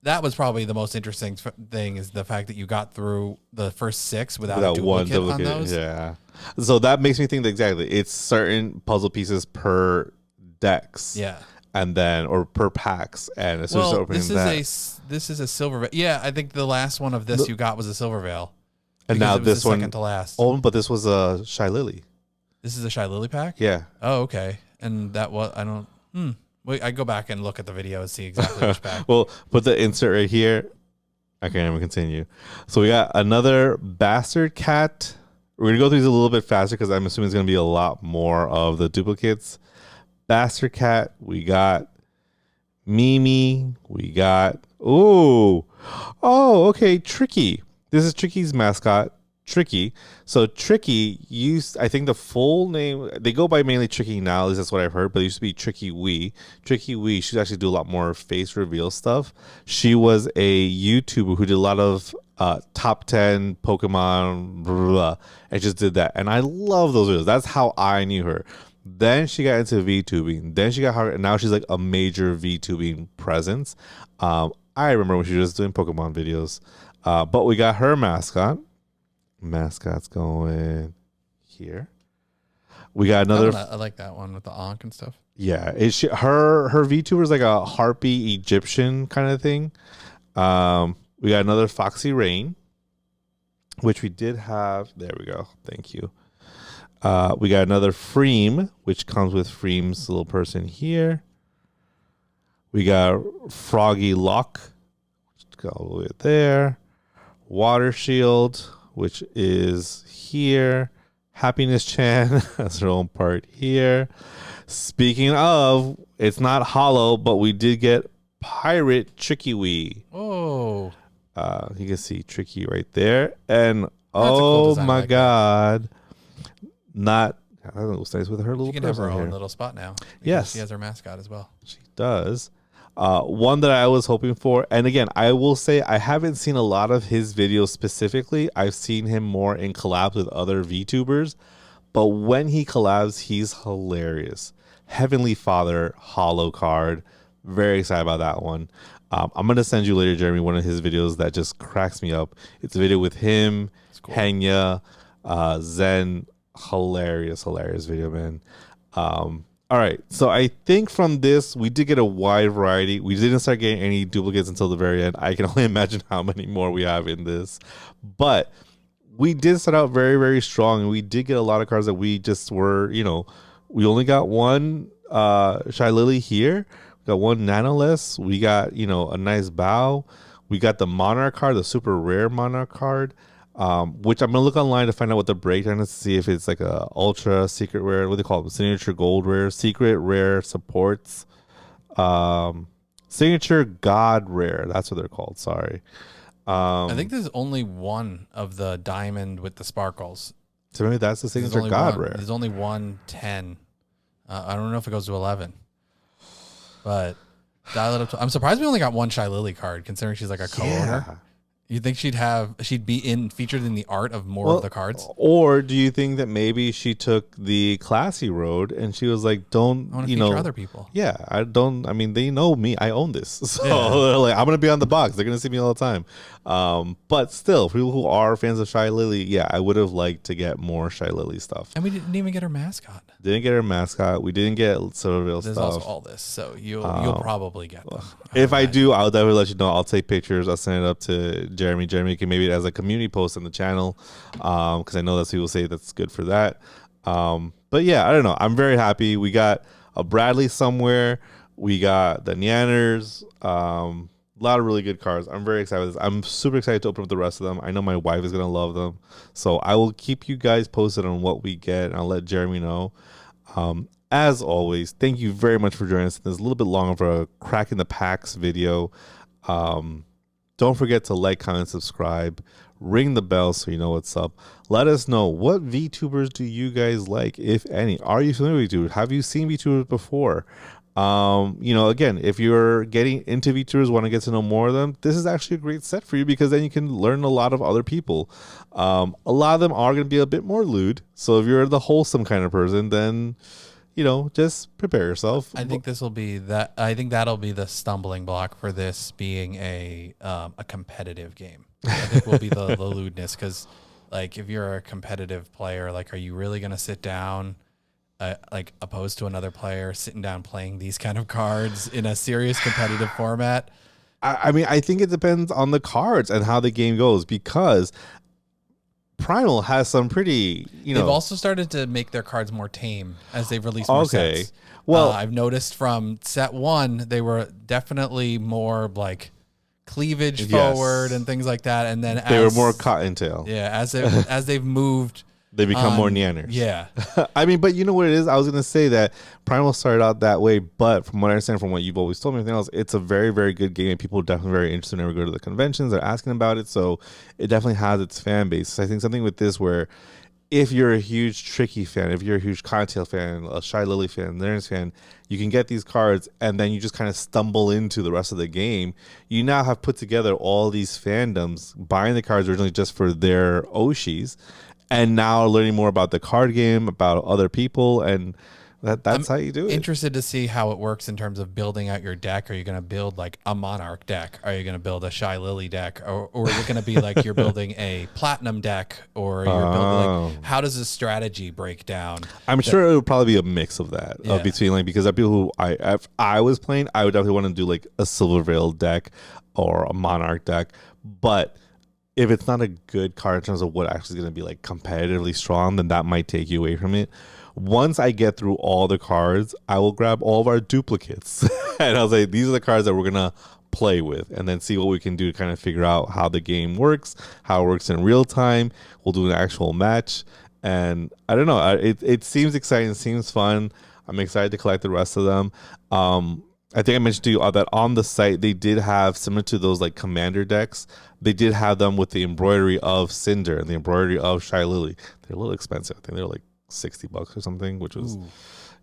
That was probably the most interesting thing is the fact that you got through the first 6 without a duplicate on those. Yeah. So that makes me think that exactly. It's certain puzzle pieces per decks. Yeah. And then or per packs, and as soon as opening this is a silver veil. Yeah, I think the last one of this you got was a silver veil. And now this one second to last. Oh, but this was a ShyLily. This is a ShyLily pack? Yeah. Oh, okay. And that was Wait, I go back and look at the video and see exactly which pack. Well, put the insert right here. I can't even continue. So we got another Bastard Cat. We're gonna go through these a little bit faster because I'm assuming it's gonna be a lot more of the duplicates. Bastard Cat, we got Mimi, we got okay, Tricky. This is Tricky's mascot, Tricky. So Tricky used, I think the full name, they go by mainly Tricky now, at least that's what I've heard, but it used to be Tricky Wee. Tricky Wee, she actually do a lot more face reveal stuff. She was a YouTuber who did a lot of top 10 Pokemon, blah, blah, blah, and just did that. And I love those videos. That's how I knew her. Then she got into VTubing. Then she got hard, and now she's like a major VTubing presence. I remember when she was doing Pokemon videos. But we got her mascot. Mascot's going here. We got another. I like that one with the Ankh and stuff. Yeah, her VTuber is like a harpy Egyptian kind of thing. We got another Foxy Rain, which we did have. There we go. Thank you. We got another Freem, which comes with Freem's little person here. We got Froggy Lock, which goes all the way there. Water Shield, which is here. Happiness Chan has her own part here. Speaking of, it's not hollow, but we did get Pirate Tricky Wee. Oh. You can see Tricky right there. And oh cool my God. I don't know what's nice with her little. She can have her own little spot now. Yes, she has her mascot as well. She does. One that I was hoping for, and again, I will say I haven't seen a lot of his videos specifically. I've seen him more in collabs with other VTubers, but when he collabs, he's hilarious. Heavenly Father holo card. Very excited about that one. I'm going to send you later, Jeremy, one of his videos that just cracks me up. It's a video with him, cool. Henya, Zen. Hilarious video, man. All right, so I think from this, we did get a wide variety. We didn't start getting any duplicates until the very end. I can only imagine how many more we have in this. But we did start out very, very strong, and we did get a lot of cards that we just were, we only got one ShyLily here. We got one Nanoless. We got, a nice Bow. We got the Monarch card, the super rare Monarch card. Which I'm gonna look online to find out what the breakdown is to see if it's like a ultra secret rare, what do they call them, signature gold rare, secret rare supports, signature god rare. That's what they're called. Sorry. I think there's only one of the diamond with the sparkles. So maybe that's the signature god rare. There's only 110. I don't know if it goes to 11, but dial it up. I'm surprised we only got one ShyLily card, considering she's like a co-owner. Yeah. You think she'd be featured in the art of more of the cards? Or do you think that maybe she took the classy road and she was like, I want to feature other people. Yeah, they know me. I own this. So like, I'm going to be on the box. They're going to see me all the time. But still, for people who are fans of ShyLily, yeah, I would have liked to get more ShyLily stuff. And we didn't even get her mascot. Didn't get her mascot. We didn't get Silverville stuff. There's also all this, so you'll probably get them. If I do, I'll definitely let you know. I'll take pictures. I'll send it up to Jeremy. Jeremy can maybe as a community post on the channel, because I know that's people say that's good for that. But yeah, I don't know. I'm very happy. We got a Bradley somewhere. We got the Nyanners. A lot of really good cards. I'm very excited with this. I'm super excited to open up the rest of them. I know my wife is going to love them. So I will keep you guys posted on what we get, and I'll let Jeremy know. As always, thank you very much for joining us. This is a little bit longer for a Cracking the Packs video. Don't forget to like, comment, subscribe. Ring the bell so you know what's up. Let us know, what VTubers do you guys like, if any? Are you familiar with VTubers? Have you seen VTubers before? Again, if you're getting into VTubers, want to get to know more of them, this is actually a great set for you, because then you can learn a lot of other people. A lot of them are going to be a bit more lewd. So if you're the wholesome kind of person, then, just prepare yourself. I think that'll be the stumbling block for this being a competitive game. I think will be the lewdness, because like if you're a competitive player, like, are you really going to sit down like opposed to another player sitting down playing these kind of cards in a serious competitive format? I think it depends on the cards and how the game goes, because Primal has some pretty, They've also started to make their cards more tame as they've released more sets. Well, I've noticed from set 1, they were definitely more like cleavage forward and things like that. And then they were more cottontail. Yeah, as they've moved, they become more Nyanners. Yeah. But you know what it is? I was going to say that Primal started out that way, but from what I understand, from what you've always told me, everything else, it's a very, very good game, and people are definitely very interested whenever we go to the conventions. They're asking about it, so it definitely has its fan base. So I think something with this where if you're a huge Tricky fan, if you're a huge Cottontail fan, a ShyLily fan, Nyanners fan, you can get these cards, and then you just kind of stumble into the rest of the game. You now have put together all these fandoms buying the cards originally just for their Oshis, and now learning more about the card game, about other people, and that's how you do it. Interested to see how it works in terms of building out your deck. Are you going to build like a Monarch deck? Are you going to build a ShyLily deck? Or is it going to be like you're building a Platinum deck? Or you're building like, how does the strategy break down? I'm sure it would probably be a mix of that, between like, because there are people who if I was playing, I would definitely want to do like a Silverveil deck or a Monarch deck, but if it's not a good card in terms of what actually is going to be like competitively strong, then that might take you away from it. Once I get through all the cards, I will grab all of our duplicates and I'll say, these are the cards that we're going to play with, and then see what we can do to kind of figure out how the game works, how it works in real time. We'll do an actual match. And I don't know, it seems exciting. It seems fun. I'm excited to collect the rest of them. I think I mentioned to you that on the site, they did have, similar to those like commander decks, they did have them with the embroidery of Cinder and the embroidery of ShyLily. They're a little expensive. I think they're like $60 or something, which was,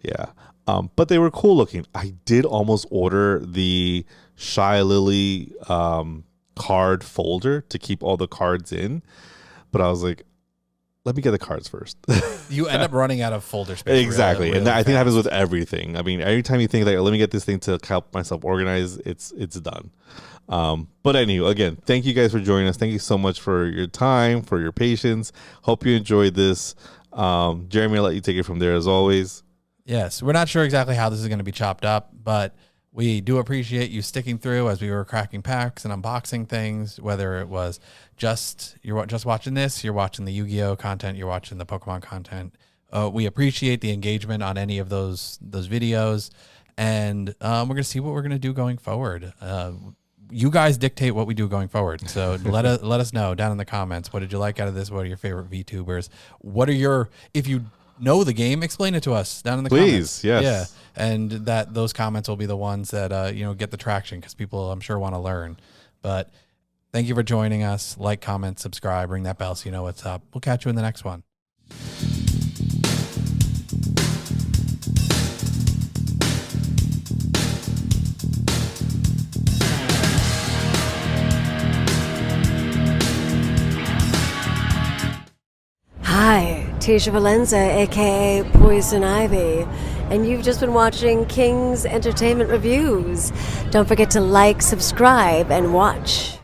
Yeah. But they were cool looking. I did almost order the ShyLily card folder to keep all the cards in, but I was like, let me get the cards first. You end up running out of folder space. Exactly. Really, And I think that fast. happens with everything. I mean, every time you think like, let me get this thing to help myself organize, it's done. But anyway, again, thank you guys for joining us. Thank you so much for your time, for your patience. Hope you enjoyed this. Jeremy, I'll let you take it from there as always. Yes, we're not sure exactly how this is going to be chopped up, but we do appreciate you sticking through as we were cracking packs and unboxing things, whether it was you're just watching this, you're watching the Yu-Gi-Oh content, you're watching the Pokemon content. We appreciate the engagement on any of those videos, and we're going to see what we're going to do going forward. You guys dictate what we do going forward. So let us know down in the comments. What did you like out of this? What are your favorite VTubers? If you know the game, explain it to us down in the comments. Please, yes. Yeah. And those comments will be the ones that, get the traction because people, I'm sure, want to learn. But thank you for joining us. Like, comment, subscribe, ring that bell so you know what's up. We'll catch you in the next one. Hi, Tisha Valenza, aka Poison Ivy, and you've just been watching King's Entertainment Reviews. Don't forget to like, subscribe, and watch.